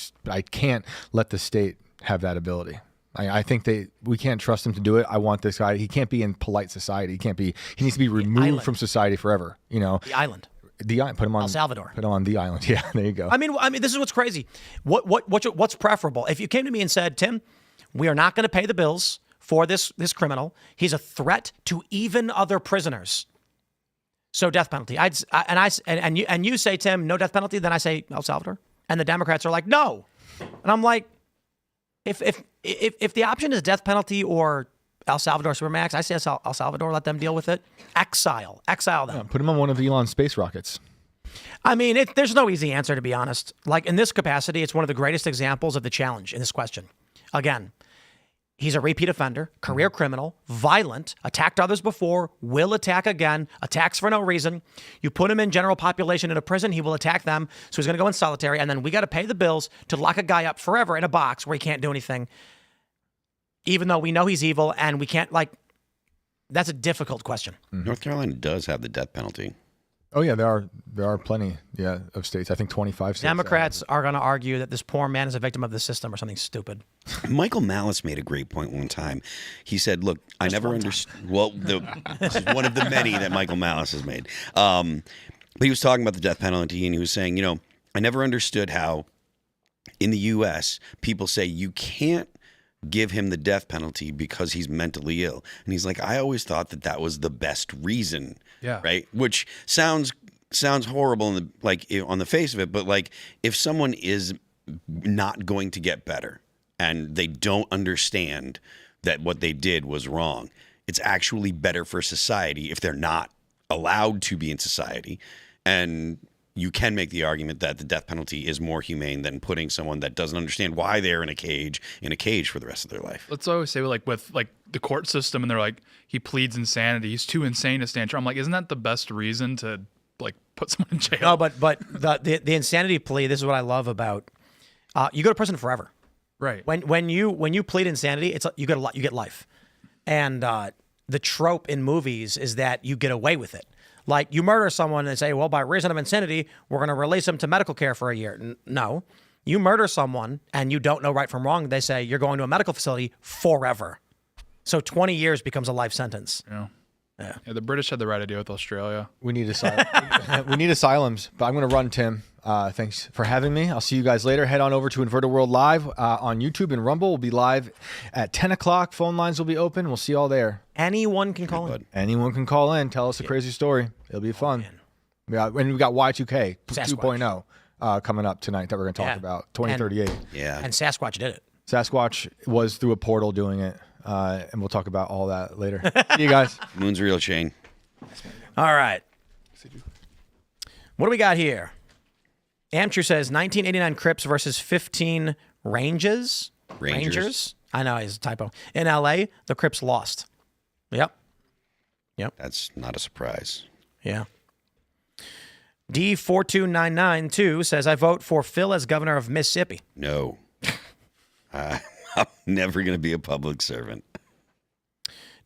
can't let the state have that ability. I think we can't trust him to do it. I want this guy. He can't be in polite society. He needs to be removed from society forever. You know, the island. Put him on El Salvador. Put him on the island. Yeah, there you go. I mean, this is what's crazy. What's preferable? If you came to me and said, Tim, we are not going to pay the bills for this criminal. He's a threat to even other prisoners. So death penalty. And you say, Tim, no death penalty. Then I say El Salvador, and the Democrats are like, no. And I'm like, if the option is death penalty or El Salvador Supermax, I say El Salvador. Let them deal with it. Exile them. Yeah, put him on one of Elon's space rockets. I mean, there's no easy answer, to be honest. Like, in this capacity, it's one of the greatest examples of the challenge in this question. Again, he's a repeat offender, career criminal, violent, attacked others before, will attack again, attacks for no reason. You put him in general population in a prison, he will attack them, so he's going to go in solitary, and then we got to pay the bills to lock a guy up forever in a box where he can't do anything, even though we know he's evil, and we can't, like, that's a difficult question. North Carolina does have the death penalty. Oh yeah, there are plenty, of states. I think 25 states. Democrats are going to argue that this poor man is a victim of the system or something stupid. Michael Malice made a great point one time. He said, "Look, I never understood." Well, this is one of the many that Michael Malice has made. But he was talking about the death penalty, and he was saying, I never understood how in the U.S. people say you can't give him the death penalty because he's mentally ill. And he's like, I always thought that was the best reason. Yeah. Right. Which sounds horrible on the face of it. But like, if someone is not going to get better and they don't understand that what they did was wrong, it's actually better for society if they're not allowed to be in society. And you can make the argument that the death penalty is more humane than putting someone that doesn't understand why they're in a cage for the rest of their life. Let's always say with the court system, and they're like, he pleads insanity. He's too insane to stand trial. I'm like, isn't that the best reason to like put someone in jail? No, but the insanity plea. This is what I love about. You go to prison forever. Right. When you plead insanity, you get life, and the trope in movies is that you get away with it. Like, you murder someone and say, well, by reason of insanity, we're going to release him to medical care for a year. No. You murder someone and you don't know right from wrong, they say you're going to a medical facility forever. So 20 years becomes a life sentence. Yeah. The British had the right idea with Australia. We need asylum. We need asylums. But I'm going to run, Tim. Thanks for having me. I'll see you guys later. Head on over to Inverted World Live on YouTube and Rumble. We'll be live at 10 o'clock. Phone lines will be open. We'll see you all there. Anyone can call in. Anyone can call in. Tell us a crazy story. It'll be fun. And we got Y2K 2.0 coming up tonight that we're going to talk about. 2038. And Sasquatch did it. Sasquatch was through a portal doing it. And we'll talk about all that later. See you guys. Moon's real, Shane. All right. What do we got here? Amtrue says 1989 Crips versus 15 Rangers. I know, it's a typo. In LA, the Crips lost. Yep. That's not a surprise. Yeah. D42992 says, I vote for Phil as governor of Mississippi. No. I'm never going to be a public servant.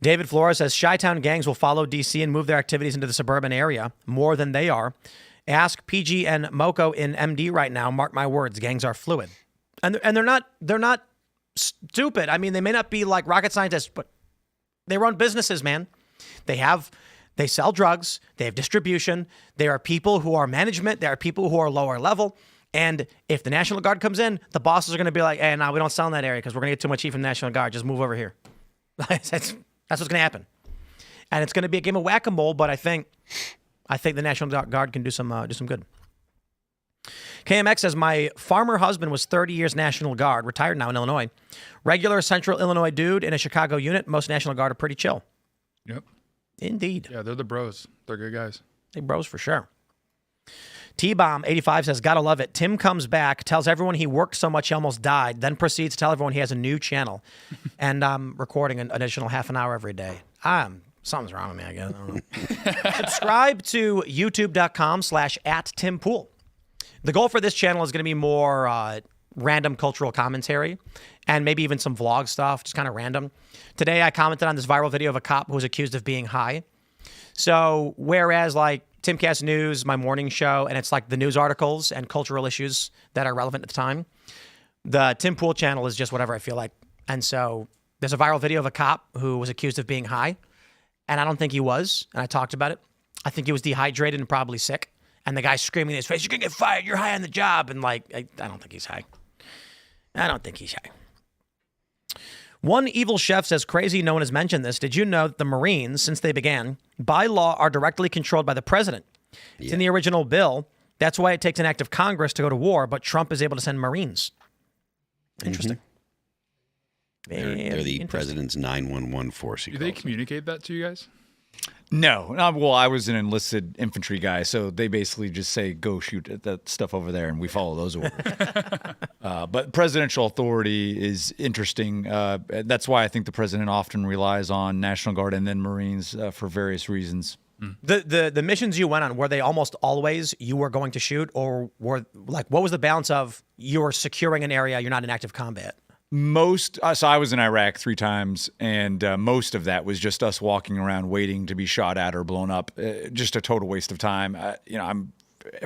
David Flores says, Chi-Town gangs will follow D.C. and move their activities into the suburban area more than they are. Ask PG and Moco in MD right now. Mark my words, gangs are fluid. And they're not stupid. I mean, they may not be like rocket scientists, but they run businesses, man. They sell drugs. They have distribution. There are people who are management. There are people who are lower level. And if the National Guard comes in, the bosses are going to be like, hey, no, we don't sell in that area because we're going to get too much heat from the National Guard. Just move over here. That's what's going to happen. And it's going to be a game of whack-a-mole, but I think the National Guard can do some good. KMX says, my farmer husband was 30 years National Guard, retired now in Illinois. Regular Central Illinois dude in a Chicago unit. Most National Guard are pretty chill. Yep. Indeed. Yeah, they're the bros. They're good guys. They bros for sure. T-Bomb85 says, gotta love it. Tim comes back, tells everyone he worked so much he almost died, then proceeds to tell everyone he has a new channel. And I'm recording an additional half an hour every day. Something's wrong with me, I guess. I don't know. Subscribe to youtube.com/@TimPool. The goal for this channel is going to be more random cultural commentary and maybe even some vlog stuff, just kind of random. Today, I commented on this viral video of a cop who was accused of being high. So whereas like Timcast News, my morning show, and it's like the news articles and cultural issues that are relevant at the time, the Tim Pool channel is just whatever I feel like. And so there's a viral video of a cop who was accused of being high. And I don't think he was. And I talked about it. I think he was dehydrated and probably sick. and the guy's screaming in his face, "You're gonna get fired. You're high on the job." And like, I don't think he's high. I don't think he's high. One evil chef says, crazy no one has mentioned this. Did you know that the Marines, since they began, by law, are directly controlled by the president? It's in the original bill. That's why it takes an act of Congress to go to war, but Trump is able to send Marines. Interesting. They're the president's 911 force. Do they communicate that to you guys? No. Well, I was an enlisted infantry guy, so they basically just say, go shoot at that stuff over there, and we follow those orders. But presidential authority is interesting. That's why I think the president often relies on National Guard and then Marines for various reasons. The missions you went on, were they almost always you were going to shoot, or were like, what was the balance of you're securing an area, you're not in active combat? So I was in Iraq 3 times, and most of that was just us walking around waiting to be shot at or blown up. Just a total waste of time. I'm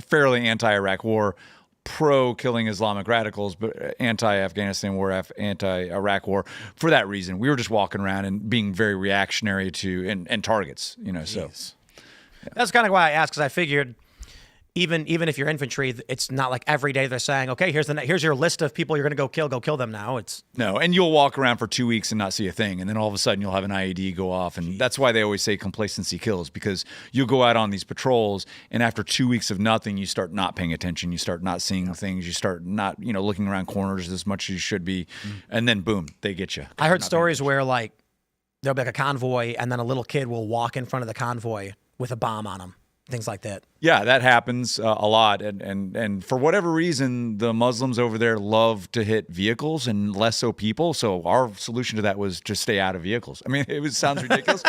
fairly anti-Iraq war, pro-killing Islamic radicals, but anti-Afghanistan war, anti-Iraq war. For that reason, we were just walking around and being very reactionary to and targets. So that's kind of why I asked, because I figured even if you're infantry, it's not like every day they're saying, okay, here's your list of people you're going to go kill them now. No, and you'll walk around for 2 weeks and not see a thing, and then all of a sudden you'll have an IED go off, and that's why they always say complacency kills, because you'll go out on these patrols, and after 2 weeks of nothing, you start not paying attention, you start not seeing things, you start not looking around corners as much as you should be, and then boom, they get you. I heard stories where like there'll be like a convoy, and then a little kid will walk in front of the convoy with a bomb on him. Things like that. Yeah, that happens a lot. And for whatever reason, the Muslims over there love to hit vehicles and less so people. So our solution to that was just stay out of vehicles. I mean, sounds ridiculous,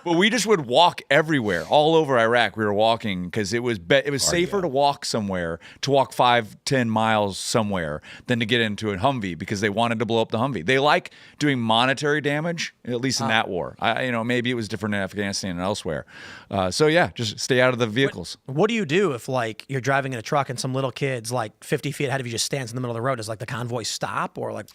but we just would walk everywhere, all over Iraq. We were walking because it was safer to walk somewhere, to walk 5-10 miles somewhere than to get into a Humvee, because they wanted to blow up the Humvee. They like doing monetary damage, at least in that war. Maybe it was different in Afghanistan and elsewhere. So yeah, just stay out of the vehicles. What do you do if like you're driving in a truck and some little kid's like 50 feet ahead of you just stands in the middle of the road? Does like the convoy stop, or like?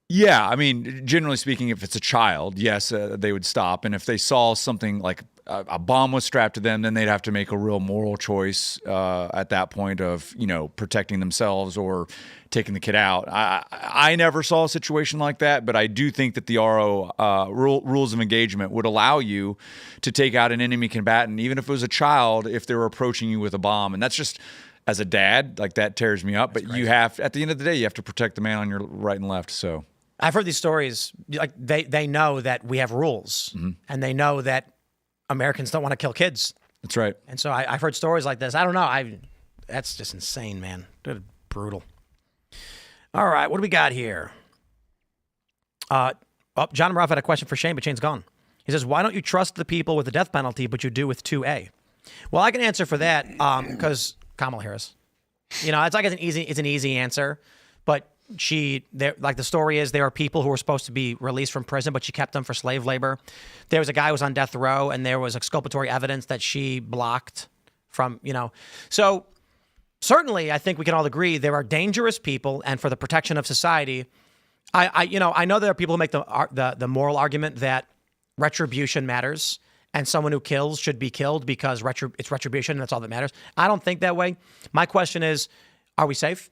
Yeah, I mean, generally speaking, if it's a child, yes, they would stop. And if they saw something like a bomb was strapped to them, then they'd have to make a real moral choice at that point of, protecting themselves or taking the kid out. I never saw a situation like that, but I do think that the RO rules of engagement would allow you to take out an enemy combatant, even if it was a child, if they were approaching you with a bomb. And that's just, as a dad, like that tears me up. But you have, at the end of the day, you have to protect the man on your right and left. So I've heard these stories, like they know that we have rules, and they know that Americans don't want to kill kids. That's right. And so I've heard stories like this. I don't know. That's just insane, man. Brutal. All right, what do we got here? John Ruff had a question for Shane, but Shane's gone. He says, why don't you trust the people with the death penalty, but you do with 2A? Well, I can answer for that because Kamala Harris. It's like it's an easy answer, but like the story is, there are people who were supposed to be released from prison, but she kept them for slave labor. There was a guy who was on death row, and there was exculpatory evidence that she blocked from, So certainly, I think we can all agree there are dangerous people, and for the protection of society, I know there are people who make the moral argument that retribution matters, and someone who kills should be killed because it's retribution, and that's all that matters. I don't think that way. My question is, are we safe?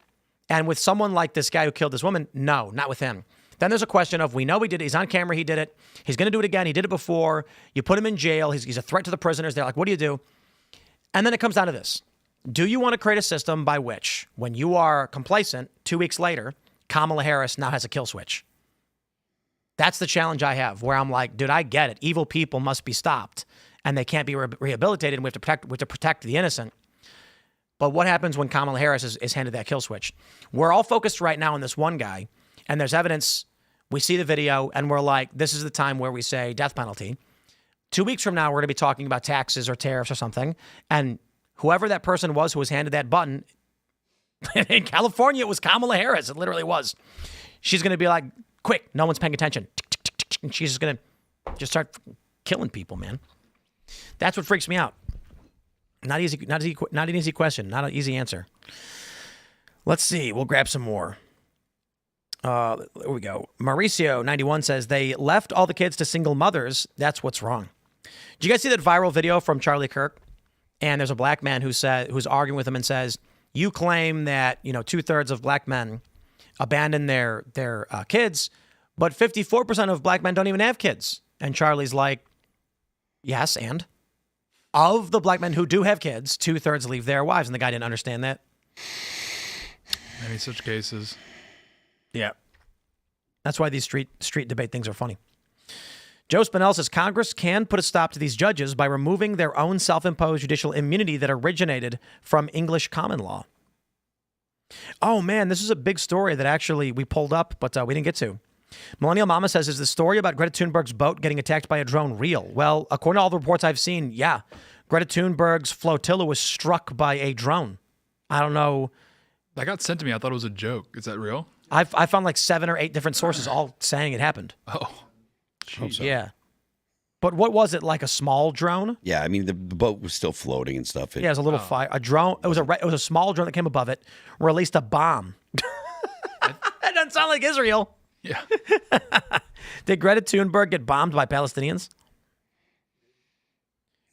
And with someone like this guy who killed this woman, no, not with him. Then there's a question of, we know he did it. He's on camera. He did it. He's going to do it again. He did it before. You put him in jail. He's a threat to the prisoners. They're like, what do you do? And then it comes down to this. Do you want to create a system by which, when you are complacent, 2 weeks later, Kamala Harris now has a kill switch? That's the challenge I have, where I'm like, dude, I get it. Evil people must be stopped, and they can't be rehabilitated, and we have to protect the innocent. But what happens when Kamala Harris is handed that kill switch? We're all focused right now on this one guy, and there's evidence. We see the video, and we're like, this is the time where we say death penalty. 2 weeks from now, we're going to be talking about taxes or tariffs or something, and whoever that person was who was handed that button, in California, it was Kamala Harris. It literally was. She's going to be like, quick, no one's paying attention. And she's just going to just start killing people, man. That's what freaks me out. Not an easy question, not an easy answer. Let's see. We'll grab some more. There we go. Mauricio91 says, they left all the kids to single mothers. That's what's wrong. Did you guys see that viral video from Charlie Kirk? and there's a black man who's arguing with him and says, "You claim that 2/3 of black men abandon their kids, but 54% of black men don't even have kids." And Charlie's like, "Yes, and of the black men who do have kids, 2/3 leave their wives," and the guy didn't understand that. Many such cases. Yeah. That's why these street debate things are funny. Joe Spinell says Congress can put a stop to these judges by removing their own self-imposed judicial immunity that originated from English common law. Oh, man, this is a big story that actually we pulled up, but we didn't get to. Millennial Mama says, is the story about Greta Thunberg's boat getting attacked by a drone real? Well, according to all the reports I've seen, yeah. Greta Thunberg's flotilla was struck by a drone. I don't know. That got sent to me. I thought it was a joke. Is that real? I found like 7 or 8 different sources all saying it happened. Oh, Hope so. Yeah. But what was it, like a small drone? Yeah, I mean the boat was still floating and stuff. Yeah, it was a little fire. A drone. It was a small drone that came above it, released a bomb. That doesn't sound like Israel. yeah. Did Greta Thunberg get bombed by Palestinians?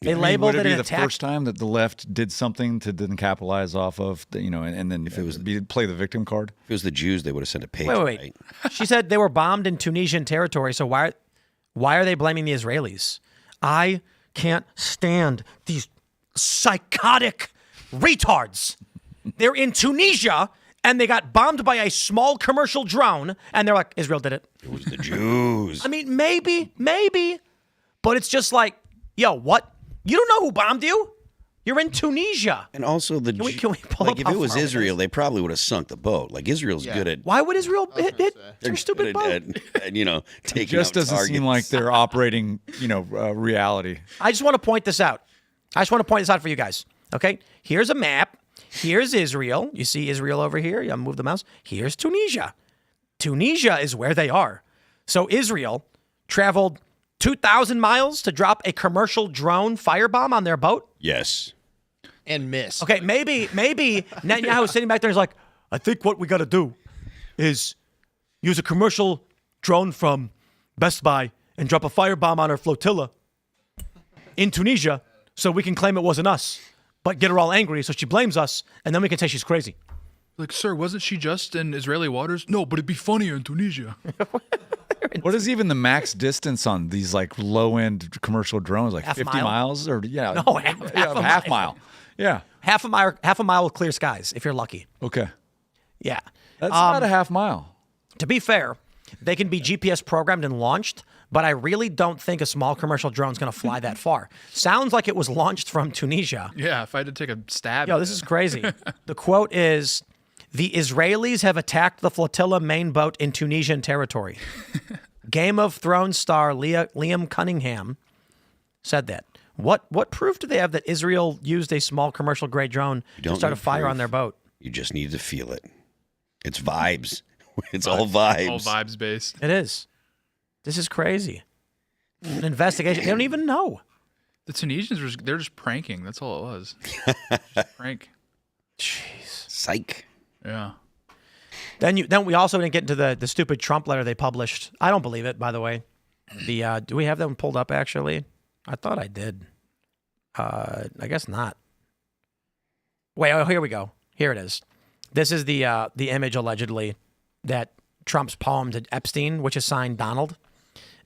They I mean, labeled would it be an the attack. first time that the left did something to then capitalize off of, and then if it was play the victim card. If it was the Jews, they would have sent a page. Wait. Right? She said they were bombed in Tunisian territory, so why are they blaming the Israelis? I can't stand these psychotic retards. They're in Tunisia, and they got bombed by a small commercial drone, and they're like, Israel did it. It was the Jews. I mean, maybe, but it's just like, yo, what? You don't know who bombed you? You're in Tunisia. And also the Can we pull like up if how it was far away Israel, they probably would have sunk the boat. Like Israel's good at Why would Israel hit they're your stupid good boat? at, taking Just out doesn't seem targets. like they're operating, reality. I just want to point this out. For you guys. Okay? Here's a map. Here's Israel. You see Israel over here? You move the mouse. Here's Tunisia. Tunisia is where they are. So Israel traveled 2,000 miles to drop a commercial drone firebomb on their boat? Yes. And miss. Okay, maybe Netanyahu's sitting back there and he's like, I think what we got to do is use a commercial drone from Best Buy and drop a firebomb on our flotilla in Tunisia so we can claim it wasn't us, but get her all angry so she blames us, and then we can say she's crazy. Like, sir, wasn't she just in Israeli waters? No, but it'd be funnier in Tunisia. What is even the max distance on these like low end commercial drones? Like Half a 50 mile? miles or yeah? No, half a mile. Yeah. Half a mile with clear skies, if you're lucky. Okay. Yeah. That's not a half mile. To be fair, they can be GPS programmed and launched, but I really don't think a small commercial drone is going to fly that far. Sounds like it was launched from Tunisia. Yeah, if I had to take a stab. Yo, this is crazy. The quote is, the Israelis have attacked the flotilla main boat in Tunisian territory. Game of Thrones star Liam Cunningham said that. What proof do they have that Israel used a small commercial grade drone to start a fire on their boat? You just need to feel it. It's vibes. It's all vibes. All vibes based. It is. This is crazy. An investigation. They don't even know. The Tunisians they're just pranking. That's all it was. Just prank. Jeez. Psych. Yeah. Then we also didn't get into the stupid Trump letter they published. I don't believe it, by the way. Do we have that one pulled up actually? I thought I did. I guess not. Wait, here we go. Here it is. This is the image allegedly that Trump's poem to Epstein, which is signed Donald.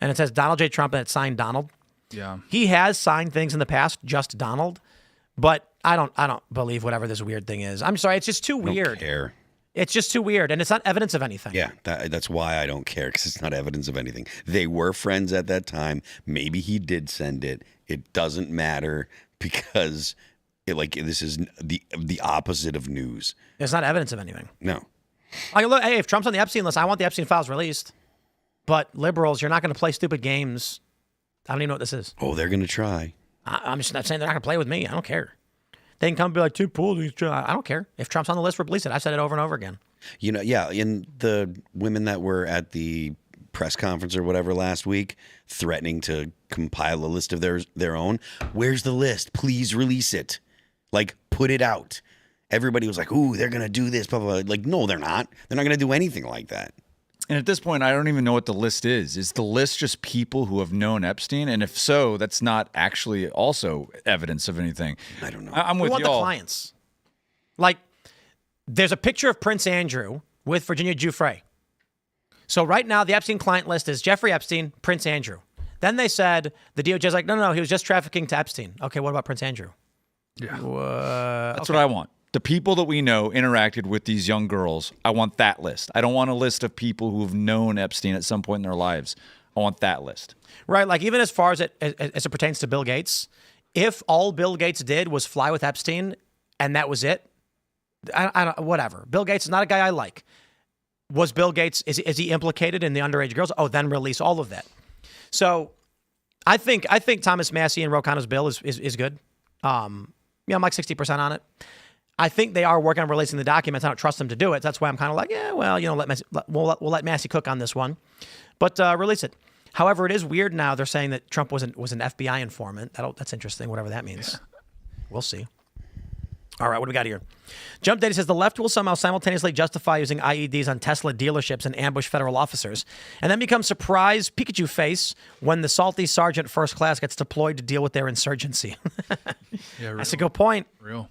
And it says Donald J. Trump and it's signed Donald. Yeah. He has signed things in the past, just Donald. But I don't believe whatever this weird thing is. I'm sorry, it's just too weird. I don't care. It's just too weird, and it's not evidence of anything. Yeah, that's why I don't care, because it's not evidence of anything. They were friends at that time. Maybe he did send it. It doesn't matter because this is the opposite of news. It's not evidence of anything. No. Like, look, hey, if Trump's on the Epstein list, I want the Epstein files released. But liberals, you're not going to play stupid games. I don't even know what this is. Oh, they're going to try. I'm just not saying they're not going to play with me. I don't care. They can come and be like, too cool. I don't care. If Trump's on the list, release it. I've said it over and over again. Yeah, in the women that were at the press conference or whatever last week, threatening to compile a list of their own. Where's the list? Please release it. Like, put it out. Everybody was like, ooh, they're going to do this, blah, blah, blah. Like, no, they're not. They're not going to do anything like that. And at this point, I don't even know what the list is. Is the list just people who have known Epstein? And if so, that's not actually also evidence of anything. I don't know. I'm We with want y'all. the clients. Like, there's a picture of Prince Andrew with Virginia Giuffre. So right now, the Epstein client list is Jeffrey Epstein, Prince Andrew. Then they said, the DOJ's like, no, he was just trafficking to Epstein. Okay, what about Prince Andrew? Yeah. That's what I want. The people that we know interacted with these young girls, I want that list. I don't want a list of people who have known Epstein at some point in their lives. I want that list. Right, like even as far as it pertains to Bill Gates, if all Bill Gates did was fly with Epstein and that was it, I don't, whatever. Bill Gates is not a guy I like. Was Bill Gates, is he implicated in the underage girls? Oh, then release all of that. So I think Thomas Massey and Ro Khanna's bill is good. I'm like 60% on it. I think they are working on releasing the documents. I don't trust them to do it. That's why I'm kind of like, yeah, well, we'll let Massey cook on this one, but release it. However, it is weird now. They're saying that Trump was an FBI informant. That's interesting. Whatever that means, we'll see. All right, what do we got here? Jump Data says the left will somehow simultaneously justify using IEDs on Tesla dealerships and ambush federal officers, and then become surprised Pikachu face when the salty sergeant first class gets deployed to deal with their insurgency. Yeah, That's a good point. Real.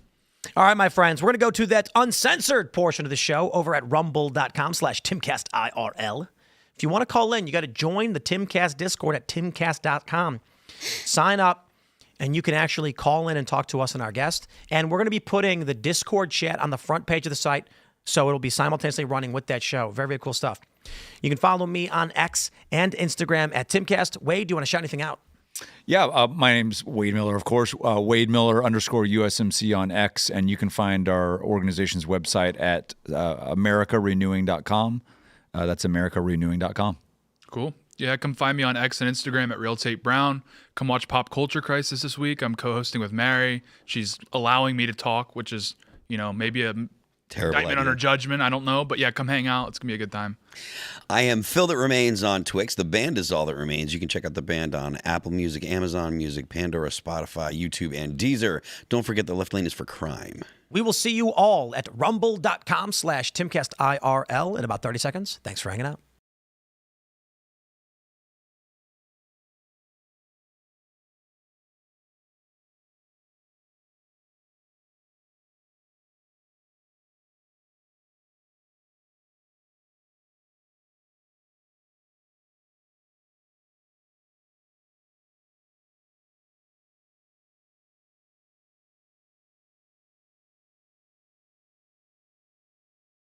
All right, my friends, we're going to go to that uncensored portion of the show over at rumble.com/Timcast IRL. If you want to call in, you got to join the Timcast Discord at timcast.com. Sign up, and you can actually call in and talk to us and our guest. And we're going to be putting the Discord chat on the front page of the site, so it'll be simultaneously running with that show. Very, very cool stuff. You can follow me on X and Instagram at Timcast. Wade, do you want to shout anything out? Yeah, my name's Wade Miller, of course. Wade Miller _USMC on X, and you can find our organization's website at americarenewing.com. That's americarenewing.com. Cool. Yeah, come find me on X and Instagram at Real Tate Brown. Come watch Pop Culture Crisis this week. I'm co-hosting with Mary. She's allowing me to talk, which is, maybe a Terrible indictment on idea. her judgment. I don't know. But yeah, come hang out. It's going to be a good time. I am Phil That Remains on Twix. The band is All That Remains. You can check out the band on Apple Music, Amazon Music, Pandora, Spotify, YouTube, and Deezer. Don't forget the left lane is for crime. We will see you all at rumble.com/TimcastIRL in about 30 seconds. Thanks for hanging out.